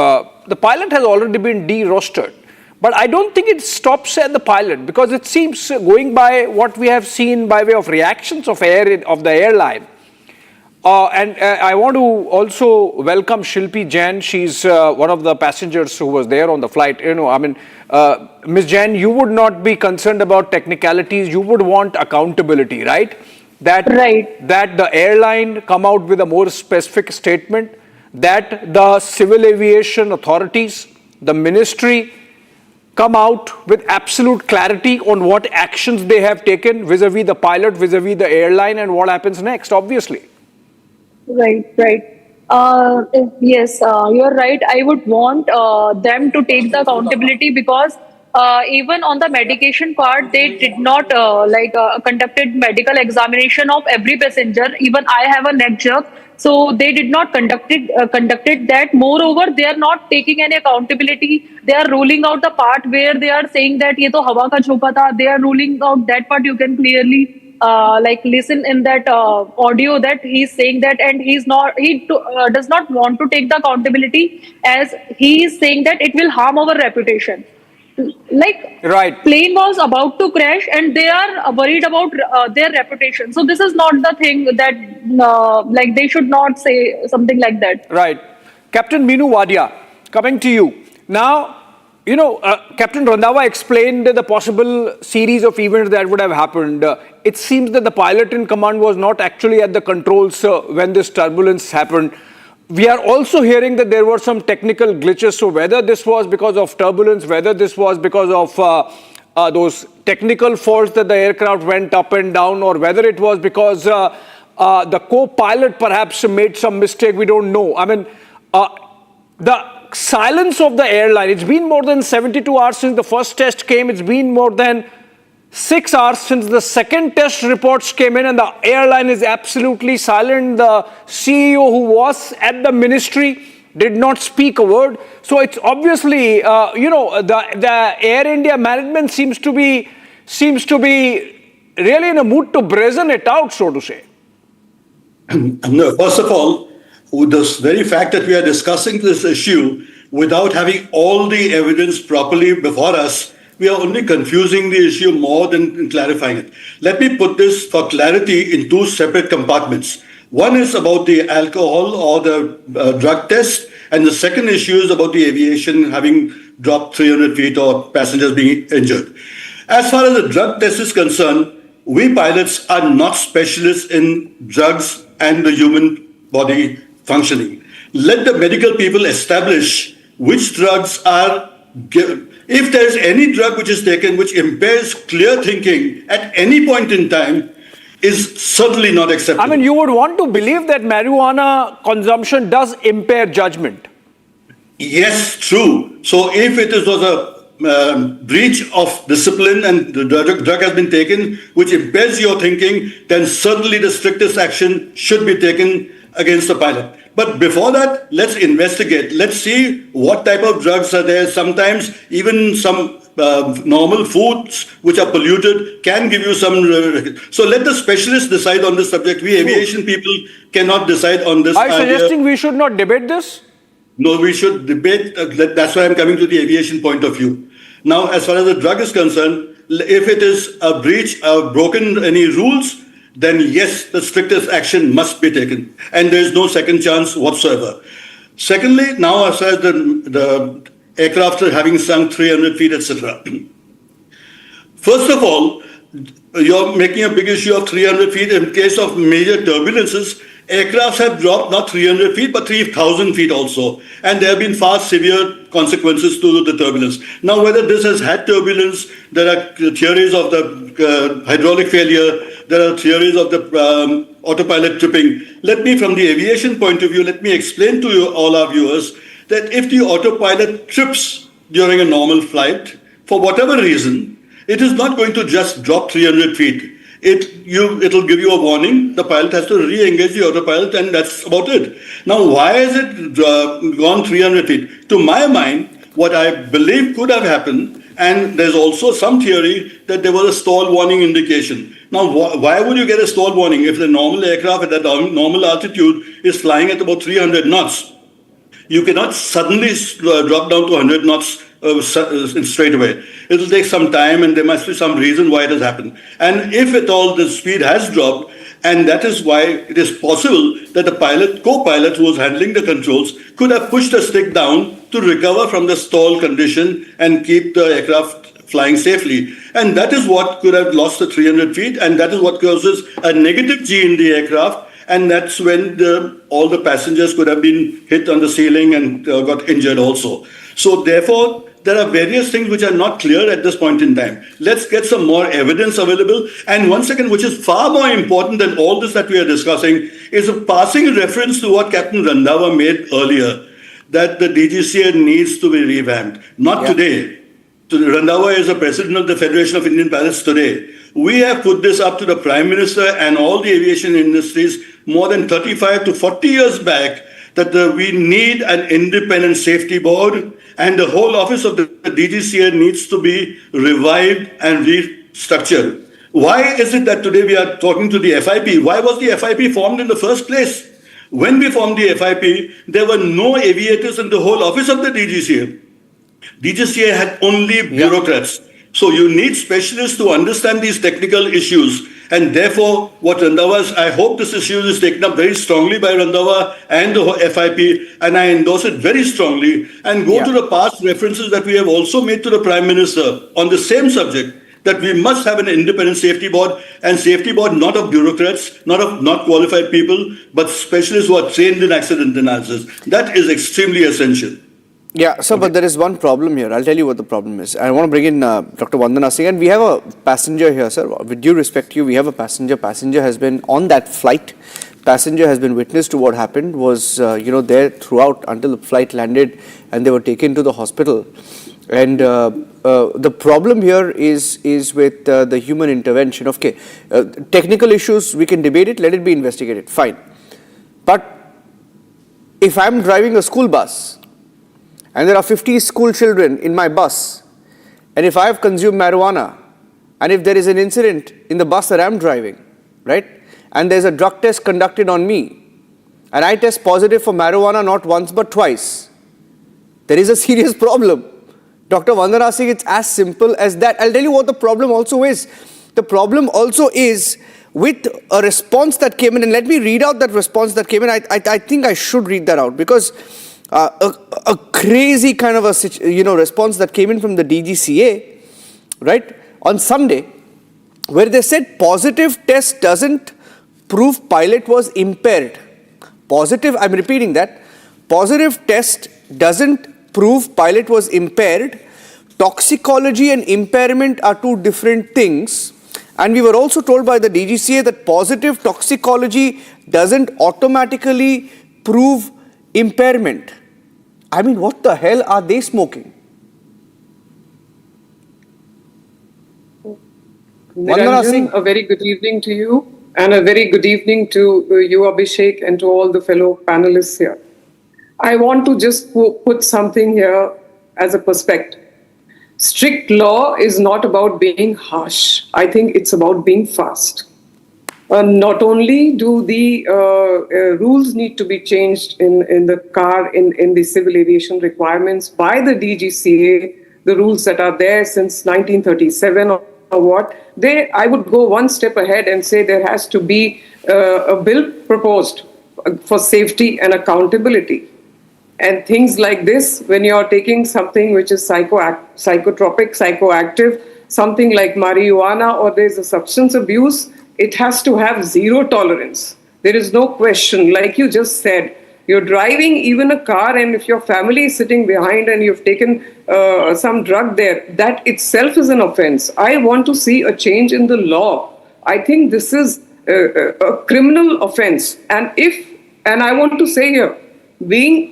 The pilot has already been de-rostered. But I don't think it stops at the pilot, because it seems, going by what we have seen by way of reactions of the airline, And I want to also welcome Shilpi Jain. She's one of the passengers who was there on the flight. Ms. Jain, you would not be concerned about technicalities. You would want accountability, right? That the airline come out with a more specific statement, that the civil aviation authorities, the ministry, come out with absolute clarity on what actions they have taken vis-a-vis the pilot, vis-a-vis the airline, and what happens next, obviously. Right. Yes, you're right. I would want them to take the accountability because even on the medication part, they did not conducted medical examination of every passenger. Even I have a neck jerk, so they did not conducted that. Moreover, they are not taking any accountability. They are ruling out the part where they are saying that ye to hawa ka jhoka tha. They are ruling out that part. You can clearly listen in that audio that he's saying that, and he does not want to take the accountability, as he is saying that it will harm our reputation. Plane was about to crash and they are worried about their reputation. So this is not the thing that they should not say something like that. Right. Captain Meenu Wadia, coming to you. Now, Captain Randhawa explained the possible series of events that would have happened. It seems that the pilot in command was not actually at the controls when this turbulence happened. We are also hearing that there were some technical glitches. So whether this was because of turbulence, whether this was because of those technical faults that the aircraft went up and down, or whether it was because the co-pilot perhaps made some mistake, we don't know. I mean, the silence of the airline, it's been more than 72 hours since the first test came. It's been more than 6 hours since the second test reports came in, and the airline is absolutely silent. The CEO who was at the ministry did not speak a word. So it's obviously, the Air India management seems to be really in a mood to brazen it out, so to say. No, first of all, the very fact that we are discussing this issue without having all the evidence properly before us, we are only confusing the issue more than clarifying it. Let me put this for clarity in two separate compartments. One is about the alcohol or the drug test, and the second issue is about the aviation having dropped 300 feet or passengers being injured. As far as the drug test is concerned, we pilots are not specialists in drugs and the human body functioning. Let the medical people establish which drugs are given. If there is any drug which is taken which impairs clear thinking at any point in time, is certainly not acceptable. I mean, you would want to believe that marijuana consumption does impair judgment. Yes, true. So if it was a breach of discipline and the drug has been taken which impairs your thinking, then certainly the strictest action should be taken against the pilot. But before that, let's investigate. Let's see what type of drugs are there. Sometimes even some normal foods which are polluted can give you some... So let the specialists decide on this subject. We aviation people cannot decide on this. Are you suggesting we should not debate this? No, we should debate. That's why I'm coming to the aviation point of view. Now, as far as the drug is concerned, if it is a breach, broken any rules, then yes, the strictest action must be taken. And there is no second chance whatsoever. Secondly, now as far as the aircraft are having sunk 300 feet, etc. First of all, you're making a big issue of 300 feet. In case of major turbulences, aircrafts have dropped not 300 feet, but 3,000 feet also. And there have been far severe consequences to the turbulence. Now, whether this has had turbulence, there are theories of the hydraulic failure, there are theories of the autopilot tripping. Let me, from the aviation point of view, let me explain to you, all our viewers, that if the autopilot trips during a normal flight, for whatever reason, it is not going to just drop 300 feet. It'll give you a warning. The pilot has to re-engage the autopilot, and that's about it. Now, why has it gone 300 feet? To my mind, what I believe could have happened, and there's also some theory that there was a stall warning indication. Now, why would you get a stall warning if the normal aircraft at that normal altitude is flying at about 300 knots? You cannot suddenly drop down to 100 knots straight away. It will take some time, and there must be some reason why it has happened. And if at all the speed has dropped, And that is why it is possible that the co-pilot who was handling the controls could have pushed the stick down to recover from the stall condition and keep the aircraft flying safely. And that is what could have lost the 300 feet, and that is what causes a negative G in the aircraft. And that's when all the passengers could have been hit on the ceiling and got injured also. So therefore, there are various things which are not clear at this point in time. Let's get some more evidence available. And once again, which is far more important than all this that we are discussing, is a passing reference to what Captain Randhawa made earlier, that the DGCA needs to be revamped. Not today. Randhawa is the president of the Federation of Indian Pilots today. We have put this up to the Prime Minister and all the aviation industries more than 35 to 40 years back, that we need an independent safety board, and the whole office of the DGCA needs to be revived and restructured. Why is it that today we are talking to the FIP? Why was the FIP formed in the first place? When we formed the FIP, there were no aviators in the whole office of the DGCA. DGCA had only bureaucrats. So you need specialists to understand these technical issues. And therefore, what Randhawa, I hope this issue is taken up very strongly by Randhawa and the FIP, and I endorse it very strongly, and go to the past references that we have also made to the Prime Minister on the same subject, that we must have an independent safety board, and safety board not of bureaucrats, not qualified people, but specialists who are trained in accident analysis. That is extremely essential. Yeah, sir, but there is one problem here. I'll tell you what the problem is. I want to bring in Dr. Vandana Singh, and we have a passenger here, sir. With due respect to you, we have a passenger. Passenger has been on that flight. Passenger has been witness to what happened, was, there throughout until the flight landed and they were taken to the hospital. And the problem here is with the human intervention. Okay, technical issues, we can debate it, let it be investigated, fine. But if I'm driving a school bus, and there are 50 school children in my bus, and if I have consumed marijuana, and if there is an incident in the bus that I'm driving, right, and there's a drug test conducted on me, and I test positive for marijuana not once but twice, there is a serious problem. Dr. Vandana Singh, it's as simple as that. I'll tell you what the problem also is. The problem also is with a response that came in, and let me read out that response that came in. I think I should read that out, because a crazy kind of a response that came in from the DGCA, right, on Sunday, where they said positive test doesn't prove pilot was impaired. Positive, I'm repeating that, positive test doesn't prove pilot was impaired. Toxicology and impairment are two different things. And we were also told by the DGCA that positive toxicology doesn't automatically prove impairment. I mean, what the hell are they smoking? Niranjan, a very good evening to you, and a very good evening to you, Abhishek, and to all the fellow panelists here. I want to just put something here as a perspective. Strict law is not about being harsh. I think it's about being fast. Not only do the rules need to be changed in the car, in the civil aviation requirements by the DGCA, the rules that are there since 1937 or what, I would go one step ahead and say there has to be a bill proposed for safety and accountability. And things like this, when you're taking something which is psychotropic, psychoactive, something like marijuana, or there's a substance abuse, it has to have zero tolerance. There is no question. Like you just said, you're driving even a car, and if your family is sitting behind and you've taken some drug there, that itself is an offense. I want to see a change in the law. I think this is a criminal offense. And I want to say here,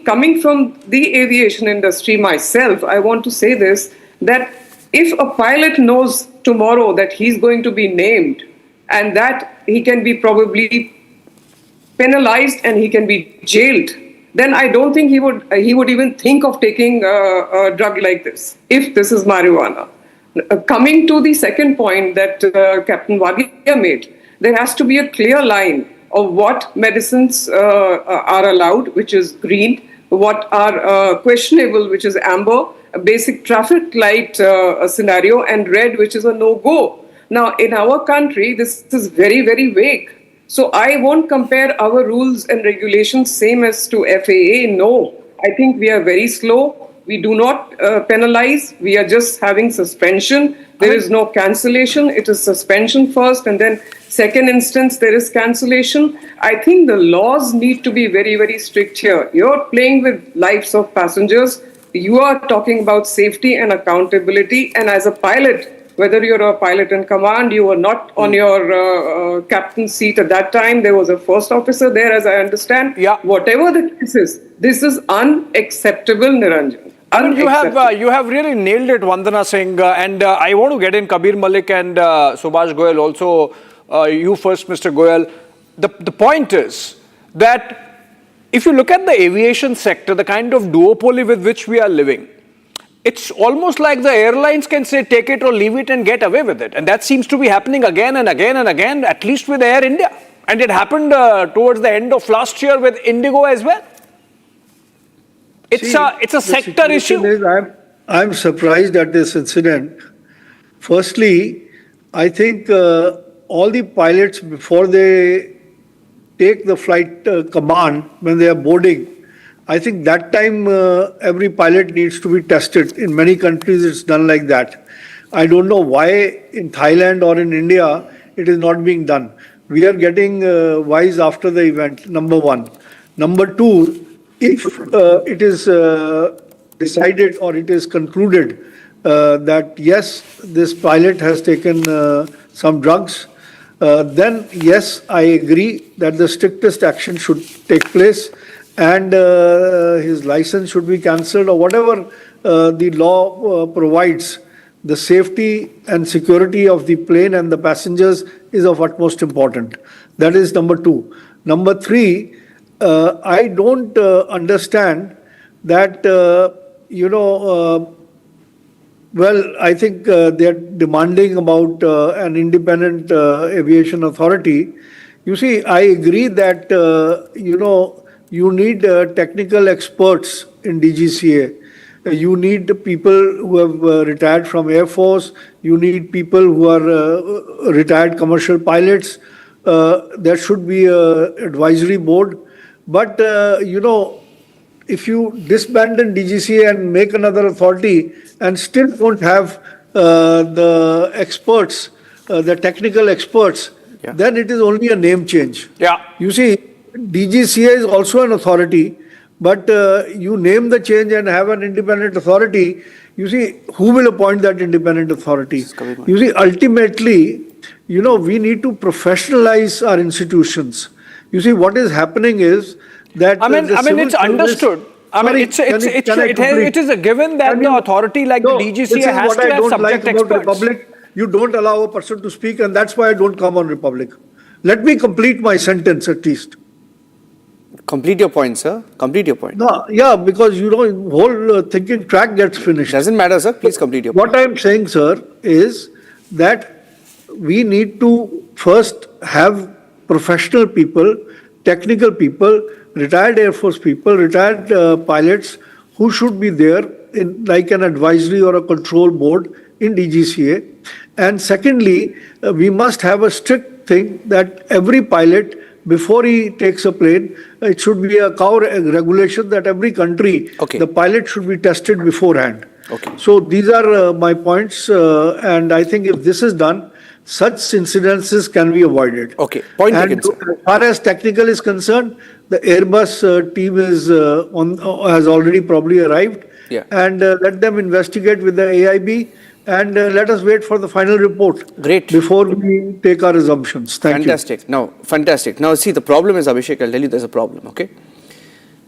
coming from the aviation industry myself, I want to say this, that if a pilot knows tomorrow that he's going to be named, and that he can be probably penalized and he can be jailed, then I don't think he would even think of taking a drug like this, if this is marijuana. Coming to the second point that Captain Wadia made, there has to be a clear line of what medicines are allowed, which is green, what are questionable, which is amber, a basic traffic light scenario, and red, which is a no-go. Now, in our country, this is very, very vague. So I won't compare our rules and regulations same as to FAA. No, I think we are very slow. We do not penalize. We are just having suspension. There is no cancellation. It is suspension first, and then second instance, there is cancellation. I think the laws need to be very, very strict here. You're playing with lives of passengers. You are talking about safety and accountability. And as a pilot, whether you're a pilot in command, you were not on your captain's seat at that time. There was a first officer there, as I understand. Yeah. Whatever the case is, this is unacceptable, Niranjan. You have really nailed it, Vandana Singh. And I want to get in Kabir Malik and Subhash Goyal also. You first, Mr. Goyal. The point is that if you look at the aviation sector, the kind of duopoly with which we are living, it's almost like the airlines can say take it or leave it and get away with it. And that seems to be happening again and again and again, at least with Air India. And it happened towards the end of last year with Indigo as well. It's a sector issue. I'm surprised at this incident. Firstly, I think all the pilots, before they take the flight command, when they are boarding, I think that time every pilot needs to be tested. In many countries, it's done like that. I don't know why in Thailand or in India, it is not being done. We are getting wise after the event, number one. Number two, if it is decided or it is concluded that yes, this pilot has taken some drugs, then yes, I agree that the strictest action should take place and his license should be cancelled or whatever the law provides. The safety and security of the plane and the passengers is of utmost importance. That is number two. Number three, I don't understand that, well, I think they are demanding about an independent aviation authority. You see, I agree that, you need technical experts in DGCA. You need people who have retired from Air Force. You need people who are retired commercial pilots. There should be an advisory board. But, if you disband DGCA and make another authority and still don't have the experts, the technical experts, then it is only a name change. Yeah. You see, DGCA is also an authority, but you name the change and have an independent authority. You see, who will appoint that independent authority? You see, ultimately, we need to professionalize our institutions. You see, what is happening is that it's understood. It is a given that the authority like the DGCA has to have subject experts. Republic. You don't allow a person to speak, and that's why I don't come on Republic. Let me complete my sentence at least. Complete your point, sir. Complete your point. No, yeah, because whole thinking track gets finished. Doesn't matter, sir. Please complete your point. What I'm saying, sir, is that we need to first have professional people, technical people, retired Air Force people, retired pilots who should be there in like an advisory or a control board in DGCA. And secondly, we must have a strict thing that every pilot, before he takes a plane, it should be a regulation that every country, the pilot should be tested beforehand. So these are my points. And I think if this is done, such incidences can be avoided. Point and taken, sir. As far as technical is concerned, the Airbus team is has already probably arrived. And let them investigate with the AIB and let us wait for the final report. Great. Before we take our assumptions. Thank you. Fantastic. Now, see, the problem is, Abhishek, I'll tell you there's a problem, okay?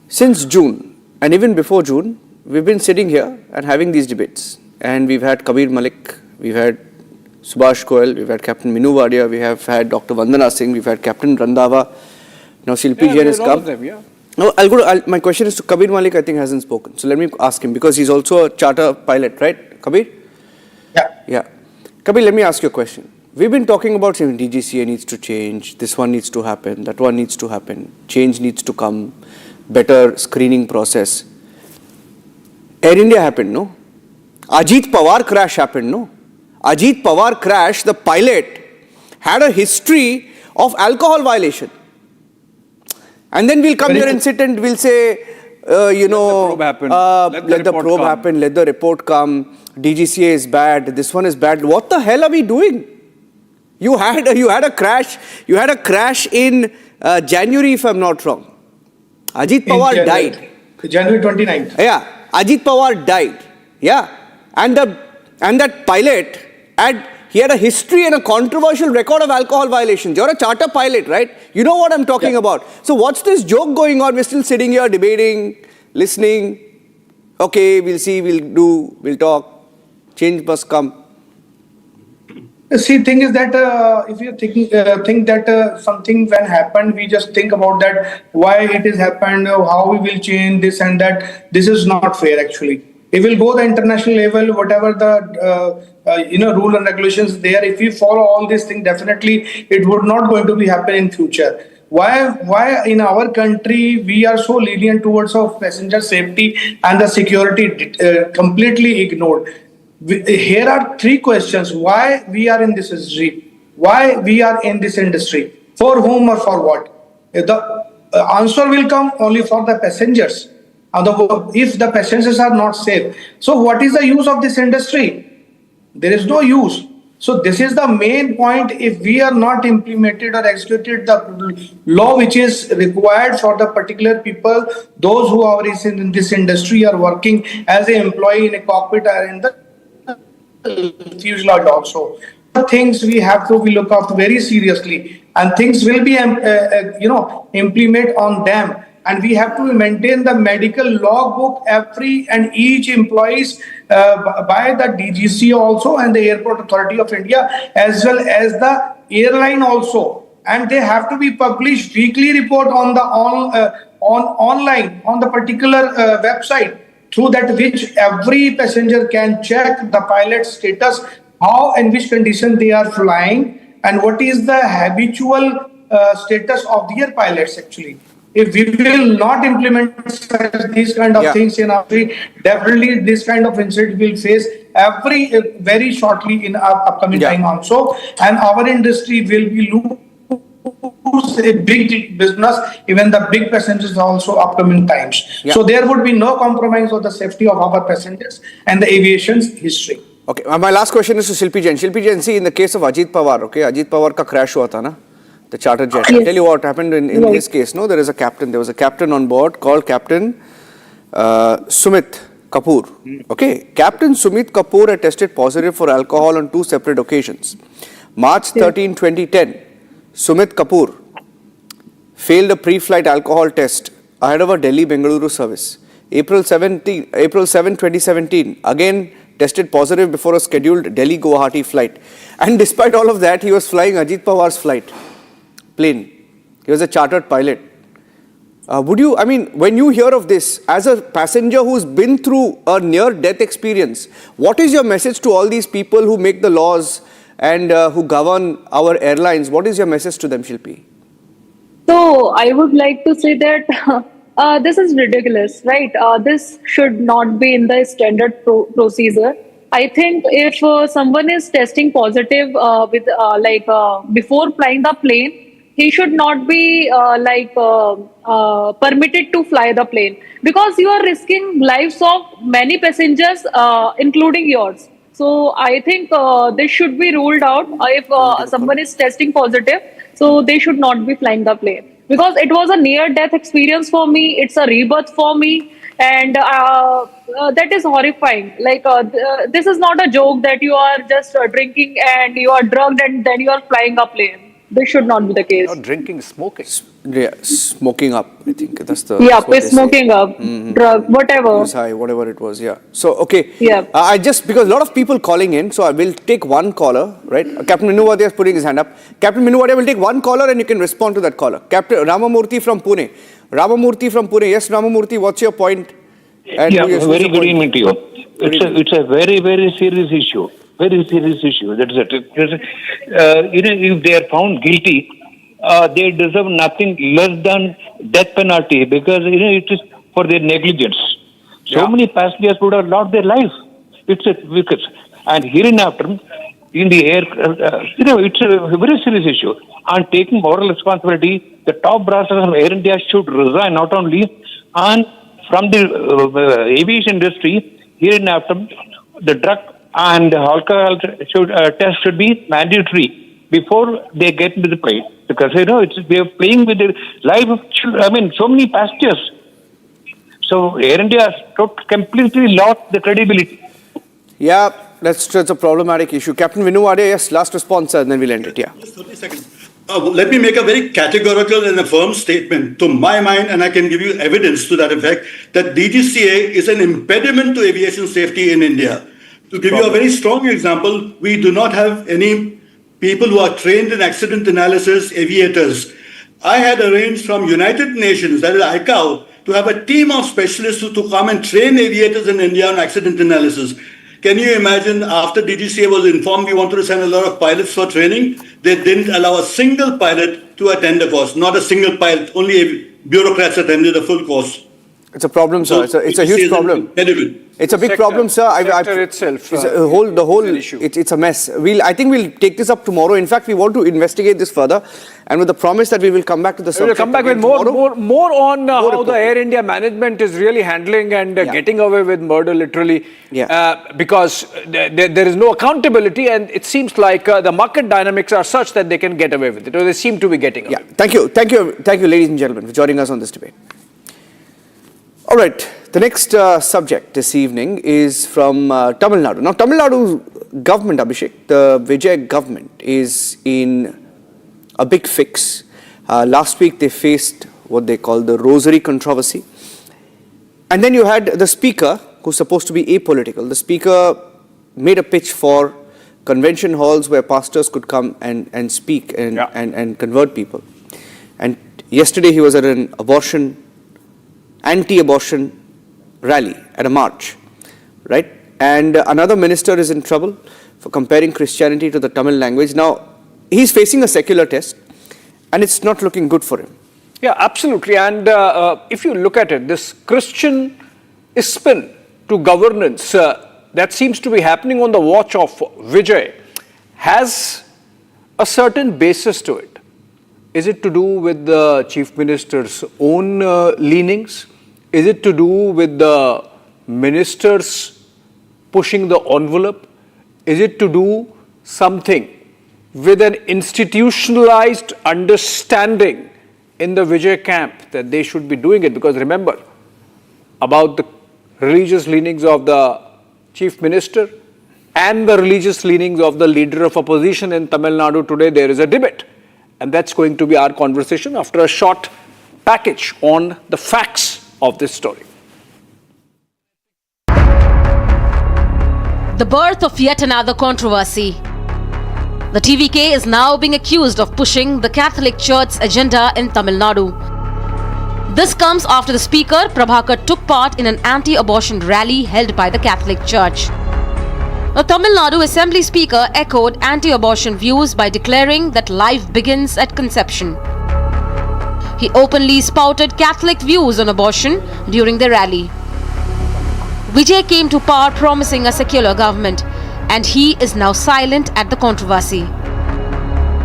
Since June, and even before June, we've been sitting here and having these debates. And we've had Kabir Malik, we've had Subhash Goyal, we've had Captain Minu Wadia, we have had Dr. Vandana Singh, we've had Captain Randhawa. Now, Silpi here has come. Now, my question is to Kabir Malik, I think hasn't spoken. So let me ask him, because he's also a charter pilot, right, Kabir? Yeah. Kabir, let me ask you a question. We've been talking about saying DGCA needs to change, this one needs to happen, that one needs to happen, change needs to come, better screening process. Air India happened, no? Ajit Pawar crash happened, no? Ajit Pawar crash, the pilot had a history of alcohol violation. And then we'll come here and sit and we'll say, let the probe happen, let the report come, DGCA is bad, this one is bad. What the hell are we doing? You had a crash in January, if I'm not wrong. Ajit Pawar died. January 29th. Yeah, Ajit Pawar died. Yeah, and that pilot he had a history and a controversial record of alcohol violations. You're a charter pilot, right? You know what I'm talking about. So what's this joke going on? We're still sitting here debating, listening. Okay, we'll see, we'll talk. Change must come. See, thing is that if you think that something when happened, we just think about that, why it has happened, how we will change this and that. This is not fair, actually. It will go the international level, whatever the rule and regulations there. If we follow all these things, definitely it would not going to be happen in future. Why in our country we are so lenient towards of passenger safety and the security completely ignored? Here are three questions. Why we are in this industry? Why we are in this industry? For whom or for what? The answer will come only for the passengers. If the passengers are not safe, so what is the use of this industry? There is no use. So this is the main point. If we are not implemented or executed the law which is required for the particular people, those who are in this industry are working as an employee in a cockpit or in the fuselage also. Things we have to look after very seriously, and things will be implement on them. And we have to maintain the medical logbook every and each employees by the DGC also and the Airport Authority of India as well as the airline also. And they have to be published weekly report on the online on the particular website, through that which every passenger can check the pilot's status, how and which condition they are flying, and what is the habitual status of their pilots actually. If we will not implement these kind of things in our country, definitely this kind of incident will face very shortly in our upcoming time also, and our industry will be lose a big business, even the big passengers also upcoming times. So there would be no compromise of the safety of our passengers and the aviation's history. Okay, my last question is to Shilpi Jain. Shilpi Jain, see, in the case of Ajit Pawar, okay, Ajit Pawar ka crash hua tha na, the charter jet. I'll tell you what happened in his case. No, there was a captain on board called Captain Sumit Kapoor. Okay, Captain Sumit Kapoor had tested positive for alcohol on 2 separate occasions. March 13, 2010, Sumit Kapoor failed a pre-flight alcohol test ahead of a Delhi-Bengaluru service. April 7, 2017, again tested positive before a scheduled Delhi-Guwahati flight. And despite all of that, he was flying Ajit Pawar's plane. He was a chartered pilot. When you hear of this, as a passenger who's been through a near-death experience, what is your message to all these people who make the laws and who govern our airlines? What is your message to them, Shilpi? So I would like to say that this is ridiculous, right? This should not be in the standard procedure. I think if someone is testing positive before flying the plane, he should not be permitted to fly the plane, because you are risking lives of many passengers, including yours. So I think this should be ruled out. If someone is testing positive, so they should not be flying the plane, because it was a near-death experience for me. It's a rebirth for me, and that is horrifying. This is not a joke that you are just drinking and you are drugged and then you are flying a plane. This should not be the case. Not drinking, smoking. Yeah, smoking up, I think. That's the... smoking up, drug, whatever. High, whatever it was, yeah. So, okay. Yeah. Because a lot of people calling in, so I will take one caller, right? Captain Minu Wadia is putting his hand up. Captain Minu Wadia will take one caller and you can respond to that caller. Captain Ramamurthy from Pune. Yes, Ramamurthy, what's your point? And very good evening to you. It's a very, very serious issue. Very serious issue. That's it. If they are found guilty, they deserve nothing less than death penalty, because it is for their negligence. So many passengers would have lost their life. It's a wicked. And hereinafter, in the air. It's a very serious issue. And taking moral responsibility, the top brass of Air India should resign not only and from the aviation industry. Hereinafter, the drug and alcohol test should be mandatory before they get into the plane, because we are playing with the life of children. I mean, so many passengers. So Air India has completely lost the credibility. Yeah, that's a problematic issue. Captain Vinuvade, yes, last response, and then we'll end it. Yeah. Just 30 seconds. Let me make a very categorical and a firm statement to my mind, and I can give you evidence to that effect, that DGCA is an impediment to aviation safety in India. To give you a very strong example, we do not have any people who are trained in accident analysis, aviators. I had arranged from United Nations, that is ICAO, to have a team of specialists to come and train aviators in India on accident analysis. Can you imagine, after DGCA was informed we wanted to send a lot of pilots for training, they didn't allow a single pilot to attend the course. Not a single pilot, only bureaucrats attended the full course. It's a problem, sir. It's a huge problem. It's a big problem, sir. It's a mess. I think we'll take this up tomorrow. In fact, we want to investigate this further, and with the promise that we will come back to the subject. We'll come back with more on how the Air India management is really handling and getting away with murder, literally. Because there is no accountability, and it seems like the market dynamics are such that they can get away with it, or they seem to be getting away. Thank you, ladies and gentlemen, for joining us on this debate. All right, the next subject this evening is from Tamil Nadu. Now, Tamil Nadu government, Abhishek, the Vijay government is in a big fix. Last week, they faced what they call the rosary controversy. And then you had the speaker, who's supposed to be apolitical. The speaker made a pitch for convention halls where pastors could come and speak and convert people. And yesterday, he was at an anti-abortion rally at a march, right? And another minister is in trouble for comparing Christianity to the Tamil language. Now, he's facing a secular test, and it's not looking good for him. Yeah, absolutely. And if you look at it, this Christian spin to governance that seems to be happening on the watch of Vijay has a certain basis to it. Is it to do with the chief minister's own leanings? Is it to do with the ministers pushing the envelope? Is it to do something with an institutionalized understanding in the Vijay camp that they should be doing it? Because remember, about the religious leanings of the chief minister and the religious leanings of the leader of opposition in Tamil Nadu today, there is a debate. And that's going to be our conversation after a short package on the facts of this story. The birth of yet another controversy. The TVK is now being accused of pushing the Catholic Church's agenda in Tamil Nadu. This comes after the speaker, Prabhakar, took part in an anti-abortion rally held by the Catholic Church. The Tamil Nadu Assembly Speaker echoed anti-abortion views by declaring that life begins at conception. He openly spouted Catholic views on abortion during the rally. Vijay came to power promising a secular government, and he is now silent at the controversy.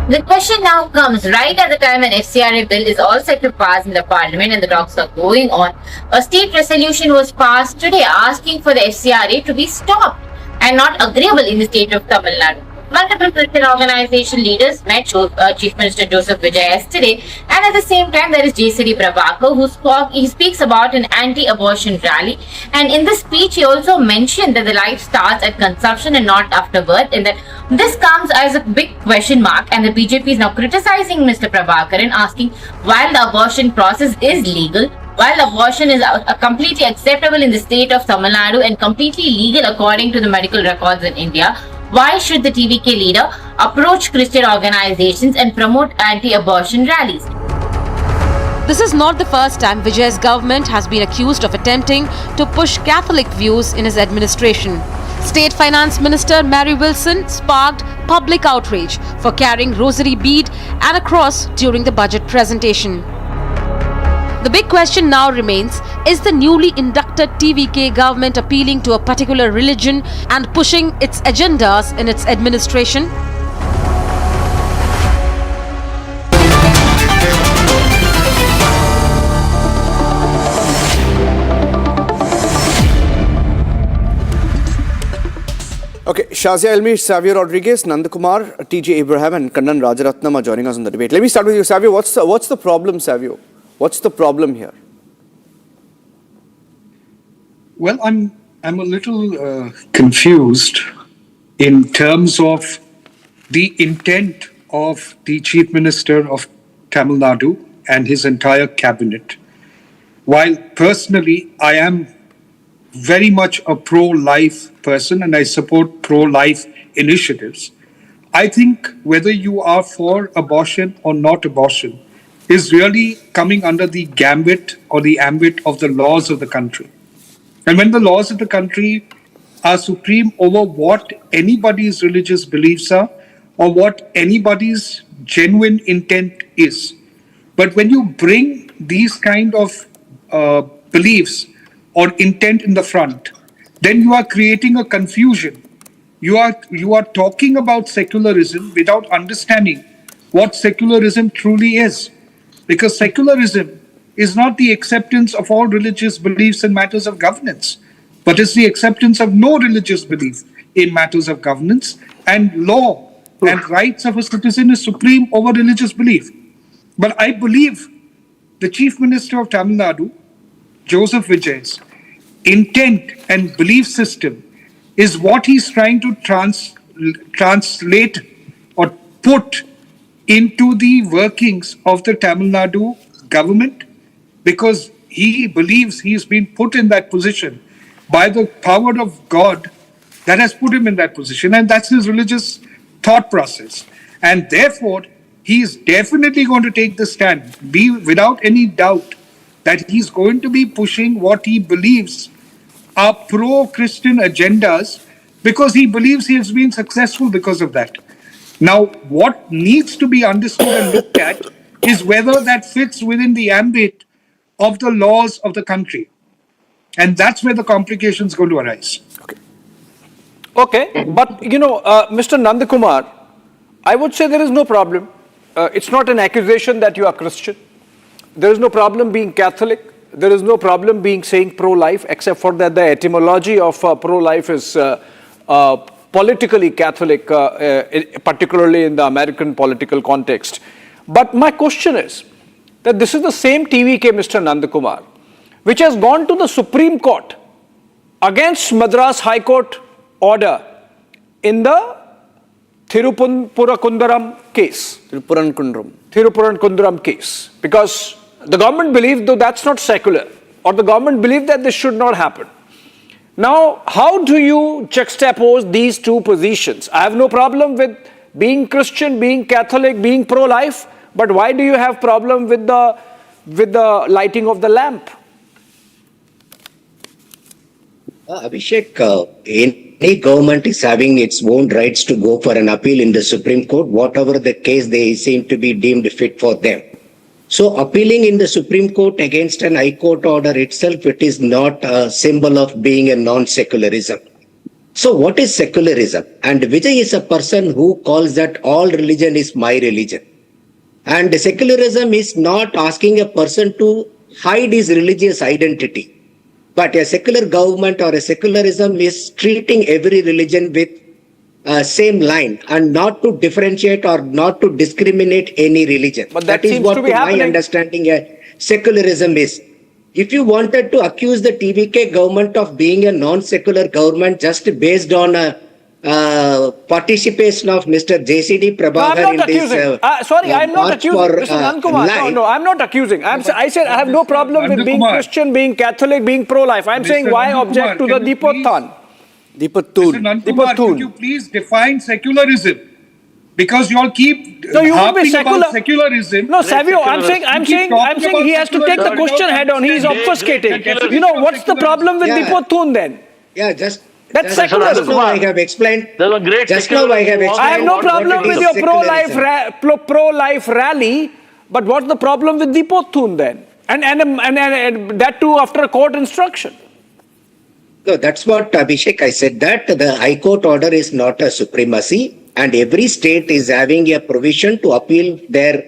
The question now comes right at the time an FCRA bill is all set to pass in the parliament and the talks are going on. A state resolution was passed today asking for the FCRA to be stopped and not agreeable in the state of Tamil Nadu. Multiple Christian organization leaders met Chief Minister Joseph Vijay yesterday, and at the same time there is JCD Prabhakar he speaks about an anti-abortion rally, and in this speech he also mentioned that the life starts at conception and not after birth, and that this comes as a big question mark, and the BJP is now criticizing Mr. Prabhakar and asking, while the abortion process is legal, while abortion is completely acceptable in the state of Tamil Nadu and completely legal according to the medical records in India, why should the TVK leader approach Christian organizations and promote anti-abortion rallies? This is not the first time Vijay's government has been accused of attempting to push Catholic views in his administration. State Finance Minister Mary Wilson sparked public outrage for carrying rosary bead and a cross during the budget presentation. The big question now remains, is the newly inducted TVK government appealing to a particular religion and pushing its agendas in its administration? Okay, Shazia Elmi, Savio Rodriguez, Nandakumar, T.J. Abraham and Kannan Rajaratnam are joining us on the debate. Let me start with you, Savio. What's the problem, Savio? What's the problem here? Well, I'm a little confused in terms of the intent of the Chief Minister of Tamil Nadu and his entire cabinet. While personally I am very much a pro-life person and I support pro-life initiatives, I think whether you are for abortion or not abortion is really coming under the gambit or the ambit of the laws of the country. And when the laws of the country are supreme over what anybody's religious beliefs are or what anybody's genuine intent is, but when you bring these kind of beliefs or intent in the front, then you are creating a confusion. You are talking about secularism without understanding what secularism truly is. Because secularism is not the acceptance of all religious beliefs in matters of governance, but it's the acceptance of no religious belief in matters of governance, and law and rights of a citizen is supreme over religious belief. But I believe the Chief Minister of Tamil Nadu, Joseph Vijay's intent and belief system is what he's trying to translate or put into the workings of the Tamil Nadu government, because he believes he's been put in that position by the power of God that has put him in that position, and that's his religious thought process. And therefore, he is definitely going to take the stand, be without any doubt that he's going to be pushing what he believes are pro-Christian agendas, because he believes he has been successful because of that. Now, what needs to be understood and looked at is whether that fits within the ambit of the laws of the country. And that's where the complication is going to arise. Okay, but Mr. Nandakumar, I would say there is no problem. It's not an accusation that you are Christian. There is no problem being Catholic. There is no problem being saying pro-life, except for that the etymology of pro-life is politically Catholic, particularly in the American political context. But my question is that this is the same TVK, Mr. Nandakumar, which has gone to the Supreme Court against Madras High Court order in the Thirupurankundaram case. Thirupurankundaram case. Because the government believed, though that's not secular, or the government believed that this should not happen. Now, how do you juxtapose these two positions? I have no problem with being Christian, being Catholic, being pro-life, but why do you have problem with the lighting of the lamp? Abhishek, any government is having its own rights to go for an appeal in the Supreme Court, whatever the case they seem to be deemed fit for them. So appealing in the Supreme Court against an High Court order itself, it is not a symbol of being a non-secularism. So what is secularism? And Vijay is a person who calls that all religion is my religion. And secularism is not asking a person to hide his religious identity. But a secular government or a secularism is treating every religion with same line and not to differentiate or not to discriminate any religion. But that is seems what to be my happening. understanding secularism is. If you wanted to accuse the TVK government of being a non-secular government just based on participation of Mr. JCD Prabhakar in this... sorry, I'm not accusing. Mr. Nandakumar, no, I'm not accusing. I said I have no problem with being Christian, being Catholic, being pro-life. I'm saying why object to the Deepothan? Mr. Nandakumar, could you please define secularism? Because you all keep harping about secularism. No, Savio, I'm saying he has to take the question head on. He is obfuscating. You know, what's the problem with Deepothan then? Yeah, that's secularism. Just now I have explained. There's a great just now I have explained. I have no problem with your pro-life rally, but what's the problem with Deepothan then? And that too after a court instruction. No, that's what Abhishek, I said that the High Court order is not a supremacy and every state is having a provision to appeal their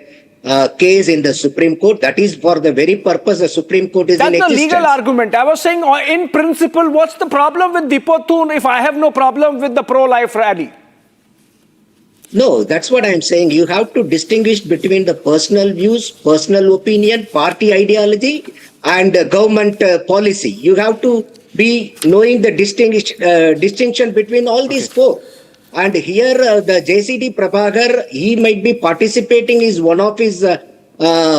case in the Supreme Court. That is for the very purpose the Supreme Court is in existence. That's the legal argument. I was saying in principle, what's the problem with Dipotun if I have no problem with the pro-life rally? No, that's what I'm saying. You have to distinguish between the personal views, personal opinion, party ideology and government policy. You have to be knowing the distinction between all these four. And here the JCD Prabhakar, he might be participating is one of his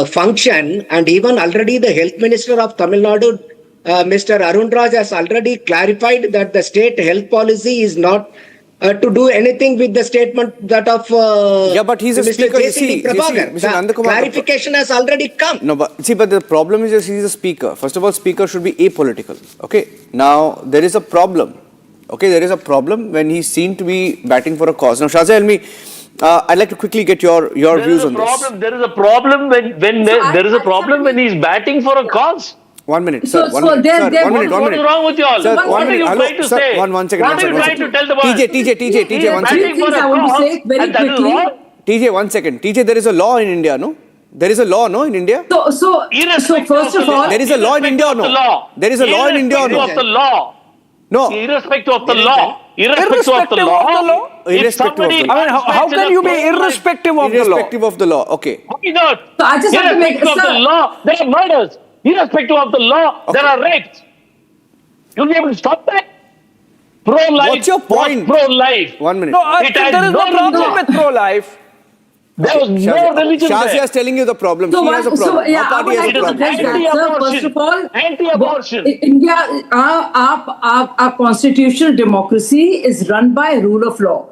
function, and even already the Health Minister of Tamil Nadu, Mr. Arunachal has already clarified that the state health policy is not to do anything with the statement that of but he's a Mr. speaker. JCD Prabhakar. Mr. Nandakumar, clarification has already come. No, but the problem is just he's a speaker. First of all, speaker should be apolitical. Okay. Now there is a problem. Okay, there is a problem when he's seen to be batting for a cause. Now, Shahzai, I'd like to quickly get your views on this. There is a problem when he's batting for a cause. 1 minute, sir. So 1 minute. Sir, 1 minute. What is wrong with you all? Sir, What are you trying to sir, say? One second. What are you trying to tell the world? TJ, 1 second. TJ, 1 second. TJ, there is a law in India, no? There is a law, no, in India? So first of all, there is a law in India or no? There is a law in India or no? Irrespective of the law. No. Irrespective of the law. Irrespective of the law. Irrespective of the law. I mean, how can you be irrespective of the law? Irrespective of the law, okay. Why not? So I just have to make Irrespective of the law, there are murders. Irrespective of the law, there are rapes. You'll be able to stop that? Pro-life. What's your point? Pro-life. 1 minute. No, there is no problem with pro-life. There was no religion there. Shazia is telling you the problem. She has a problem. yeah, Our party has a problem. First of all, anti-abortion. India, our constitutional democracy is run by rule of law.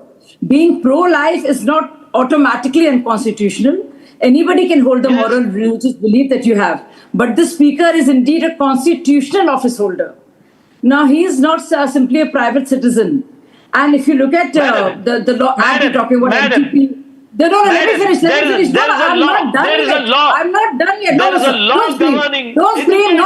Being pro-life is not automatically unconstitutional. Anybody can hold the moral religious belief that you have. But the speaker is indeed a constitutional office holder. Now, he is not simply a private citizen. And if you look at the law, I'm talking about MTP. Let me finish. I'm not done yet. I'm not done yet. There is a law governing. Don't scream.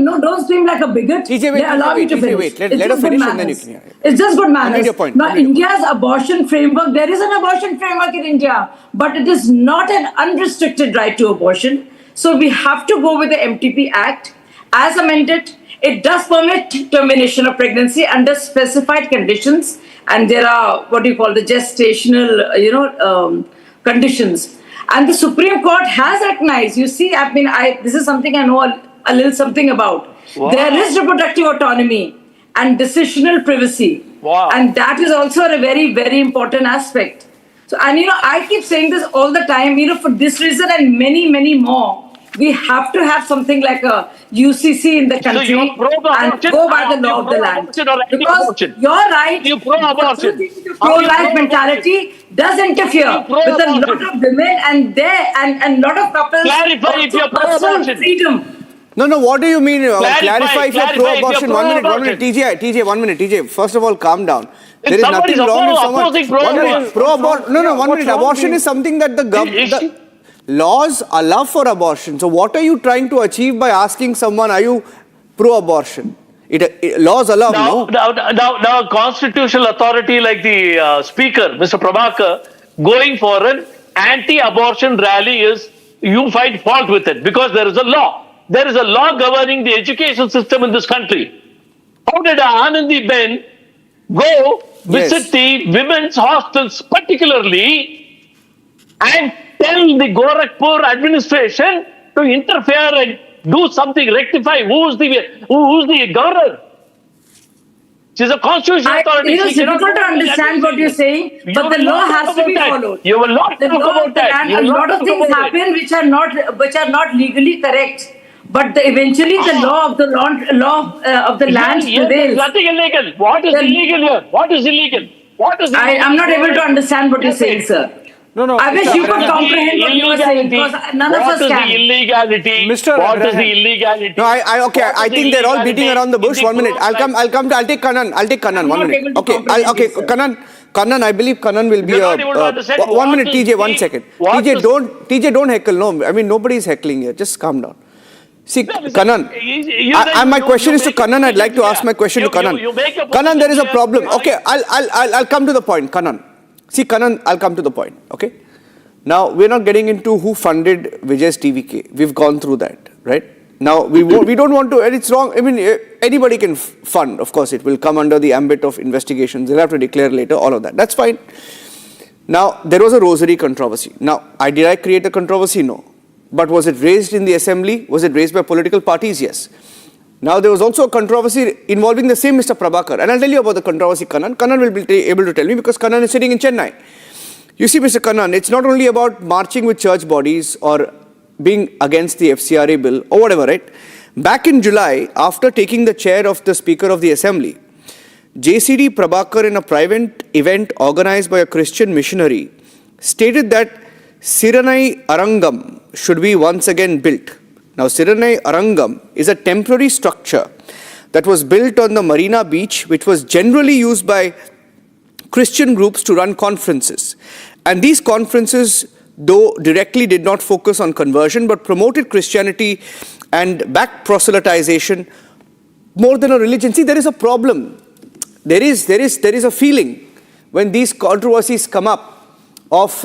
Don't scream like a bigot. Allow me to finish. Let her finish and then you can. It's just good manners. I made your point. Now, India's abortion framework, there is an abortion framework in India, but it is not an unrestricted right to abortion. So we have to go with the MTP Act as amended. It does permit termination of pregnancy under specified conditions, and there are what you call the gestational, conditions. And the Supreme Court has recognized. You see, this is something I know a little something about. Wow. There is reproductive autonomy and decisional privacy, and that is also a very, very important aspect. So, and I keep saying this all the time. For this reason and many, many more, we have to have something like a UCC in the country and go by the law of the land. Because you're right, the pro-life mentality does interfere with a lot of women and lot of couples. Clarify if you're pro-abortion. Freedom. No, what do you mean? Clarify if you're pro-abortion. 1 minute. TJ, 1 minute. TJ, first of all, calm down. There is nothing wrong with someone. Pro-abortion. No, 1 minute. Abortion is something that the government. Laws allow for abortion. So what are you trying to achieve by asking someone, are you pro-abortion? Laws allow, no? Now, constitutional authority like the Speaker, Mr. Prabhakar, going for an anti-abortion rally you find fault with it because there is a law. There is a law governing the education system in this country. How did Anandi Ben go visit the women's hostels particularly and tell the Gorakhpur administration to interfere and do something, rectify? Who's the governor? She's a constitutional authority. It is difficult to understand what you're saying, but the law has to be followed. You will not talk about that. A lot of things happen which are not legally correct. But eventually the law of the land prevails. There's nothing illegal. What is illegal here? What is illegal? I'm not able to understand what you're saying, sir. No. I wish you could comprehend what you were saying because none of us can. What is the illegality? What is the illegality? No, I think they're all beating around the bush. 1 minute. I'll take Kannan. 1 minute. Okay, Kannan, I believe Kannan will be a 1 minute. TJ, 1 second. TJ, don't heckle. No, I mean, nobody's heckling here. Just calm down. See, Kannan, my question is to Kannan. I'd like to ask my question to Kannan. Kannan, there is a problem. Okay, I'll come to the point, Kannan. See, Kannan, I'll come to the point. Okay. Now, we're not getting into who funded Vijay's TVK. We've gone through that, right? Now, we don't want to, and it's wrong. I mean, anybody can fund. Of course, it will come under the ambit of investigations. They'll have to declare later, all of that. That's fine. Now, there was a rosary controversy. Now, did I create a controversy? No. But was it raised in the assembly? Was it raised by political parties? Yes. Now, there was also a controversy involving the same Mr. Prabhakar. And I'll tell you about the controversy, Kannan. Kannan will be able to tell me because Kannan is sitting in Chennai. You see, Mr. Kannan, it's not only about marching with church bodies or being against the FCRA bill or whatever, right? Back in July, after taking the chair of the Speaker of the Assembly, JCD Prabhakar, in a private event organized by a Christian missionary, stated that Siranai Arangam should be once again built. Now, Siranai Arangam is a temporary structure that was built on the Marina Beach, which was generally used by Christian groups to run conferences. And these conferences, though directly did not focus on conversion, but promoted Christianity and backed proselytization more than a religion. See, there is a problem. There is a feeling when these controversies come up of,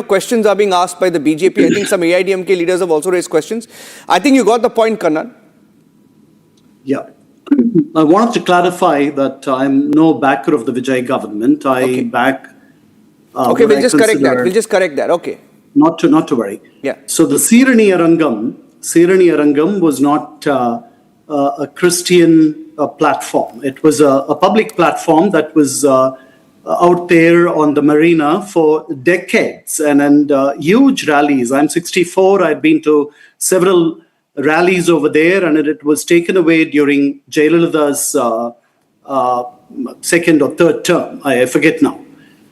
questions are being asked by the BJP. I think some AIDMK leaders have also raised questions. I think you got the point, Kannan. Yeah. I wanted to clarify that I'm no backer of the Vijay government. I back. Okay, we'll just correct that. Okay. Not to worry. Yeah. So the Sirani Arangam was not a Christian platform. It was a public platform that was out there on the marina for decades and huge rallies. I'm 64. I've been to several rallies over there, and it was taken away during Jayalalitha's second or third term. I forget now.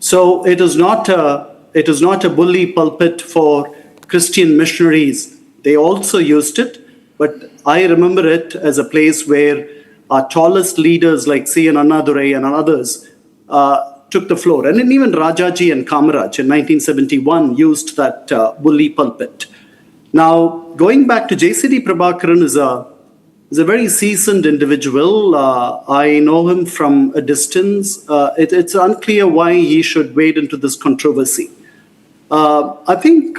So it is not a bully pulpit for Christian missionaries. They also used it, but I remember it as a place where our tallest leaders like C.N. Annadurai and others took the floor. And then even Rajaji and Kamaraj in 1971 used that bully pulpit. Now, going back to JCD Prabhakaran is a very seasoned individual. I know him from a distance. It's unclear why he should wade into this controversy. I think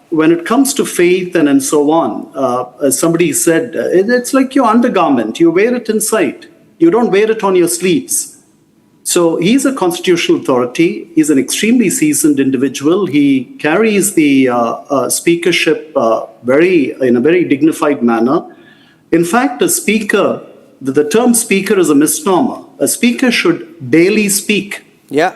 when it comes to faith and so on, as somebody said, it's like your undergarment. You wear it inside. You don't wear it on your sleeves. So he's a constitutional authority. He's an extremely seasoned individual. He carries the speakership in a very dignified manner. In fact, a speaker, the term speaker is a misnomer. A speaker should daily speak. Yeah.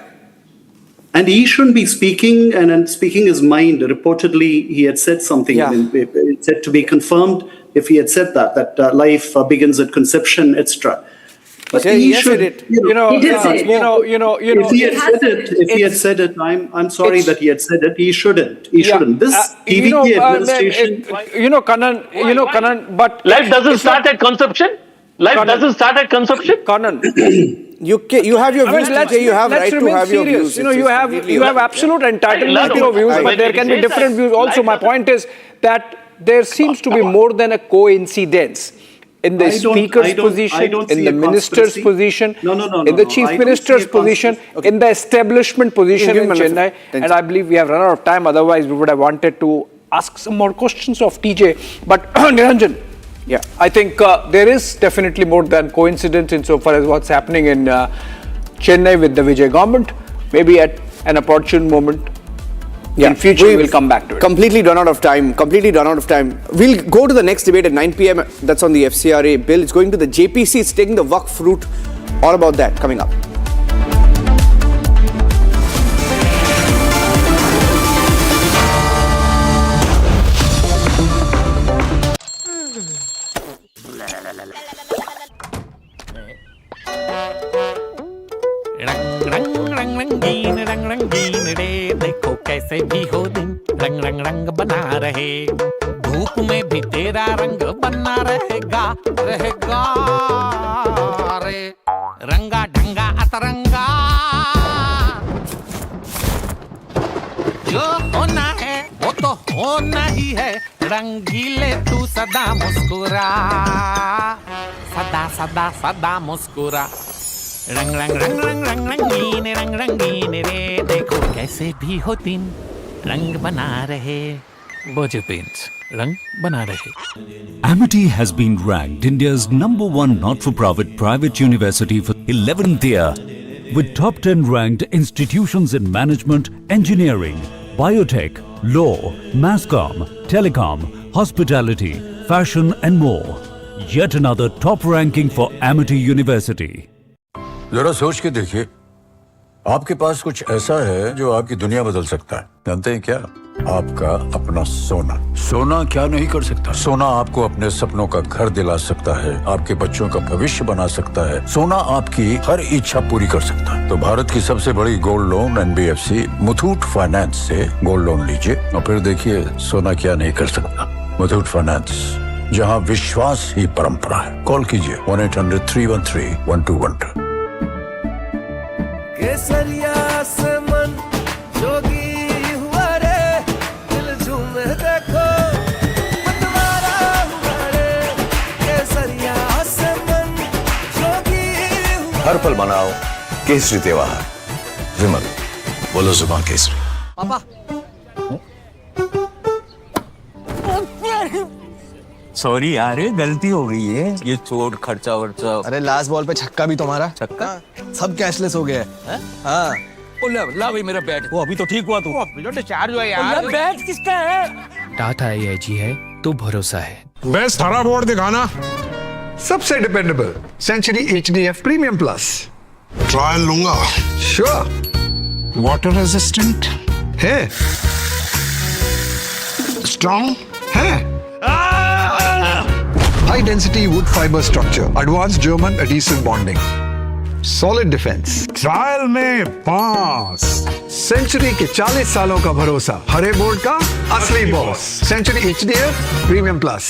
And he shouldn't be speaking and speaking his mind. Reportedly, he had said something. Yeah. It's said to be confirmed if he had said that life begins at conception, etc. But he said it. If he had said it, I'm sorry that he had said it. He shouldn't. He shouldn't. This TVK administration. Kannan, but life doesn't start at conception. Life doesn't start at conception. Kannan, you have your views. You have right to have your views. You have absolute entitlement to your views, but there can be different views. Also, my point is that there seems to be more than a coincidence in the speaker's position, in the minister's position, in the chief minister's position, in the establishment position in Chennai. And I believe we have run out of time. Otherwise, we would have wanted to ask some more questions of TJ. But Niranjan, yeah, I think there is definitely more than coincidence insofar as what's happening in Chennai with the Vijay government. Maybe at an opportune moment. In future, we'll come back to it. Completely run out of time. We'll go to the next debate at 9 p.m. That's on the FCRA bill. It's going to the JPC. It's taking the Waqf route. All about that coming up. देखो कैसे भी हो दिन रंग रंग रंग बना रहे धूप में भी तेरा रंग बना रहेगा रहेगा रे रंगा ढंगा अतरंगा जो होना है वो तो होना ही है रंगीले, तू सदा मुस्कुरा, सदा सदा सदा मुस्कुरा। रंग रंग रंग रंग रंग रंगीन रे, देखो कैसे भी हो दिन रंग बना रहे, बोझ पेंट्स रंग बना रहे। Amity has been ranked India's #1 not-for-profit private university for 11th year, with top 10 ranked institutions in management, engineering, biotech, law, masscom, telecom, hospitality, fashion and more. Yet another top ranking for Amity University. जरा सोच के देखिए, आपके पास कुछ ऐसा है जो आपकी दुनिया बदल सकता है। जानते हैं क्या? आपका अपना सोना। सोना क्या नहीं कर सकता? सोना आपको अपने सपनों का घर दिला सकता है, आपके बच्चों का भविष्य बना सकता है। सोना आपकी हर इच्छा पूरी कर सकता है। तो भारत की सबसे बड़ी gold loan NBFC Muthoot finance से गोल्ड लोन लीजिए और फिर देखिए सोना क्या नहीं कर सकता। मुथूट फाइनेंस, जहाँ विश्वास ही परंपरा है। कॉल कीजिए 1-800-313-1212। केसरिया से मन जोगी हुआ रे, दिल झूमे देखो मतवारा हुआ रे। केसरिया से मन जोगी हुआ। हर पल मनाओ केसरी त्योहार। विमल, बोलो जुबान केसरी। पापा सॉरी यार, गलती हो गई है। ये चोट खर्चा वर्चा। अरे लास्ट बॉल पे छक्का भी तुम्हारा। छक्का? सब कैशलेस हो गया है। हाँ। ओ ला भाई मेरा बैट। वो अभी तो ठीक हुआ तू। अभी तो डिस्चार्ज हुआ यार। बैट किसका है? टाटा AIG है तो भरोसा है। बेस्ट हरा बोर्ड दिखाना। सबसे dependable century HDF premium plus. Trial लूंगा। श्योर। वाटर रेजिस्टेंट है, स्ट्रॉन्ग है, high density wood fiber structure, advanced German adhesive bonding, solid defense. Trial में पास। सेंचुरी के 40 सालों का भरोसा, हरे बोर्ड का असली boss. Century HDF premium plus.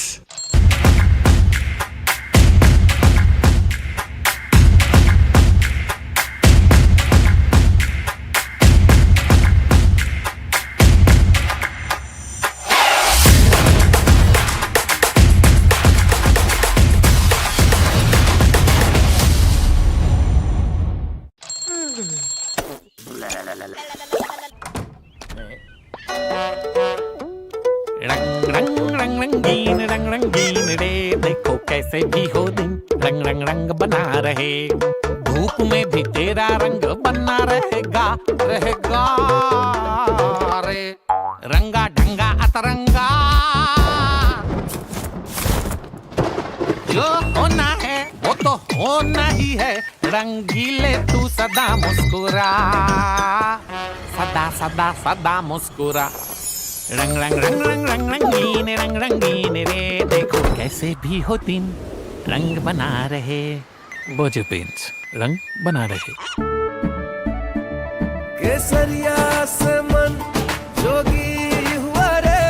रंग रंगीन रे, देखो कैसे भी हो दिन रंग रंग रंग बना रहे। धूप में भी तेरा रंग बना रहेगा, रहेगा रे। रंगा ढंगा अतरंगा, जो होना है वो तो होना ही है। रंगीले तू सदा मुस्कुरा, सदा सदा सदा मुस्कुरा। रंग रंग रंग रंग रंग रंगीन रे, देखो कैसे भी हो दिन रंग बना रहे। बोझ पेंट्स रंग बना रहे। केसरिया से मन जोगी हुआ रे,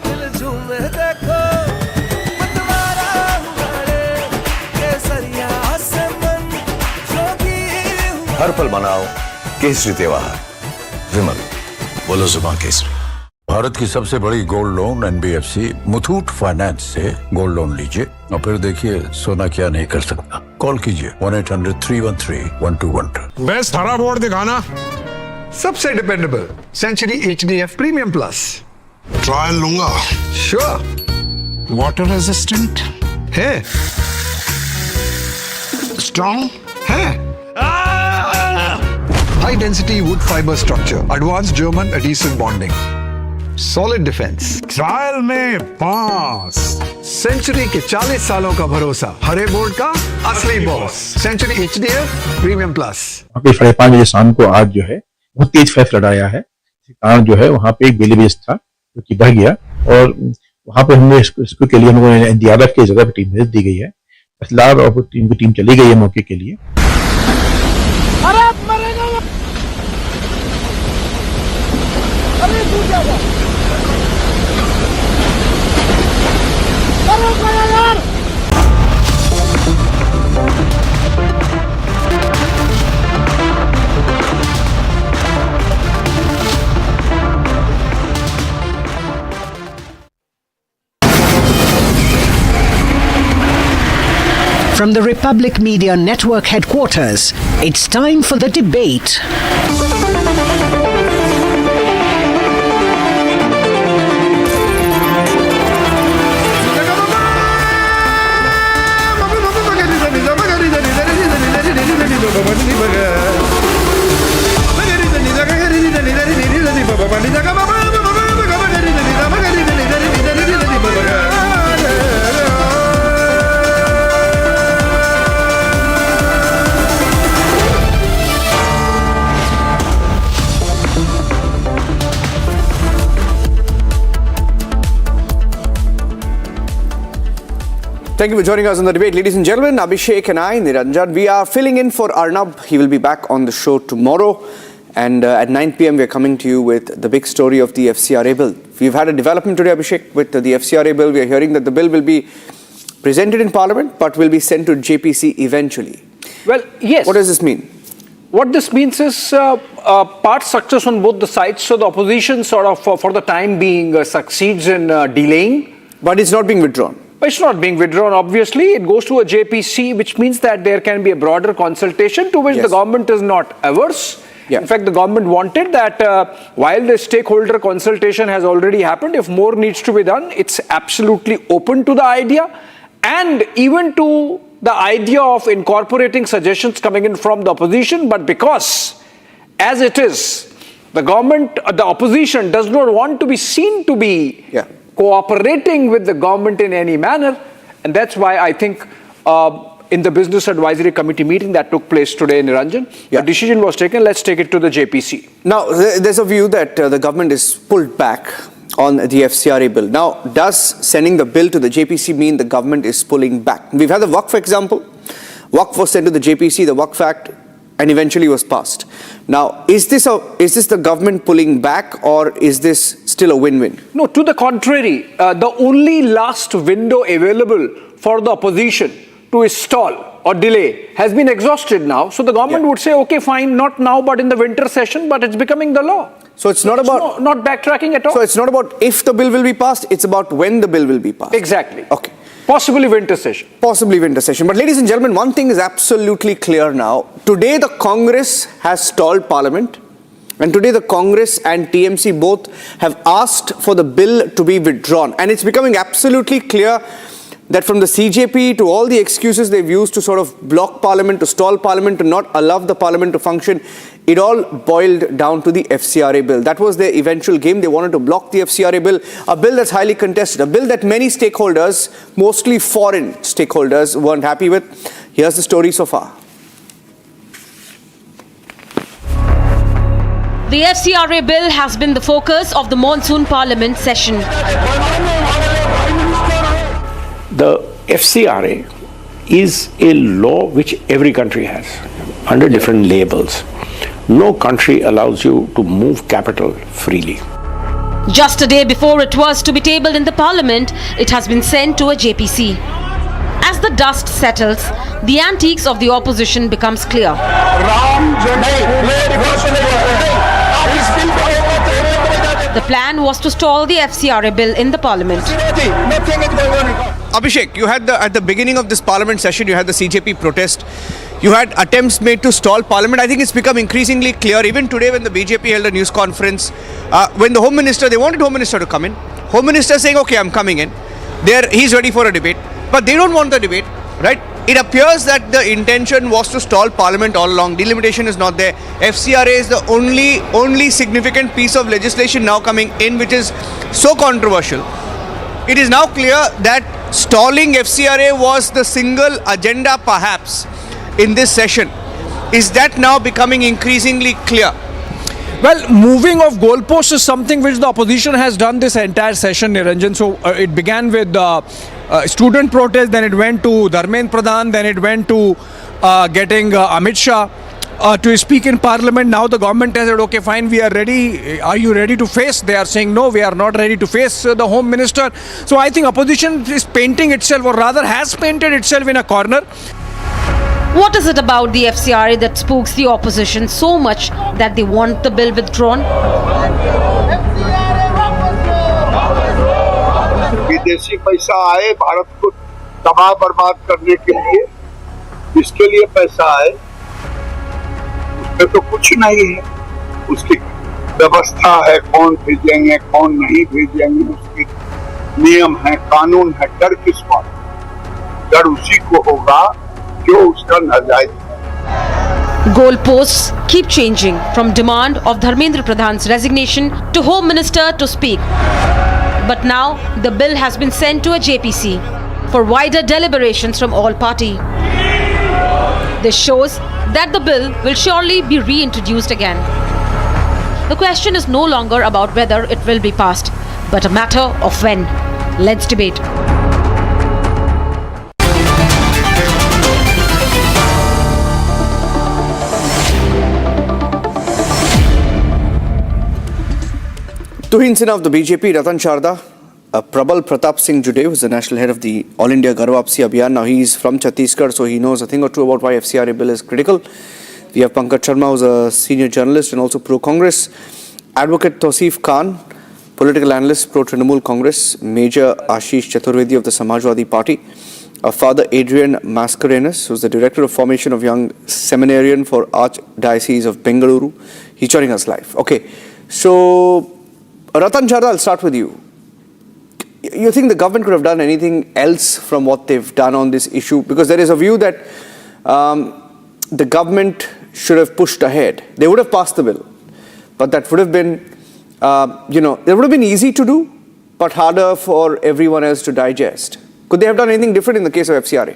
दिल झूमे देखो मतवारा हुआ रे। केसरिया से मन जोगी हुआ। हर पल मनाओ केसरी त्योहार। विमल, बोलो जुबान केसरी। भारत की सबसे बड़ी gold loan NBFC Muthoot finance से गोल्ड लोन लीजिए और फिर देखिए सोना क्या नहीं कर सकता। कॉल कीजिए 1-800-313-1212। बेस्ट हरा बोर्ड दिखाना। सबसे dependable century HDF premium plus. Trial लूंगा। श्योर। वाटर रेजिस्टेंट है, स्ट्रॉन्ग है, high density wood fibre structure, advanced German adhesive bonding, solid defence. Trial में पास। सेंचुरी के 40 सालों का भरोसा, हरे बोर्ड का असली boss. Century HDF premium plus. वहाँ पे 5:30 बजे शाम को आज जो है बहुत तेज फैफ लड़ाया है। इस कारण जो है वहाँ पे एक बेली बेस था जो कि बह गया और वहाँ पे हमने इसको के लिए हम लोगों ने NDRF की जगह पे टीम भेज दी गई है। असलार और टीम चली गई है मौके के लिए। From the Republic Media Network headquarters, it's time for the debate. Thank you for joining us on the debate. Ladies and gentlemen, Abhishek and I, Niranjan, we are filling in for Arnab. He will be back on the show tomorrow. And at 9 p.m, we are coming to you with the big story of the FCRA bill. We've had a development today, Abhishek, with the FCRA bill. We are hearing that the bill will be presented in Parliament, but will be sent to JPC eventually. Well, yes. What does this mean? What this means is part success on both the sides. So the opposition sort of, for the time being, succeeds in delaying. But it's not being withdrawn. It's not being withdrawn, obviously. It goes to a JPC, which means that there can be a broader consultation to which the government is not averse. Yeah. In fact, the government wanted that while the stakeholder consultation has already happened, if more needs to be done, it's absolutely open to the idea and even to the idea of incorporating suggestions coming in from the opposition. But because, as it is, the government, the opposition does not want to be seen to be cooperating with the government in any manner. And that's why I think in the Business Advisory Committee meeting that took place today in Niranjan, the decision was taken, let's take it to the JPC. Now, there's a view that the government is pulled back on the FCRA bill. Now, does sending the bill to the JPC mean the government is pulling back? We've had the Waqf example. Waqf was sent to the JPC, the Waqf Act, and eventually was passed. Now, is this the government pulling back, or is this still a win-win? No, to the contrary. The only last window available for the opposition to stall or delay has been exhausted now. So the government would say, okay, fine, not now, but in the winter session, but it's becoming the law. So it's not about... not backtracking at all. So it's not about if the bill will be passed, it's about when the bill will be passed. Exactly. Okay. Possibly winter session. Possibly winter session. But ladies and gentlemen, one thing is absolutely clear now. Today the Congress has stalled Parliament, and today the Congress and TMC both have asked for the bill to be withdrawn. And it's becoming absolutely clear that from the CJP to all the excuses they've used to sort of block Parliament, to stall Parliament, to not allow the Parliament to function, it all boiled down to the FCRA bill. That was their eventual game. They wanted to block the FCRA bill, a bill that's highly contested, a bill that many stakeholders, mostly foreign stakeholders, weren't happy with. Here's the story so far. The FCRA bill has been the focus of the monsoon parliament session. The FCRA is a law which every country has under different labels. No country allows you to move capital freely. Just a day before it was to be tabled in the parliament, it has been sent to a JPC. As the dust settles, the antics of the opposition becomes clear. The plan was to stall the FCRA bill in the parliament. Abhishek, you had at the beginning of this parliament session, you had the CJP protest. You had attempts made to stall Parliament. I think it's become increasingly clear, even today when the BJP held a news conference, when the Home Minister, they wanted Home Minister to come in. Home Minister saying, okay, I'm coming in. He's ready for a debate. But they don't want the debate, right? It appears that the intention was to stall Parliament all along. Delimitation is not there. FCRA is the only significant piece of legislation now coming in, which is so controversial. It is now clear that stalling FCRA was the single agenda, perhaps, in this session. Is that now becoming increasingly clear? Well, moving of goalposts is something which the opposition has done this entire session, Niranjan. So it began with student protest, then it went to Dharmendra Pradhan, then it went to getting Amit Shah to speak in Parliament. Now the government has said, okay, fine, we are ready. Are you ready to face? They are saying, no, we are not ready to face the Home Minister. So I think opposition is painting itself, or rather has painted itself in a corner. What is it about the FCRA that spooks the opposition so much that they want the bill withdrawn? विदेशी पैसा आए भारत को तबाह बर्बाद करने के लिए जिसके लिए पैसा आए उसपे तो कुछ नहीं है, उसकी व्यवस्था है, कौन भेजेंगे कौन नहीं भेजेंगे, उसके नियम है, कानून है। डर किस बात? डर उसी को होगा जो उसका नाजायज है। Goalposts keep changing from demand of Dharmendra Pradhan's resignation to Home Minister to speak. But now the bill has been sent to a JPC for wider deliberations from all party. This shows that the bill will surely be reintroduced again. The question is no longer about whether it will be passed, but a matter of when. Let's debate. Tuhin Sinha of the BJP, Ratan Sharda, Prabal Pratap Singh Jude, who is the national head of the All India Garvapsi Abhiyan. Now he is from Chhattisgarh, so he knows a thing or two about why FCRA bill is critical. We have Pankaj Sharma, who is a senior journalist and also pro-Congress. Advocate Tausif Khan, political analyst, pro-Trinamool Congress. Major Ashish Chaturvedi of the Samajwadi Party. Father Adrian Mascarenhas, who is the director of formation of Young Seminarian for Archdiocese of Bengaluru. He's joining us live. Okay, so Ratan Sharda, I'll start with you. You think the government could have done anything else from what they've done on this issue? Because there is a view that the government should have pushed ahead. They would have passed the bill. But that would have been, it would have been easy to do, but harder for everyone else to digest. Could they have done anything different in the case of FCRA?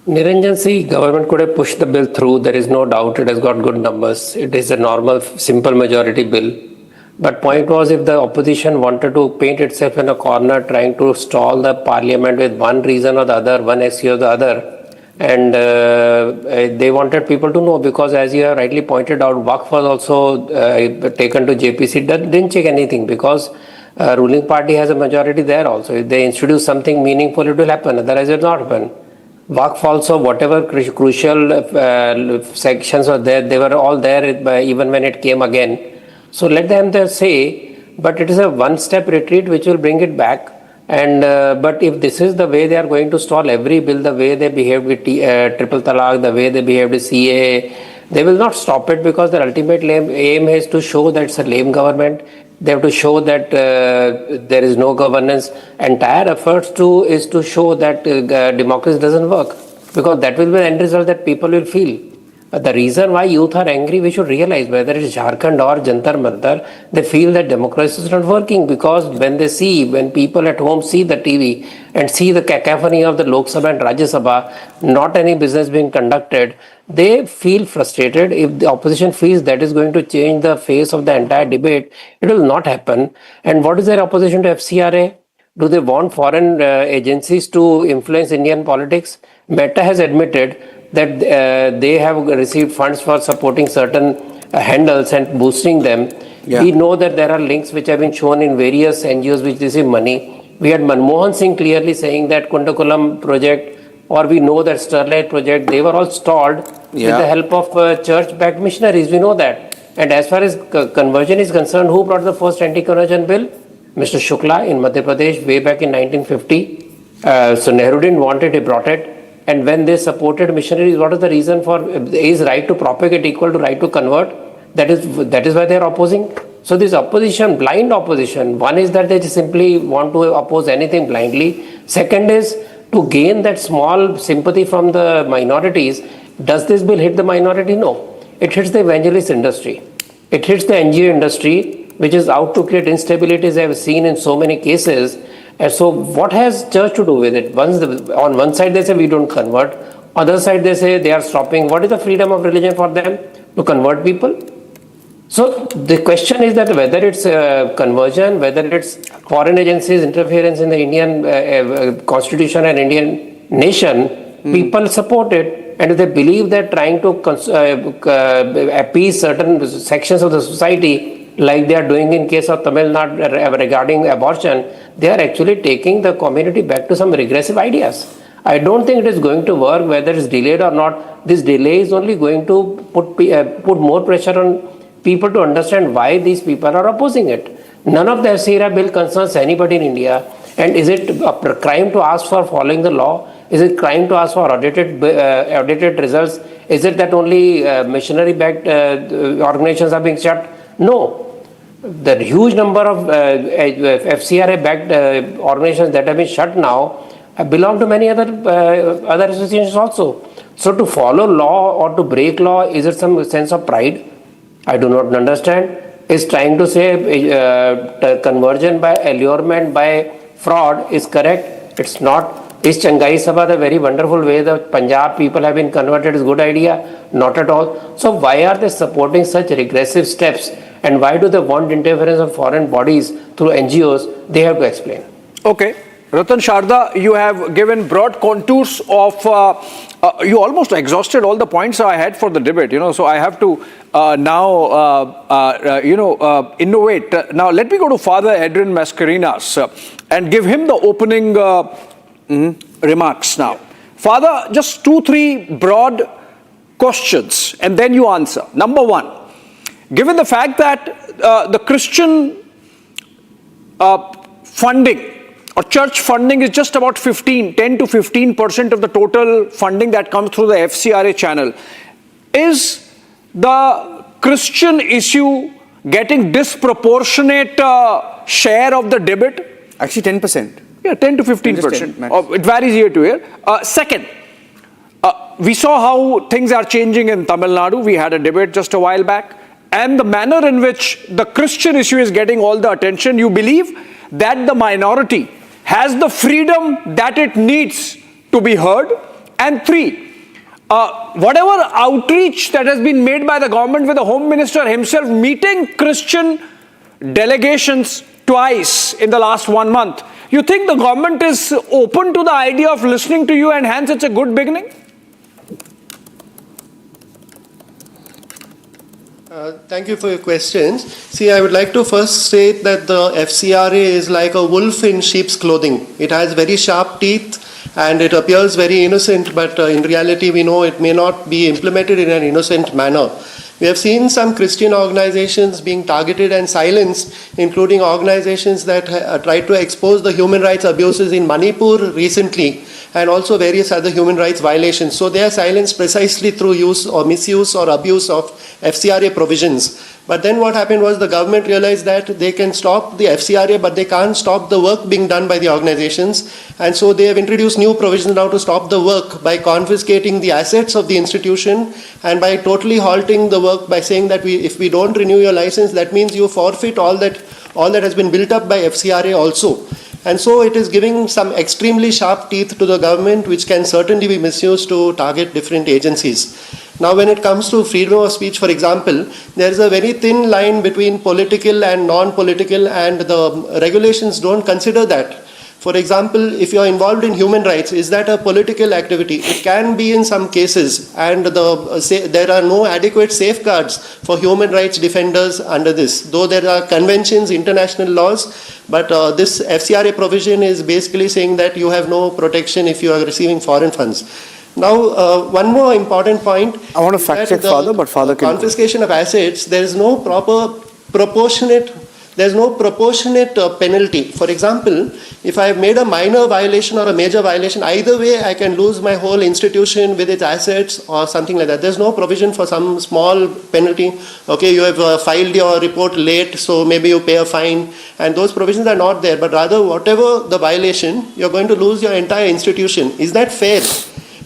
Niranjan, see, government could have pushed the bill through. There is no doubt it has got good numbers. It is a normal, simple majority bill. But point was, if the opposition wanted to paint itself in a corner, trying to stall the parliament with one reason or the other, one issue or the other, and they wanted people to know, because as you have rightly pointed out, Waqf was also taken to JPC. That didn't check anything, because ruling party has a majority there also. If they introduce something meaningful, it will happen. Otherwise, it will not happen. Waqf also, whatever crucial sections were there, they were all there even when it came again. So let them there say, but it is a one-step retreat which will bring it back. And but if this is the way they are going to stall every bill, the way they behaved with triple talaq, the way they behaved with CAA, they will not stop it, because their ultimate aim is to show that it's a lame government. They have to show that there is no governance. Entire efforts is to show that democracy doesn't work, because that will be the end result that people will feel. But the reason why youth are angry, we should realize, whether it's Jharkhand or Jantar Mantar, they feel that democracy is not working, because when people at home see the TV and see the cacophony of the Lok Sabha and Rajya Sabha, not any business being conducted, they feel frustrated. If the opposition feels that is going to change the face of the entire debate, it will not happen. And what is their opposition to FCRA? Do they want foreign agencies to influence Indian politics? Mehta has admitted that they have received funds for supporting certain handles and boosting them. Yeah. We know that there are links which have been shown in various NGOs which receive money. We had Manmohan Singh clearly saying that Kundakulam project, or we know that Sterlite project, they were all stalled with the help of church-backed missionaries. We know that. And as far as conversion is concerned, who brought the first anti-conversion bill? Mr. Shukla in Madhya Pradesh way back in 1950. So Nehru didn't want it, he brought it. And when they supported missionaries, what is the reason for is right to propagate equal to right to convert? That is why they are opposing. So this opposition, blind opposition, one is that they just simply want to oppose anything blindly. Second is to gain that small sympathy from the minorities. Does this bill hit the minority? No. It hits the evangelist industry. It hits the NGO industry, which is out to create instabilities I have seen in so many cases. And so what has church to do with it? On one side they say we don't convert, other side they say they are stopping. What is the freedom of religion for them? To convert people? So the question is that whether it's conversion, whether it's foreign agencies interference in the Indian constitution and Indian nation, people support it. And if they believe that trying to appease certain sections of the society, like they are doing in case of Tamil Nadu regarding abortion, they are actually taking the community back to some regressive ideas. I don't think it is going to work, whether it's delayed or not. This delay is only going to put more pressure on people to understand why these people are opposing it. None of the FCRA bill concerns anybody in India. And is it a crime to ask for following the law? Is it trying to ask for audited results? Is it that only missionary-backed organizations are being shut? No. The huge number of FCRA-backed organizations that have been shut now belong to many other associations also. So to follow law or to break law, is it some sense of pride? I do not understand. Is trying to say conversion by allurement, by fraud is correct? It's not. Is Changai Sabha the very wonderful way the Punjab people have been converted is a good idea? Not at all. So why are they supporting such regressive steps? And why do they want interference of foreign bodies through NGOs? They have to explain. Okay. Ratan Sharda, you have given broad contours of, you almost exhausted all the points I had for the debate, so I have to innovate. Now, let me go to Father Adrian Mascarenas and give him the opening remarks now. Father, just 2-3 broad questions and then you answer. Number one, given the fact that the Christian funding or church funding is just about 10 to 15% of the total funding that comes through the FCRA channel, is the Christian issue getting disproportionate share of the debate? Actually 10%. Yeah, 10 to 15%. It varies year to year. Second, we saw how things are changing in Tamil Nadu. We had a debate just a while back. And the manner in which the Christian issue is getting all the attention, you believe that the minority has the freedom that it needs to be heard. And 3, whatever outreach that has been made by the government with the Home Minister himself meeting Christian delegations twice in the last 1 month, you think the government is open to the idea of listening to you and hence it's a good beginning? Thank you for your questions. See, I would like to first state that the FCRA is like a wolf in sheep's clothing. It has very sharp teeth and it appears very innocent, but in reality we know it may not be implemented in an innocent manner. We have seen some Christian organizations being targeted and silenced, including organizations that tried to expose the human rights abuses in Manipur recently, and also various other human rights violations. So they are silenced precisely through use or misuse or abuse of FCRA provisions. But then what happened was the government realized that they can stop the FCRA, but they can't stop the work being done by the organizations. And so they have introduced new provisions now to stop the work by confiscating the assets of the institution and by totally halting the work by saying that if we don't renew your license, that means you forfeit all that has been built up by FCRA also. And so it is giving some extremely sharp teeth to the government, which can certainly be misused to target different agencies. Now, when it comes to freedom of speech, for example, there is a very thin line between political and non-political, and the regulations don't consider that. For example, if you are involved in human rights, is that a political activity? It can be in some cases, and there are no adequate safeguards for human rights defenders under this. Though there are conventions, international laws, but this FCRA provision is basically saying that you have no protection if you are receiving foreign funds. Now, one more important point. I want to fact check Father, but Father can... Confiscation of assets, there is no proportionate penalty. For example, if I have made a minor violation or a major violation, either way I can lose my whole institution with its assets or something like that. There's no provision for some small penalty. Okay, you have filed your report late, so maybe you pay a fine, and those provisions are not there. But rather, whatever the violation, you're going to lose your entire institution. Is that fair?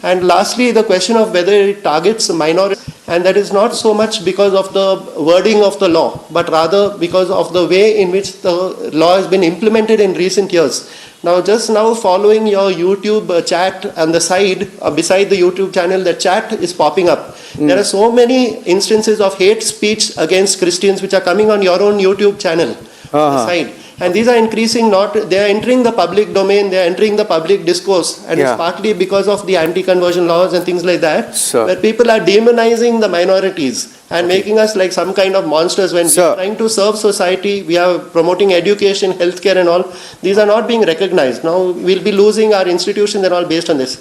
And lastly, the question of whether it targets minorities, and that is not so much because of the wording of the law, but rather because of the way in which the law has been implemented in recent years. Now, just now following your YouTube chat on the side, beside the YouTube channel, the chat is popping up. There are so many instances of hate speech against Christians which are coming on your own YouTube channel on the side. And these are increasing, they are entering the public domain, they are entering the public discourse, and it's partly because of the anti-conversion laws and things like that, where people are demonizing the minorities and making us like some kind of monsters when we are trying to serve society, we are promoting education, healthcare and all. These are not being recognized. Now we'll be losing our institutions and all based on this.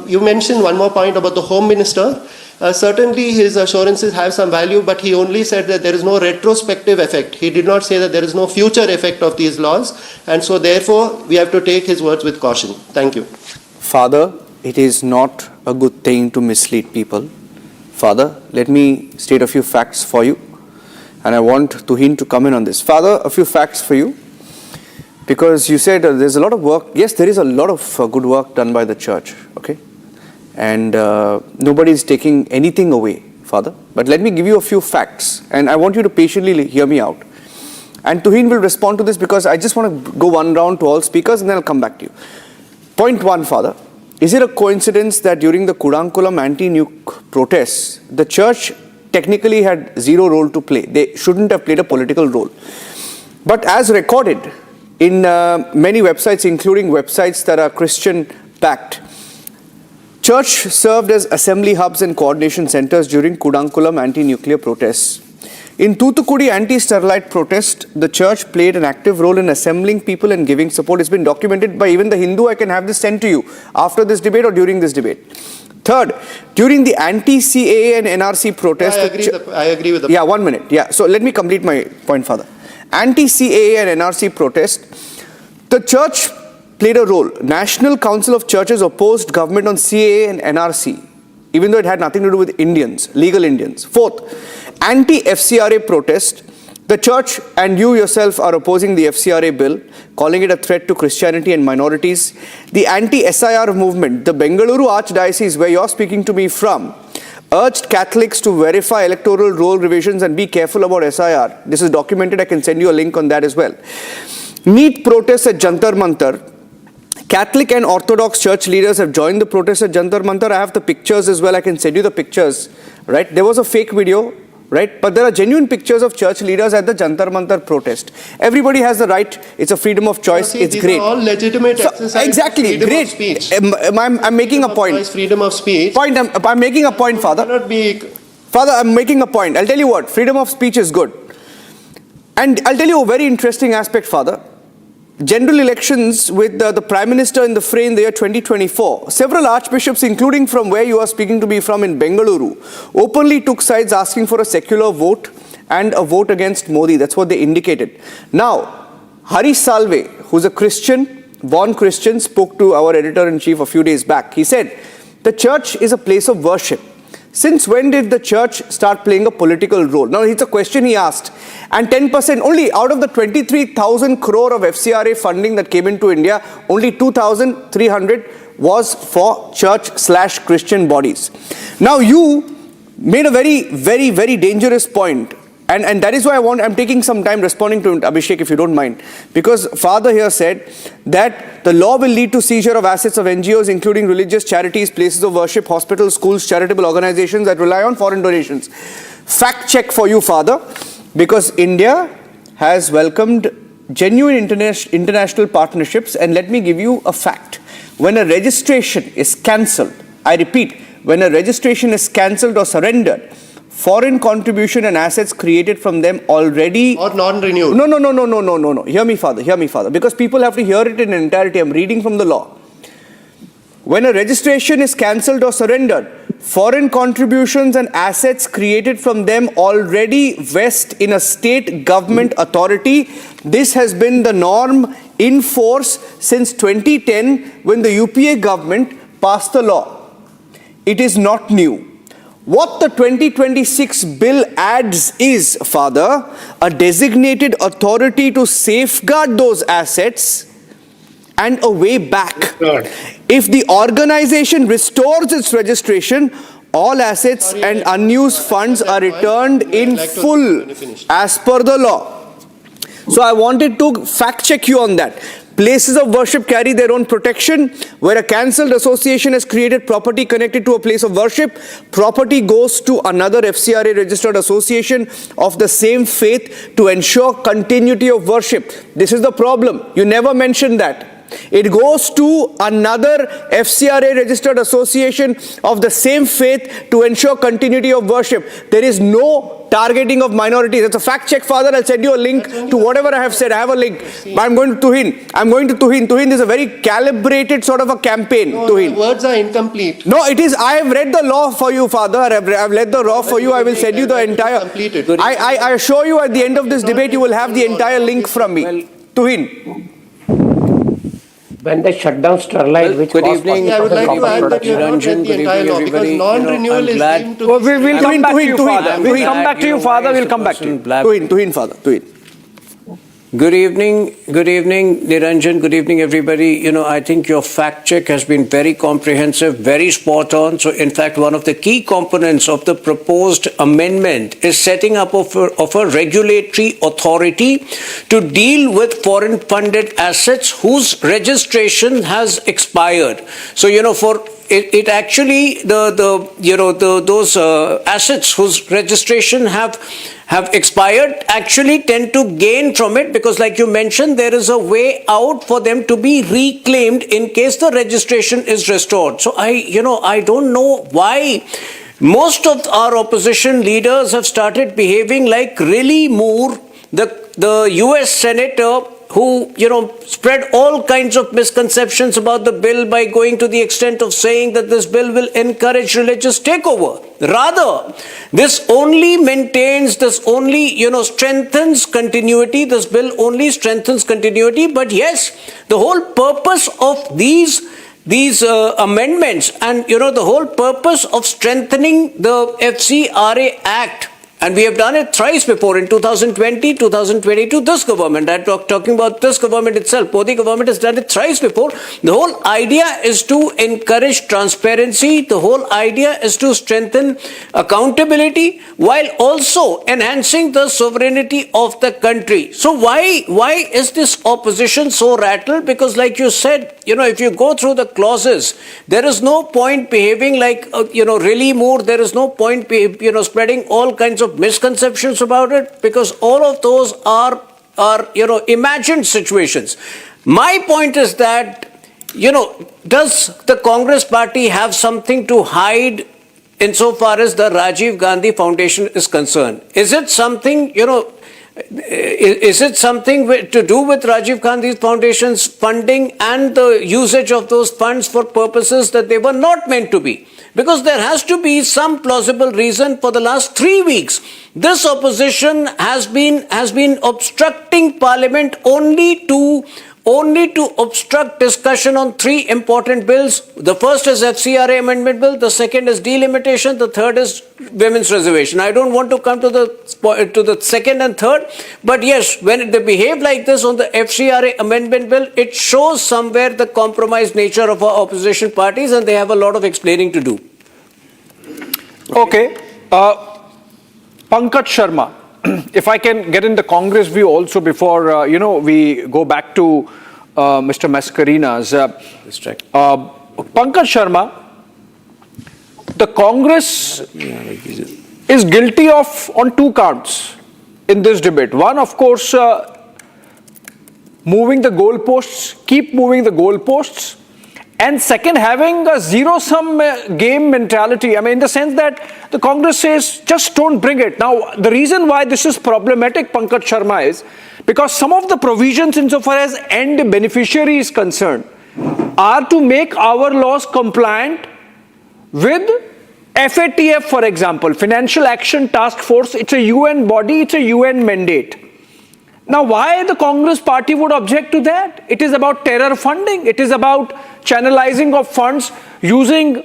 You mentioned one more point about the Home Minister. Certainly his assurances have some value, but he only said that there is no retrospective effect. He did not say that there is no future effect of these laws, and so therefore we have to take his words with caution. Thank you. Father, it is not a good thing to mislead people. Father, let me state a few facts for you. And I want Tuhin to come in on this. Father, a few facts for you. Because you said there's a lot of work. Yes, there is a lot of good work done by the church. Okay? And nobody is taking anything away, Father. But let me give you a few facts. And I want you to patiently hear me out. And Tuhin will respond to this because I just want to go one round to all speakers and then I'll come back to you. Point one, Father. Is it a coincidence that during the Kudankulam anti-nuke protests, the church technically had zero role to play? They shouldn't have played a political role. But as recorded in many websites, including websites that are Christian-backed, church served as assembly hubs and coordination centers during Kudankulam anti-nuclear protests. In Thoothukudi anti-Sterlite protest, the church played an active role in assembling people and giving support. It's been documented by even the Hindu. I can have this sent to you after this debate or during this debate. Third, during the anti-CAA and NRC protest... I agree with the... Yeah, 1 minute. Yeah, so let me complete my point, Father. Anti-CAA and NRC protest, the church played a role. National Council of Churches opposed government on CAA and NRC, even though it had nothing to do with Indians, legal Indians. Fourth, anti-FCRA protest, the church and you yourself are opposing the FCRA bill, calling it a threat to Christianity and minorities. The anti-SIR movement, the Bengaluru Archdiocese, where you're speaking to me from, urged Catholics to verify electoral roll revisions and be careful about SIR. This is documented. I can send you a link on that as well. NEET protests at Jantar Mantar. Catholic and Orthodox church leaders have joined the protest at Jantar Mantar. I have the pictures as well. I can send you the pictures. Right? There was a fake video. Right? But there are genuine pictures of church leaders at the Jantar Mantar protest. Everybody has the right. It's a freedom of choice. It's these great. Are all legitimate exercises. Exactly. Freedom Great. Of speech. I'm making a point. Freedom of speech. I'm making a point, Father. Father, I'm making a point. I'll tell you what. Freedom of speech is good. And I'll tell you a very interesting aspect, Father. General elections with the Prime Minister in the fray in the year 2024, several archbishops, including from where you are speaking to me from in Bengaluru, openly took sides asking for a secular vote and a vote against Modi. That's what they indicated. Now, Hari Salve, who's a Christian, born Christian, spoke to our editor-in-chief a few days back. He said, the church is a place of worship. Since when did the church start playing a political role? Now, it's a question he asked. And 10% only out of the 23,000 crore of FCRA funding that came into India, only 2,300 was for church/Christian bodies. Now, you made a very dangerous point. And that is why I'm taking some time responding to Abhishek, if you don't mind. Because Father here said that the law will lead to seizure of assets of NGOs, including religious charities, places of worship, hospitals, schools, charitable organizations that rely on foreign donations. Fact check for you, Father, because India has welcomed genuine international partnerships. And let me give you a fact. When a registration is cancelled, I repeat, when a registration is cancelled or surrendered, foreign contribution and assets created from them already... Or non-renewed. No. Hear me, Father. Because people have to hear it in entirety. I'm reading from the law. When a registration is cancelled or surrendered, foreign contributions and assets created from them already vest in a state government authority. This has been the norm in force since 2010 when the UPA government passed the law. It is not new. What the 2026 bill adds is, Father, a designated authority to safeguard those assets and a way back. If the organization restores its registration, all assets and unused funds are returned in full as per the law. So I wanted to fact check you on that. Places of worship carry their own protection. Where a cancelled association has created property connected to a place of worship, property goes to another FCRA registered association of the same faith to ensure continuity of worship. This is the problem. You never mentioned that. It goes to another FCRA registered association of the same faith to ensure continuity of worship. There is no targeting of minorities. That's a fact check, Father. I'll send you a link to whatever I have said. I have a link. I'm going to Tuhin. Tuhin is a very calibrated sort of a campaign. No, Tuhin. The words are incomplete. No, it is. I have read the law for you, Father. I've read the law for you. I will send you the entire... I assure you at the end of this debate, you will have the entire link from me. Tuhin. When they shut down Sterlite, which good caused evening. I would like to add that you have not Niranjan, read the good entire evening, law because everybody. non-renewal I'm is glad- deemed to Well, we will come back to you, Father. I'm We'll glad come back to you, know Father. why We'll is the come back to you. person black. Tuhin, Father, Tuhin. Good evening, Niranjan. Good evening, everybody. You know, I think your fact check has been very comprehensive, very spot on. So, in fact, one of the key components of the proposed amendment is setting up of a regulatory authority to deal with foreign funded assets whose registration has expired. So, you know, for it actually those assets whose registration have expired actually tend to gain from it, because like you mentioned, there is a way out for them to be reclaimed in case the registration is restored. So I don't know why most of our opposition leaders have started behaving like Riley Moore, the US senator who, spread all kinds of misconceptions about the bill by going to the extent of saying that this bill will encourage religious takeover. Rather, this only strengthens continuity. This bill only strengthens continuity. But yes, the whole purpose of these amendments and, the whole purpose of strengthening the FCRA Act, and we have done it thrice before, in 2020, 2022, this government. I'm talking about this government itself. Modi government has done it thrice before. The whole idea is to encourage transparency. The whole idea is to strengthen accountability while also enhancing the sovereignty of the country. So why is this opposition so rattled? Because like you said, if you go through the clauses, there is no point behaving like, Riley Moore. There is no point, spreading all kinds of misconceptions about it, because all of those are imagined situations. My point is that, does the Congress party have something to hide insofar as the Rajiv Gandhi Foundation is concerned? Is it something, is it something to do with Rajiv Gandhi Foundation's funding and the usage of those funds for purposes that they were not meant to be? Because there has to be some plausible reason. For the last 3 weeks, this opposition has been obstructing Parliament only to obstruct discussion on 3 important bills. The first is FCRA amendment bill, the second is delimitation, the third is women's reservation. I don't want to come to the second and third, but yes, when they behave like this on the FCRA amendment bill, it shows somewhere the compromised nature of our opposition parties, and they have a lot of explaining to do. Okay. Pankaj Sharma, if I can get in the Congress view also before, we go back to Mr. Mascarina's. Pankaj Sharma, the Congress is guilty on 2 counts in this debate. One, of course, moving the goalposts, keep moving the goalposts. And second, having a zero-sum game mentality. I mean, in the sense that the Congress says, just don't bring it. Now, the reason why this is problematic, Pankaj Sharma, is because some of the provisions insofar as end beneficiary is concerned are to make our laws compliant with FATF, for example, Financial Action Task Force. It's a UN body, it's a UN mandate. Now, why the Congress party would object to that? It is about terror funding. It is about channelizing of funds using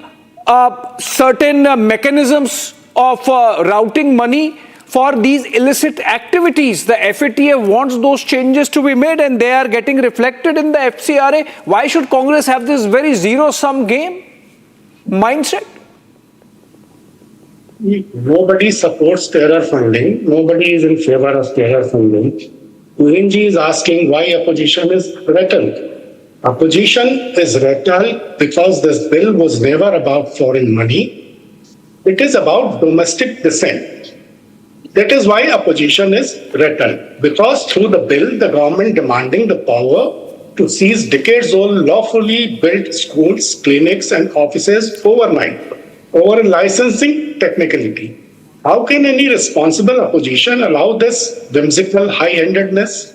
certain mechanisms of routing money for these illicit activities. The FATF wants those changes to be made, and they are getting reflected in the FCRA. Why should Congress have this very zero-sum game mindset? Nobody supports terror funding. Nobody is in favor of terror funding. Tuhinji is asking why opposition is rattled. Opposition is rattled because this bill was never about foreign money. It is about domestic dissent. That is why opposition is rattled. Because through the bill, the government demanding the power to seize decades-old lawfully built schools, clinics, and offices overnight, over licensing technicality. How can any responsible opposition allow this whimsical high-handedness?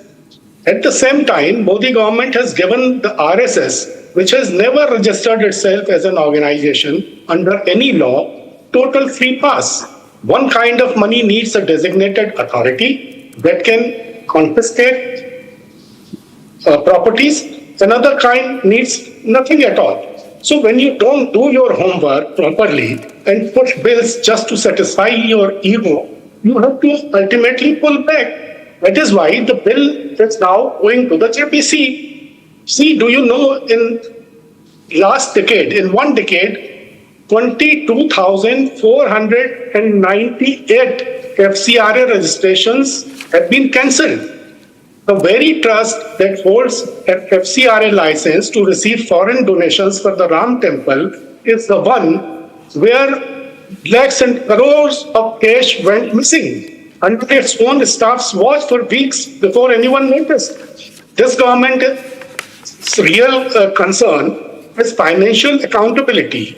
At the same time, Modi government has given the RSS, which has never registered itself as an organization under any law, total free pass. One kind of money needs a designated authority that can confiscate properties Another kind needs nothing at all. So when you don't do your homework properly and push bills just to satisfy your ego, you have to ultimately pull back. That is why the bill is now going to the JPC. See, do you know in last decade, in one decade, 22,498 FCRA registrations have been cancelled. The very trust that holds an FCRA license to receive foreign donations for the Ram temple is the one where lakhs and crores of cash went missing under its own staff's watch for weeks before anyone noticed. This government's real concern is financial accountability.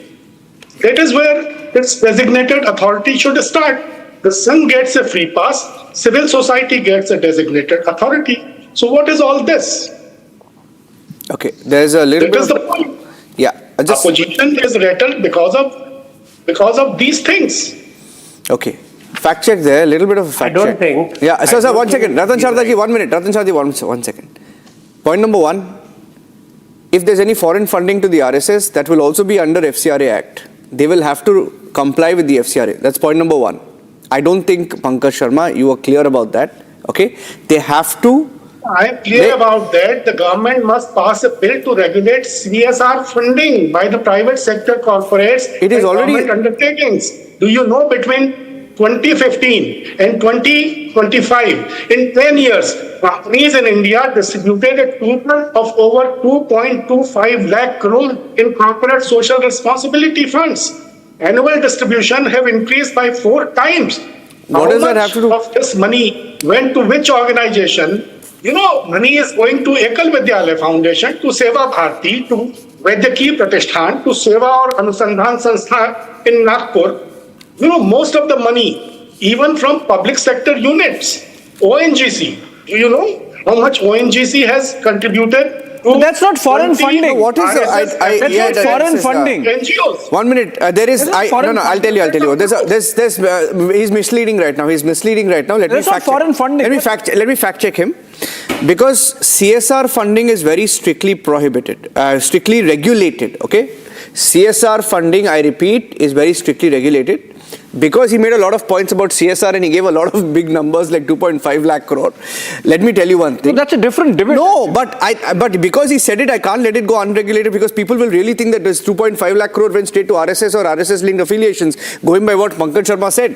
That is where its designated authority should start. The sun gets a free pass, civil society gets a designated authority. So what is all this? Okay, there's a little bit of the point. Yeah, opposition is rattled because of these things. Okay, fact check there. A little bit of a fact check. Yeah, sir, 1 second. Ratan Sharda ji, 1 minute. Ratan Sharda ji, 1 second. Point number 1. If there's any foreign funding to the RSS, that will also be under FCRA Act. They will have to comply with the FCRA. That's point number 1. I don't think, Pankaj Sharma, you are clear about that. Okay? They have to. I am clear about that. The government must pass a bill to regulate CSR funding by the private sector corporates it is already government undertakings. Do you know between 2015 and 2025, in 10 years, companies in India distributed a total of over 2.25 lakh crore in corporate social responsibility funds. Annual distribution have increased by 4 times. What does that have to do? Of this money went to which organization? You know, money is going to Ekal Vidyalaya Foundation, to Seva Bharati, to Vaidyaniki Pratishthan, to Seva or Anusandhan Sanstha in Nagpur. You know, most of the money, even from public sector units, ONGC, do you know how much ONGC has contributed? That's not foreign funding. What is that's not foreign funding. NGOs. 1 minute. There is. I'll tell you. He's misleading right now. Let me fact check. Funding. Let me fact check him, because CSR funding is very strictly prohibited, strictly regulated. Okay, CSR funding, I repeat, is very strictly regulated. Because he made a lot of points about CSR and he gave a lot of big numbers like 2.5 lakh crore. Let me tell you one thing. No, that's a different debate. No, but because he said it, I can't let it go unregulated, because people will really think that this 2.5 lakh crore went straight to RSS or RSS linked affiliations, going by what Pankaj Sharma said.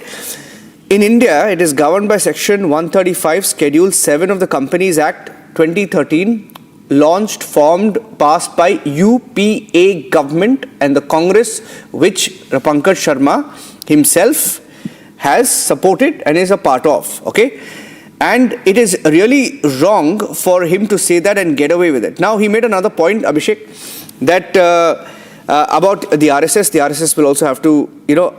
In India, it is governed by Section 135, Schedule 7 of the Companies Act 2013, launched, formed, passed by UPA government and the Congress, which Pankaj Sharma himself has supported and is a part of. Okay, and it is really wrong for him to say that and get away with it. Now he made another point, Abhishek, that about the RSS. The RSS will also have to,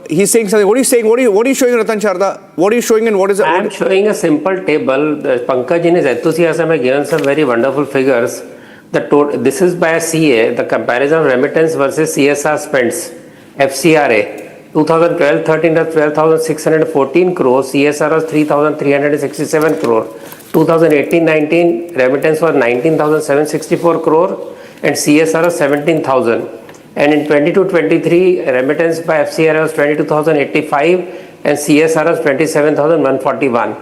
he's saying something. What are you saying? What are you showing, Ratan Sharda? What are you showing and what is it? I am showing a simple table. Pankaj in his enthusiasm has given some very wonderful figures. This is by a CA, the comparison of remittance versus CSR spends, FCRA. 2012-13 was 12,614 crore, CSR was 3,367 crore. 2018-19 remittance was 19,764 crore and CSR was 17,000. And in 22-23 remittance by FCRA was 22,085 and CSR was 27,141.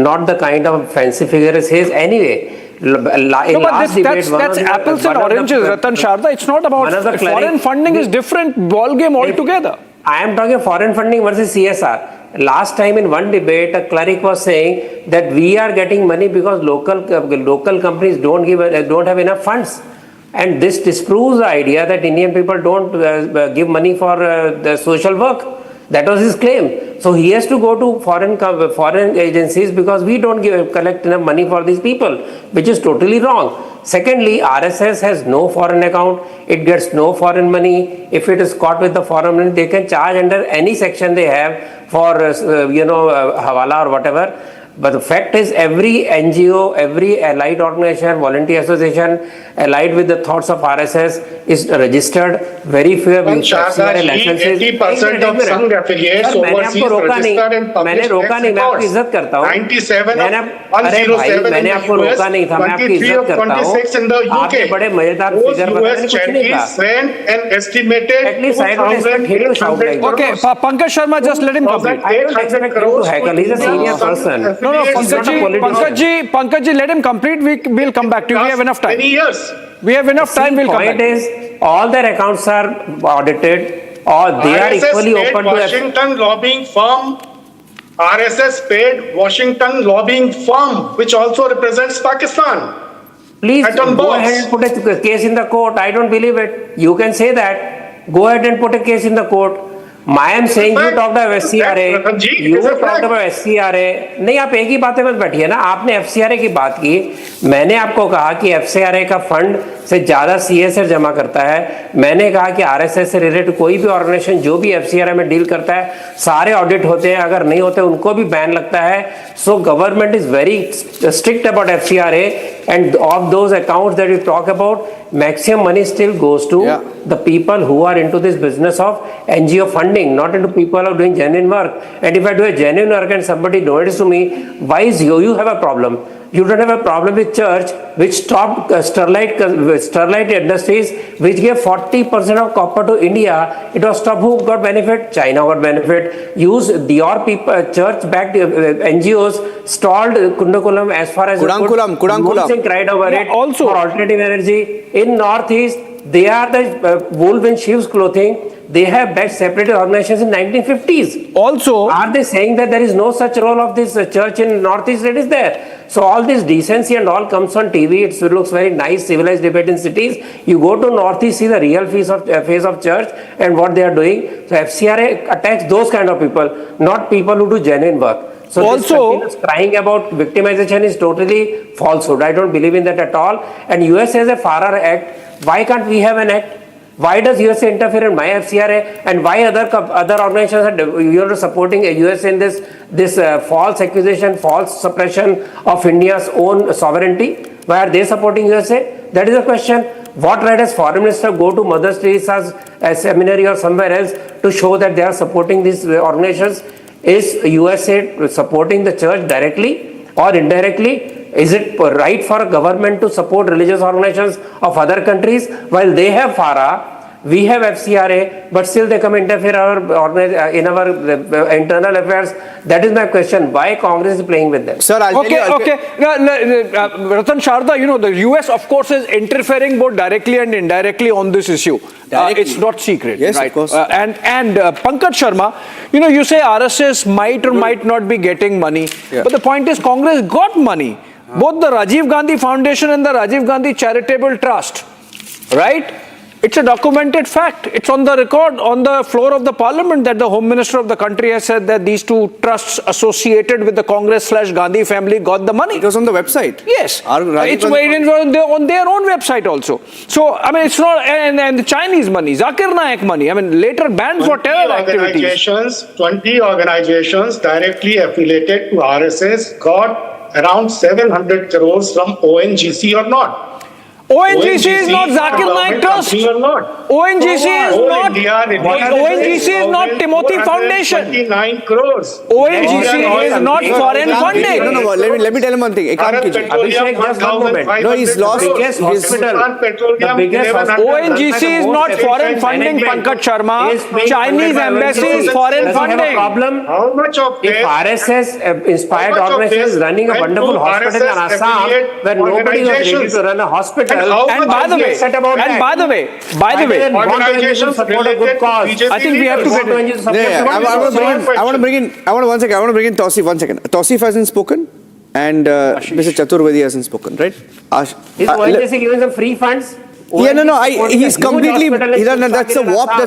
Not the kind of fancy figure as his anyway. That's apples and oranges, Ratan Sharda. It's not about foreign funding is different ballgame altogether. I am talking foreign funding versus CSR. Last time in one debate, a cleric was saying that we are getting money because local companies don't have enough funds, and this disproves the idea that Indian people don't give money for the social work. That was his claim. So he has to go to foreign agencies because we don't collect enough money for these people, which is totally wrong. Secondly, RSS has no foreign account. It gets no foreign money. If it is caught with the foreign money, they can charge under any section they have for, Hawala or whatever. But the fact is, every NGO, every allied organization, volunteer association, allied with the thoughts of RSS is registered. Very few have FCRA licenses. 80% of some affiliates overseas registered and published records. 97 of 107 in the US, 23 of 26 in the UK. Those US charities sent an estimated 2,800 Okay, Pankaj Sharma, just let him complete. I don't expect him to heckle. He's a senior person. No, Pankaj ji, let him complete. We'll come back to you. We have enough time. Many years. We have enough time. We'll come back. The point is, all their accounts are audited, or they are equally open to. Washington lobbying firm. RSS paid Washington lobbying firm, which also represents Pakistan. Please go ahead and put a case in the court. I don't believe it. You can say that. Go ahead and put a case in the court. I am saying you talked about FCRA. You talked about FCRA. नहीं, आप एक ही बातें मत बैठिए ना. आपने FCRA की बात की. मैंने आपको कहा कि FCRA का फंड से ज्यादा CSR जमा करता है. मैंने कहा कि RSS से रिलेटेड कोई भी ऑर्गेनाइजेशन जो भी FCRA में डील करता है, सारे ऑडिट होते हैं. अगर नहीं होते उनको भी बैन लगता है. So government is very strict about FCRA, and of those accounts that you talk about, maximum money still goes to the people who are into this business of NGO funding, not into people who are doing genuine work. And if I do a genuine work and somebody donates to me, why is you have a problem? You don't have a problem with church, which stopped Sterlite Industries, which gave 40% of copper to India. It was stopped. Who got benefit? China got benefit. Use your people, church-backed NGOs stalled Kundakulam as far as Kudankulam cried over it. Also, for alternative energy in Northeast, they are the wolf in sheep's clothing. They have backed separate organizations in 1950s. Also, are they saying that there is no such role of this church in Northeast? It is there. So all this decency and all comes on TV. It looks very nice, civilized debate in cities. You go to Northeast, see the real face of church and what they are doing. So FCRA attacks those kind of people, not people who do genuine work. So also, this crying about victimization is totally falsehood. I don't believe in that at all. And US has a FARA Act. Why can't we have an act? Why does USA interfere in my FCRA, and why other organizations are supporting US in this false accusation, false suppression of India's own sovereignty? Why are they supporting USA? That is the question. What right does Foreign Minister go to Mother Teresa's seminary or somewhere else to show that they are supporting these organizations? Is USA supporting the church directly or indirectly? Is it right for a government to support religious organizations of other countries while they have FARA, we have FCRA, but still they come interfere in our internal affairs? That is my question. Why Congress is playing with them? Sir, Ratan Sharda, the US of course is interfering both directly and indirectly on this issue. It's not secret. Yes, right? of course. And Pankaj Sharma, you say RSS might or might not be getting money, but the point is Congress got money. Both the Rajiv Gandhi Foundation and the Rajiv Gandhi Charitable Trust, right? It's a documented fact. It's on the record, on the floor of the parliament, that the Home Minister of the country has said that these two trusts associated with the Congress/Gandhi family got the money. It was on the website. Yes. It's on their own website also. So, I mean, it's not, and the Chinese money, Zakir Naik money, I mean, later banned for terror activities. 20 organizations directly affiliated to RSS got around 700 crores from ONGC or not. ONGC is not Zakir Naik Trust. ONGC is not Timothy Foundation. 29 crores. ONGC is not foreign funding. No, let me tell him one thing. Abhishek, just 1 moment. No, he's lost. The biggest hospital. The biggest hospital. ONGC is not foreign funding, Pankaj Sharma. Chinese embassy is foreign funding. How much of if RSS inspired organization is running a wonderful hospital in Assam where nobody was ready to run a hospital. And by the way, organizations support a good cause. I think we have to get I want to bring in Tausif 1 second. Tausif hasn't spoken and Mr. Chaturvedi hasn't spoken, right? Is ONGC giving some free funds? He's completely. That's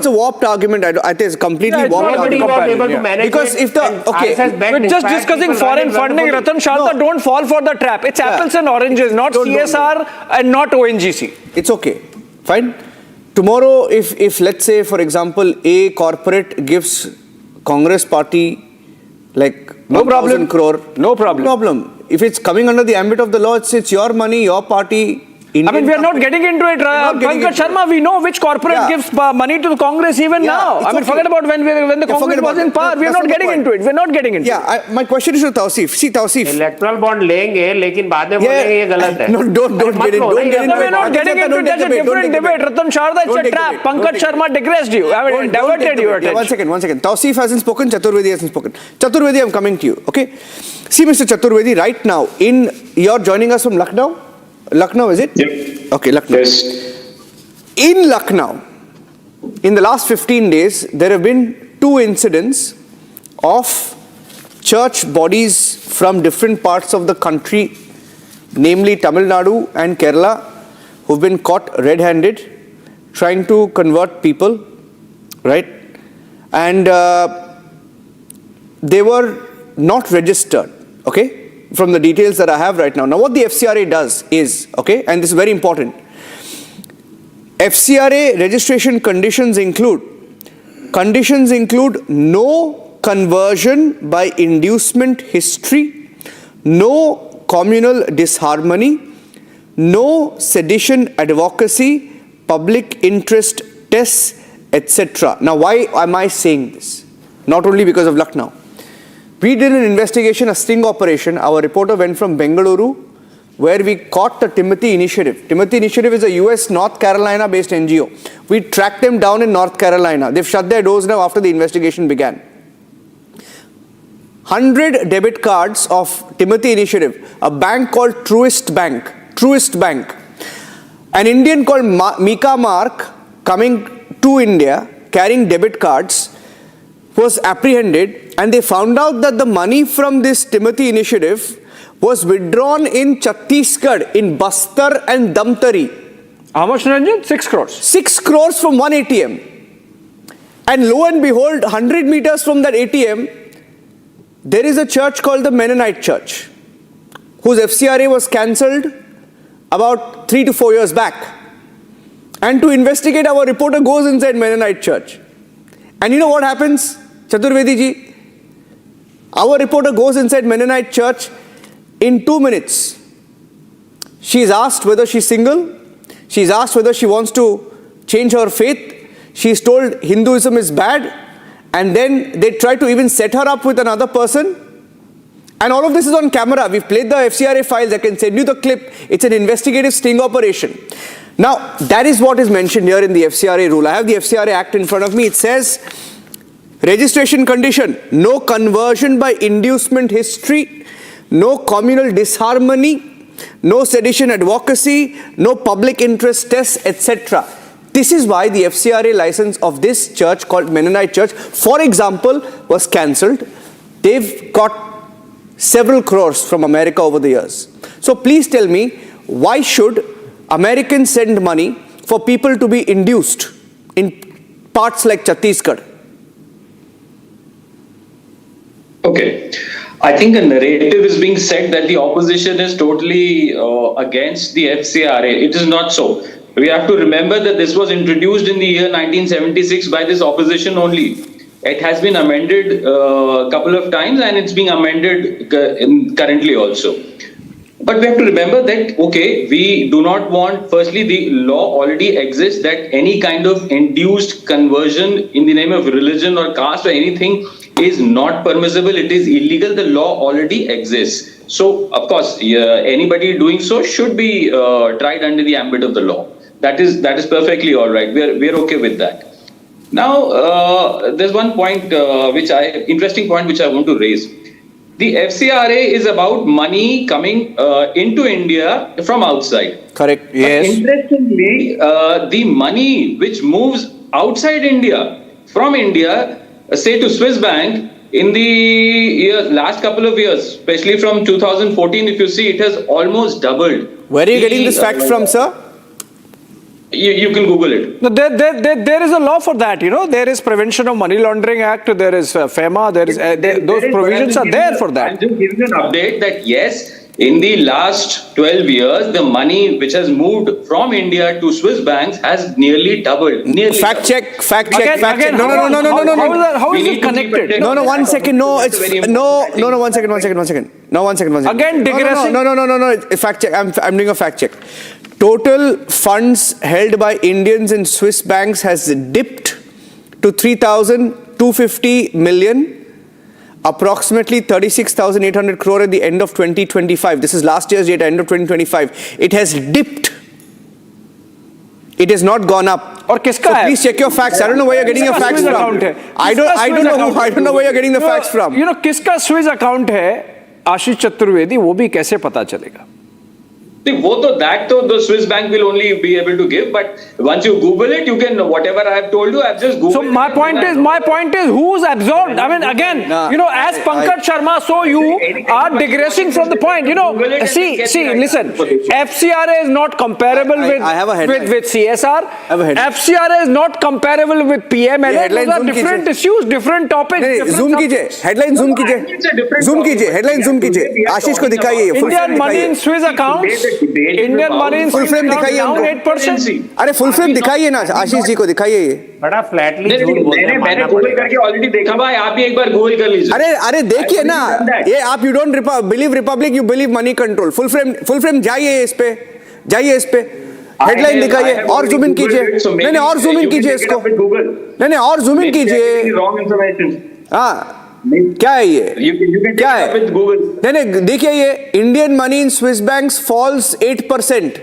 a warped argument. I think it's completely warped argument. Because if we're just discussing foreign funding, Ratan Sharda, don't fall for the trap. It's apples and oranges, not CSR and not ONGC. It's okay, fine. Tomorrow, if let's say, for example, a corporate gives Congress party like no problem. 1,000 crore. No problem. No problem. If it's coming under the ambit of the law, it's your money, your party. I mean, we are not getting into it. Pankaj Sharma, we know which corporate gives money to the Congress even now. I mean, forget about when the Congress was in power. We are not getting into it. We are not getting into it. My question is to Tausif. See, Tausif. Electoral bond लेंगे, लेकिन बाद में बोलेंगे ये गलत है. No, don't get it. Don't get into it. We are not getting into it. That's a different debate. Ratan Sharda, it's a trap. Pankaj Sharma digressed you. I mean, diverted your attention. One second. Tausif hasn't spoken. Chaturvedi hasn't spoken. Chaturvedi, I'm coming to you. Okay. See, Mr. Chaturvedi, right now, you're joining us from Lucknow. Lucknow, is it? Yep. Okay, Lucknow. Yes. In Lucknow, in the last 15 days, there have been 2 incidents of church bodies from different parts of the country, namely Tamil Nadu and Kerala, who've been caught red-handed trying to convert people, right? And they were not registered, okay? From the details that I have right now. Now, what the FCRA does is, okay, and this is very important, FCRA registration conditions include no conversion by inducement history, no communal disharmony, no sedition advocacy, public interest tests, etc. Now, why am I saying this? Not only because of Lucknow. We did an investigation, a sting operation. Our reporter went from Bengaluru, where we caught the Timothy Initiative. Timothy Initiative is a US North Carolina based NGO. We tracked them down in North Carolina. They've shut their doors now after the investigation began. 100 debit cards of Timothy Initiative, a bank called Truist Bank, an Indian called Mika Mark coming to India carrying debit cards was apprehended, and they found out that the money from this Timothy Initiative was withdrawn in Chhattisgarh, in Bastar and Damtari. How much, Ranjan? 6 crores. 6 crores from one ATM. And lo and behold, 100 meters from that ATM, there is a church called the Mennonite Church, whose FCRA was cancelled about 3 to 4 years back. And to investigate, our reporter goes inside Mennonite Church. And you know what happens? Chaturvedi ji, our reporter goes inside Mennonite Church in 2 minutes. She's asked whether she's single. She's asked whether she wants to change her faith. She's told Hinduism is bad. And then they try to even set her up with another person. And all of this is on camera. We've played the FCRA files. I can send you the clip. It's an investigative sting operation. Now, that is what is mentioned here in the FCRA rule. I have the FCRA Act in front of me. It says, registration condition, no conversion by inducement history, no communal disharmony, no sedition advocacy, no public interest tests, etc. This is why the FCRA license of this church called Mennonite Church, for example, was cancelled. They've got several crores from America over the years. So please tell me, why should Americans send money for people to be induced in parts like Chhattisgarh? Okay. I think a narrative is being said that the opposition is totally against the FCRA. It is not so. We have to remember that this was introduced in the year 1976 by this opposition only. It has been amended a couple of times, and it's being amended currently also. But we have to remember that, okay, we do not want, firstly, the law already exists that any kind of induced conversion in the name of religion or caste or anything is not permissible. It is illegal. The law already exists. So, of course, anybody doing so should be tried under the ambit of the law. That is perfectly all right. We're okay with that. Now, there's one point, interesting point which I want to raise. The FCRA is about money coming into India from outside. Correct. Yes. But interestingly, the money which moves outside India, from India, say to Swiss Bank, in the last couple of years, especially from 2014, if you see, it has almost doubled. Where are you getting this fact from, sir? You can Google it. No, there is a law for that, you know. There is Prevention of Money Laundering Act, there is FEMA, those provisions are there for that. I'm just giving an update that yes, In the last 12 years, the money which has moved from India to Swiss banks has nearly doubled. Fact check. No. How is it connected? No, 1 second. No, it's no. 1 second. No, 1 second. Again, digressing. No. Fact check. I'm doing a fact check. Total funds held by Indians in Swiss banks has dipped to 3,250 million. Approximately 36,800 crore at the end of 2025. This is last year's data, end of 2025. It has dipped. It has not gone up. और किसका है? Please check your facts. I don't know where you're getting your facts from. I don't know where you're getting the facts from. You know किसका Swiss account है आशीष चतुर्वेदी, वो भी कैसे पता चलेगा? That the Swiss bank will only be able to give, but once you Google it, you can, whatever I have told you, I've just Googled. So my point is who's absorbed? I mean, again, as Pankaj Sharma, so you are digressing from the point. See, listen, FCRA is not comparable with CSR. FCRA is not comparable with PMLA. Those are different issues, different topics. Zoom कीजिए, headline zoom कीजिए, headline zoom कीजिए. आशीष को दिखाइए. Indian money in Swiss accounts. Indian marine full frame दिखाइए हमको. 8%. अरे full frame दिखाइए ना आशीष जी को, दिखाइए. बड़ा फ्लैटली झूठ बोलते हैं. मैंने गूगल करके ऑलरेडी देखा भाई, आप भी एक बार गूगल कर लीजिए. अरे देखिए ना, ये आप you don't believe Republic, you believe money control. Full frame जाइए इस पे. हेडलाइन दिखाइए और जूम इन कीजिए. नहीं और जूम इन कीजिए इसको. नहीं और जूम इन कीजिए. हाँ, क्या है ये? क्या है? नहीं देखिए, ये Indian money in Swiss banks falls 8%.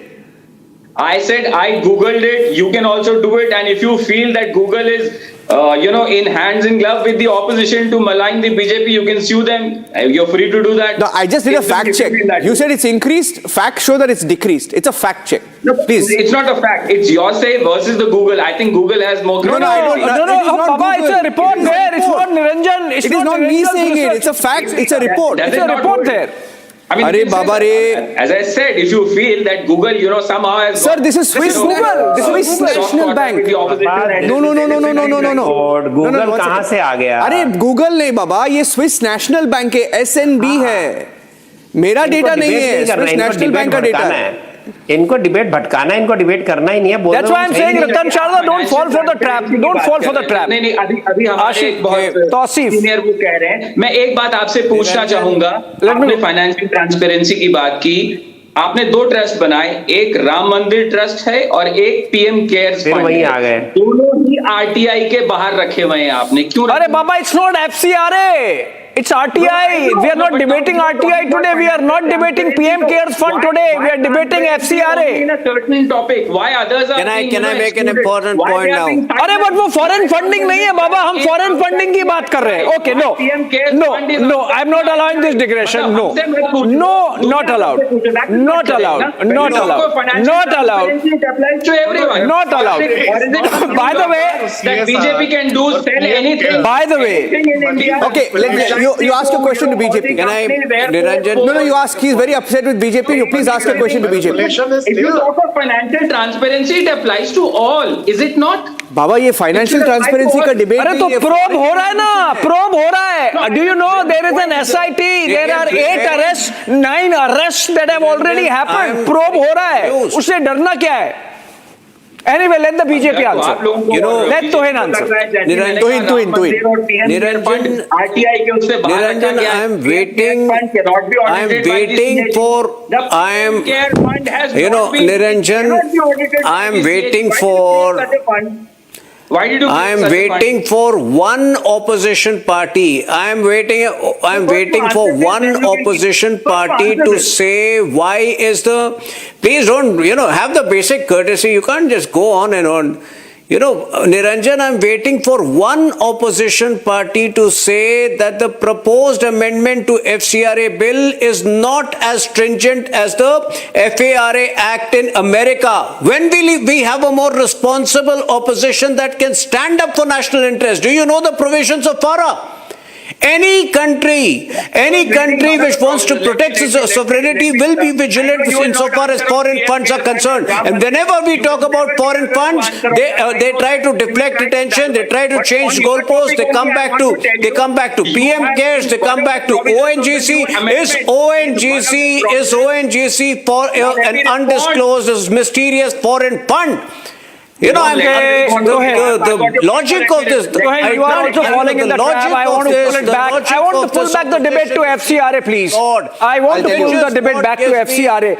I said I googled it. You can also do it, and if you feel that Google is in hands in glove with the opposition to malign the BJP, you can sue them. You're free to do that. No, I just did a fact check. You said it's increased. Facts show that it's decreased. It's a fact check. No, please. It's not a fact. It's your say versus the Google. I think Google has more. No, Baba, it's a report there. It's not Niranjan. It is not me saying it. It's a fact. It's a report. It's a report there. I mean, as I said, if you feel that Google, somehow has. Sir, this is Swiss Google. This is Swiss National Bank. No. Google कहाँ से आ गया? अरे Google नहीं बाबा, ये Swiss National Bank है, SNB है. मेरा data नहीं है, Swiss National Bank का डेटा है. इनको डिबेट भटकाना, इनको डिबेट करना ही नहीं है. That's why I'm saying, Ratan Sharda, don't fall for the trap. Don't fall for the trap. नहीं, अभी हमारे बहुत सीनियर वो कह रहे हैं. मैं एक बात आपसे पूछना चाहूंगा. आपने फाइनेंशियल ट्रांसपेरेंसी की बात की. आपने 2 ट्रस्ट बनाए, एक राम मंदिर ट्रस्ट है और एक पीएम केयर्स फंड. वहीं आ गए. दोनों ही आरटीआई के बाहर रखे हुए हैं आपने. क्यों? अरे बाबा, it's not FCRA. It's RTI. We are not debating RTI today. We are not debating PM Cares Fund today. We are debating FCRA. In a certain topic, why others are? Can I make an important point now? अरे but वो foreign funding नहीं है बाबा, हम foreign funding की बात कर रहे हैं. Okay, no, I'm not allowing this digression. No, not allowed. Not allowed. Not allowed. By the way, that BJP can do sell anything. By the way, okay, you ask a question to BJP. Can I, Niranjan? No, you ask. He's very upset with BJP. You please ask a question to BJP. If you talk of financial transparency, it applies to all. Is it not? बाबा, ये financial transparency का debate. अरे तो probe हो रहा है ना, probe हो रहा है. Do you know there is an SIT? There are 8 arrests, 9 arrests that have already happened. Probe हो रहा है. उससे डरना क्या है? Anyway, let the BJP answer. Let Tohin answer. Niranjan, I am waiting for, I am waiting for one opposition party. I am waiting for one opposition party to say why is the. Please don't, have the basic courtesy. You can't just go on and on. Niranjan, I'm waiting for one opposition party to say that the proposed amendment to FCRA bill is not as stringent as the FARA Act in America. When will we have a more responsible opposition that can stand up for national interest? Do you know the provisions of FARA? Any country which wants to protect its sovereignty will be vigilant insofar as foreign funds are concerned. And whenever we talk about foreign funds, they try to deflect attention, they try to change goalposts, they come back to PM cares, they come back to ONGC. Is ONGC for an undisclosed, mysterious foreign fund? You know, the logic of this. You are also falling in the trap. I want to pull it back. I want to pull back the debate to FCRA, please. I want to pull the debate back to FCRA.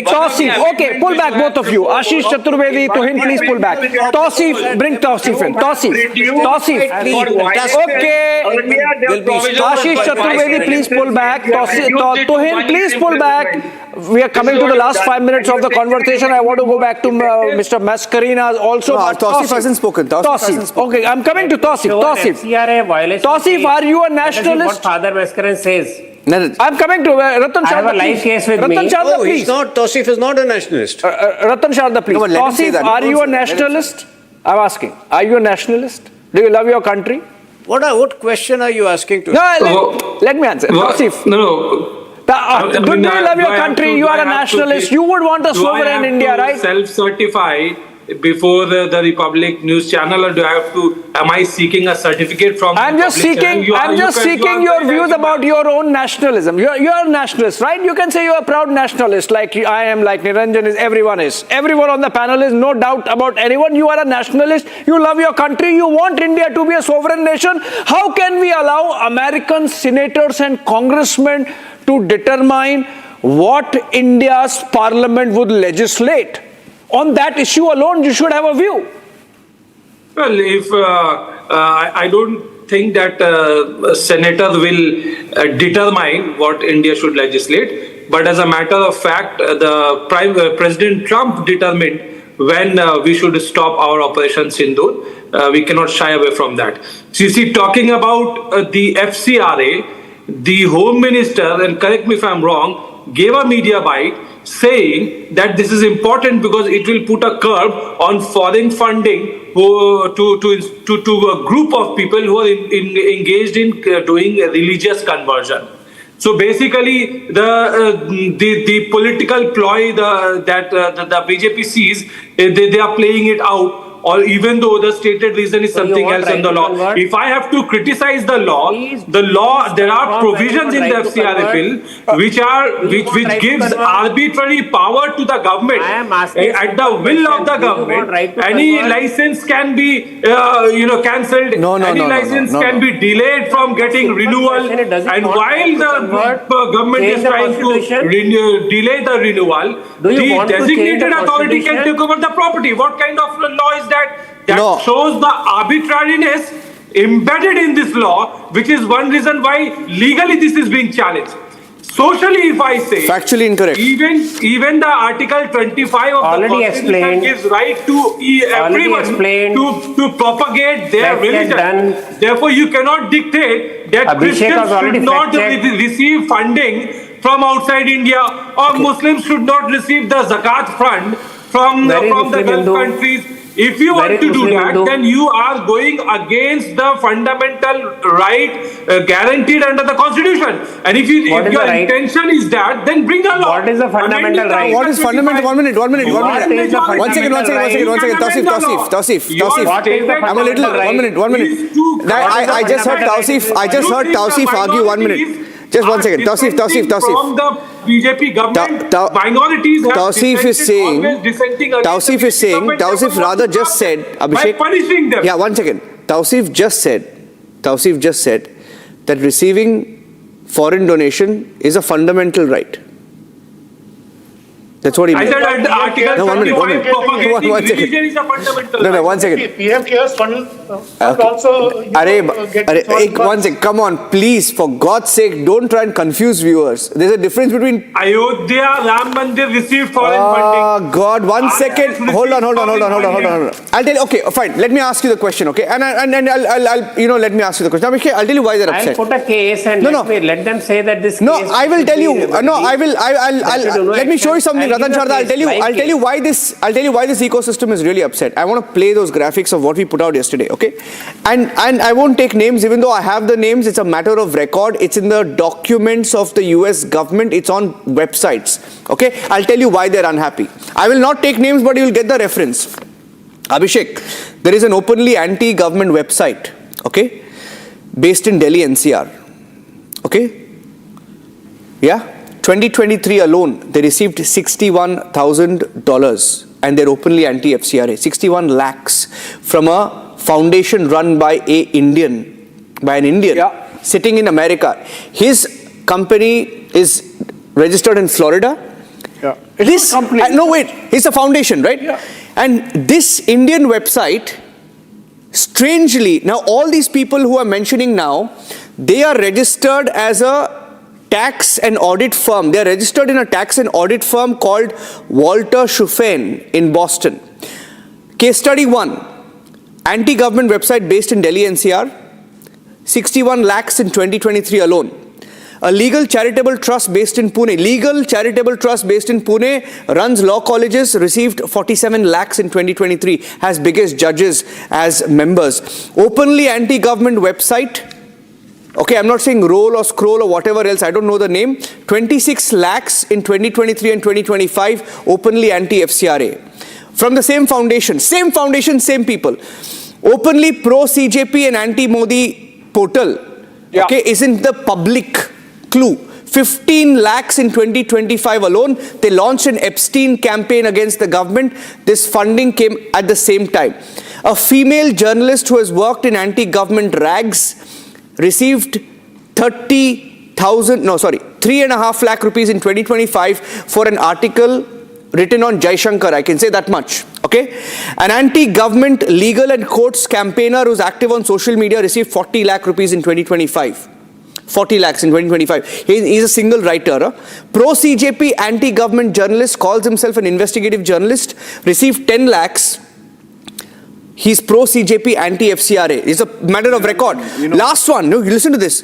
Tausif, okay, pull back both of you. Ashish Chaturvedi, Tuhin, please pull back. Tausif, bring Tausif in. Tausif, okay. Ashish Chaturvedi, please pull back. Tuhin, please pull back. We are coming to the last 5 minutes of the conversation. I want to go back to Mr. Mascarina also. No, Tausif hasn't spoken. Okay, I'm coming to Tausif. Tausif, are you a nationalist? What Father Mascarin says. I'm coming to Ratan Sharda. I have a live case with me. Sharda, please. Tausif is not a nationalist. Ratan Sharda, please. Tausif, are you a nationalist? I'm asking. Are you a nationalist? Do you love your country? What question are you asking to? No, let me answer. Tausif. No. Do you love your country? You are a nationalist. You would want a sovereign India, right? Self-certify before the Republic News Channel, or am I seeking a certificate from? I'm just seeking your views about your own nationalism. You're a nationalist, right? You can say you're a proud nationalist, like I am, like Niranjan is. Everyone on the panel is, no doubt about anyone. You are a nationalist. You love your country. You want India to be a sovereign nation. How can we allow American senators and congressmen to determine what India's parliament would legislate? On that issue alone, you should have a view. Well, if I don't think that senators will determine what India should legislate, but as a matter of fact, President Trump determined when we should stop our Operation Sindoor. We cannot shy away from that. So you see, talking about the FCRA, the Home Minister, and correct me if I'm wrong, gave a media bite saying that this is important because it will put a curb on foreign funding to a group of people who are engaged in doing religious conversion. So basically, the political ploy that the BJP sees, they are playing it out. Or even though the stated reason is something else in the law. If I have to criticize the law, there are provisions in the FCRA bill which gives arbitrary power to the government at the will of the government. Any license can be cancelled. Any license can be delayed from getting renewal. And while the government is trying to delay the renewal, the designated authority can take over the property. What kind of law is that shows the arbitrariness embedded in this law, which is one reason why legally this is being challenged. Socially, if I say, factually incorrect. Even the Article 25 of the Constitution gives right to everyone to propagate their religion. Therefore, you cannot dictate that Christians should not receive funding from outside India, or Muslims should not receive the zakat fund from the Gulf countries. If you want to do that, then you are going against the fundamental right guaranteed under the Constitution. And if your intention is that, then bring the law. What is the fundamental right? What is fundamental? 1 minute. One second. Tausif. I'm a little. 1 minute. I just heard Tausif argue. 1 minute. Just 1 second. Tausif. From the BJP government, minorities have Tausif is saying, Tausif rather just said, Abhishek, by punishing them. Yeah, 1 second. Tausif just said that receiving foreign donation is a fundamental right. That's what he meant. I said Article 25 propagating religion is a fundamental right. No, 1 second. PM cares fund also. 1 second. Come on, please, for God's sake, don't try and confuse viewers. There's a difference between Ayodhya Ram Mandir received foreign funding. Oh God, 1 second. Hold on. I'll tell you. Okay, fine. Let me ask you the question. Okay, and I'll let me ask you the question. I'll tell you why they're upset. I'll put a case and let them say that this. No, I will tell you. No, I will. Let me show you something. Ratan Sharda, I'll tell you why this ecosystem is really upset. I want to play those graphics of what we put out yesterday, okay? And I won't take names, even though I have the names. It's a matter of record. It's in the documents of the US government. It's on websites, okay? I'll tell you why they're unhappy. I will not take names, but you'll get the reference. Abhishek, there is an openly anti-government website, okay, based in Delhi NCR, okay? Yeah, 2023 alone, they received $61,000 and they're openly anti-FCRA. 61 lakhs from a foundation run by an Indian sitting in America. His company is registered in Florida. Yeah. It's a foundation, right? Yeah. And this Indian website, strangely, now all these people who are mentioning now, they are registered as a tax and audit firm. They are registered in a tax and audit firm called Walter Schufan in Boston. Case study 1, anti-government website based in Delhi NCR, 61 lakhs in 2023 alone. A legal charitable trust based in Pune. Runs law colleges, received 47 lakhs in 2023, has biggest judges as members. Openly anti-government website. Okay, I'm not saying roll or scroll or whatever else, I don't know the name. 26 lakhs in 2023 and 2025, openly anti-FCRA. From the same foundation, same people. Openly pro-CJP and anti-Modi portal, okay, is in the public clue. 15 lakhs in 2025 alone. They launched an Epstein campaign against the government. This funding came at the same time. A female journalist who has worked in anti-government rags received 3.5 lakh rupees in 2025 for an article written on Jaishankar. I can say that much. Okay? An anti-government legal and courts campaigner who's active on social media received 40 lakh rupees in 2025. 40 lakhs in 2025. He's a single writer. Pro-CJP anti-government journalist, calls himself an investigative journalist, received 10 lakhs. He's pro-CJP, anti-FCRA. It's a matter of record. Last one. No, listen to this.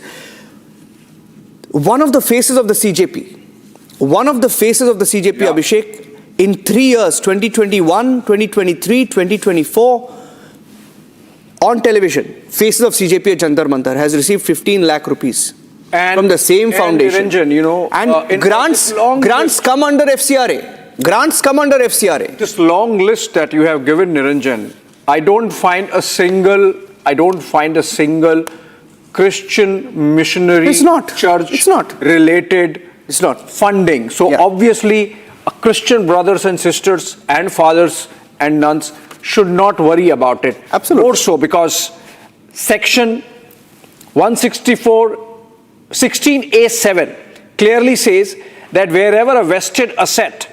One of the faces of the CJP, Abhishek, in 3 years, 2021, 2023, 2024, on television, faces of CJP at Jantar Mantar has received 15 lakh rupees from the same foundation. Niranjan, grants come under FCRA. This long list that you have given, Niranjan, I don't find a single Christian missionary church related funding. So obviously, Christian brothers and sisters and fathers and nuns should not worry about it. Absolutely. More so because Section 16A7 clearly says that wherever a vested asset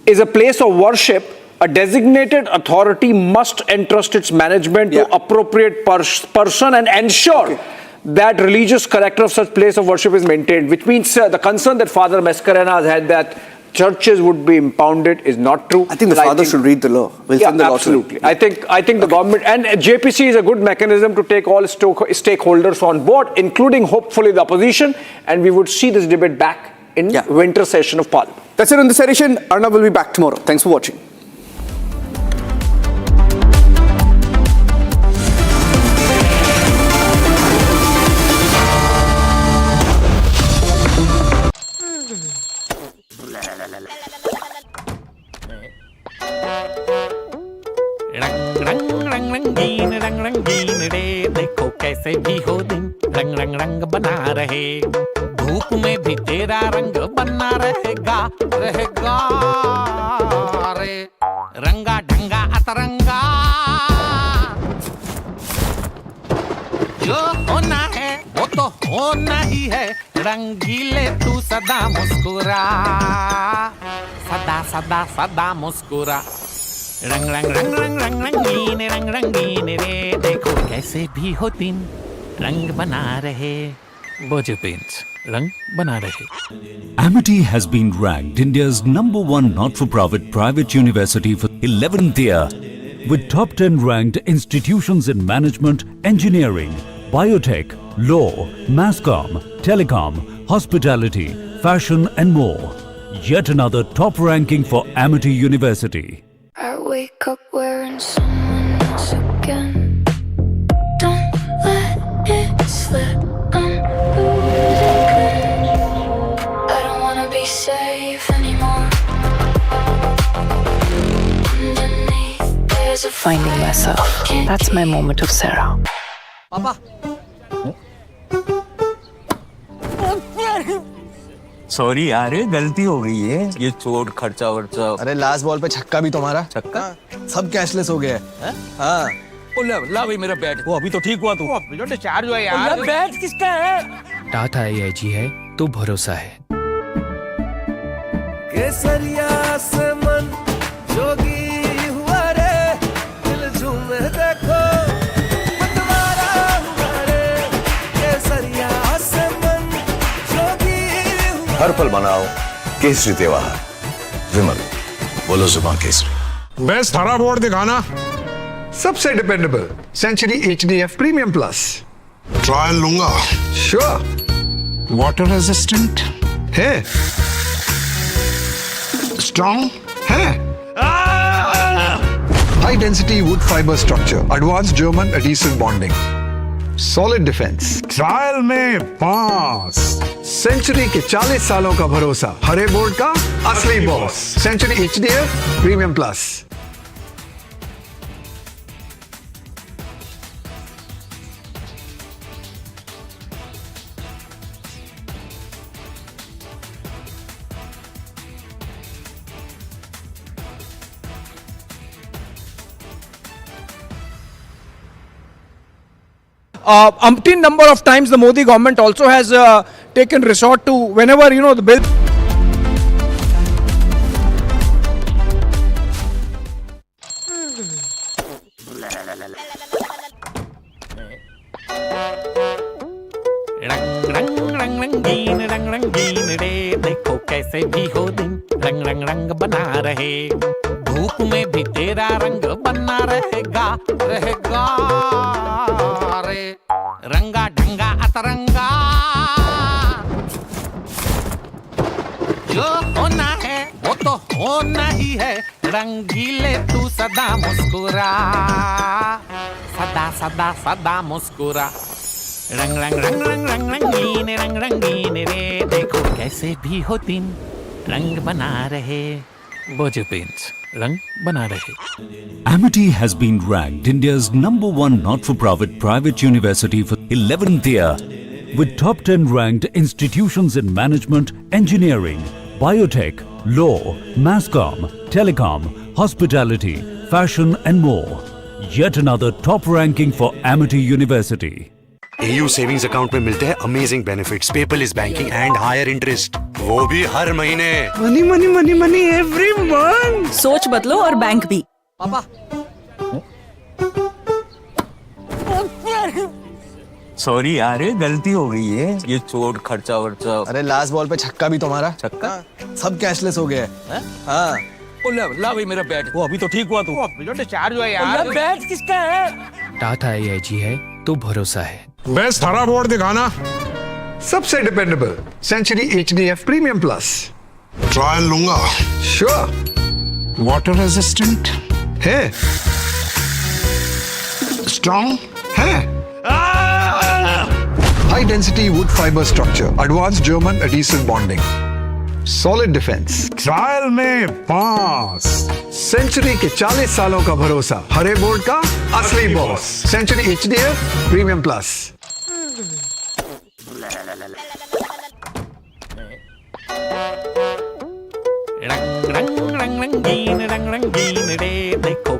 is a place of worship, a designated authority must entrust its management to appropriate person and ensure that religious character of such place of worship is maintained, which means the concern that Father Mascarenas had that churches would be impounded is not true. I think the father should read the law. Absolutely. I think the government and JPC is a good mechanism to take all stakeholders on board, including hopefully the opposition, and we would see this debate back in winter session of Parliament. That's it on this edition. Arnab will be back tomorrow. Thanks for watching. रंगीन रे देखो कैसे भी हो दिन रंग रंग रंग बना रहे धूप में भी तेरा रंग बना रहेगा रे रंगा ढंगा अतरंगा जो होना है वो तो होना ही है रंगीले तू सदा मुस्कुरा सदा सदा सदा मुस्कुरा रंग रंग रंग रंग रंग रंगीन रे देखो कैसे भी हो दिन रंग बना रहे बोझे पेंट्स रंग बना रहे Amity has been ranked India's #1 not-for-profit private university for 11th year with top 10 ranked institutions in management, engineering, biotech, law, mass comm, telecom, hospitality, fashion and more. Yet another top ranking for Amity University. I wake up wearing someone else again. Don't let it slip. I'm losing control. I don't wanna be safe anymore. Underneath, there's a Finding myself. That's my moment of Sarah. Papa. Sorry यार गलती हो गई है ये चोट खर्चा वर्चा। अरे लास्ट बॉल पे छक्का भी तुम्हारा। छक्का सब कैशलेस हो गया है। हाँ ला भाई मेरा बैट। वो अभी तो ठीक हुआ तू। जो डिस्चार्ज हुआ यार। बैट किसका है? टाटा AIG है तो भरोसा है। केसरिया से मन जोगी हुआ रे, दिल झूमे देखो मतवारा हुआ रे। केसरिया से मन जोगी हुआ। हर पल मनाओ केसरी त्योहार। विमल बोलो जुबान केसरी। बेस्ट हरा बोर्ड दिखाना। सबसे dependable century HDF premium plus. Trial लूंगा। श्योर। वाटर रेजिस्टेंट है, स्ट्रॉन्ग है, high density wood fibre structure, advance German adhesive bonding, solid defence. Trial में पास। सेंचुरी के 40 सालों का भरोसा, हरे बोर्ड का असली boss. Century HDF premium plus. Umpteen number of times the Modi government also has taken resort to whenever the bill. रंग रंगीन रे देखो कैसे भी हो दिन रंग रंग रंग बना रहे धूप में भी तेरा रंग बना रहेगा रहेगा रे रंगा ढंगा अतरंगा जो होना है वो तो होना ही है रंगीले तू सदा मुस्कुरा सदा सदा सदा मुस्कुरा रंग रंग रंग रंग रंग रंगीन रे देखो कैसे भी हो दिन रंग बना रहे बोझ पेंट्स रंग बना रहे। Amity has been ranked India's #1 not-for-profit private university for 11th year with top 10 ranked institutions in management, engineering, biotech, law, mass comm, telecom, hospitality, fashion and more. Yet another top ranking for Amity University. AU savings account में मिलते हैं amazing benefits, paperless banking and higher interest, वो भी हर महीने। Money money money money every month. सोच बदलो और बैंक भी। पापा सॉरी यार गलती हो गई है ये चोट खर्चा वर्चा। अरे लास्ट बॉल पे छक्का भी तुम्हारा। छक्का सब कैशलेस हो गया है। हाँ ला भाई मेरा बैट। वो अभी तो ठीक हुआ तू। जो डिस्चार्ज हुआ यार। बैट किसका है? टाटा AIG है तो भरोसा है। बेस्ट हरा बोर्ड दिखाना। सबसे dependable century HDF premium plus. Trial लूंगा। श्योर। वाटर रेजिस्टेंट है, स्ट्रॉन्ग है, high density wood fibre structure, advance German adhesive bonding, solid defence. Trial में पास। सेंचुरी के 40 सालों का भरोसा, हरे बोर्ड का असली boss. Century HDF premium plus. रंग रंग रंग रंगीन रे देखो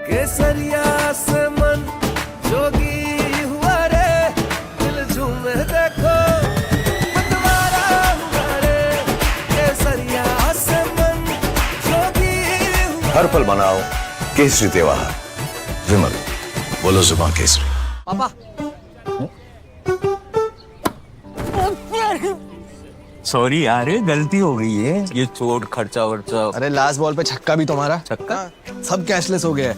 केसरिया से मन जोगी हुआ रे, दिल झूमे देखो मतवारा हुआ रे। केसरिया से मन जोगी हुआ। हर पल मनाओ केसरी त्योहार। विमल बोलो जुबान केसरी। पापा सॉरी यार गलती हो गई है ये चोट खर्चा वर्चा। अरे लास्ट बॉल पे छक्का भी तुम्हारा। छक्का सब कैशलेस हो गया है।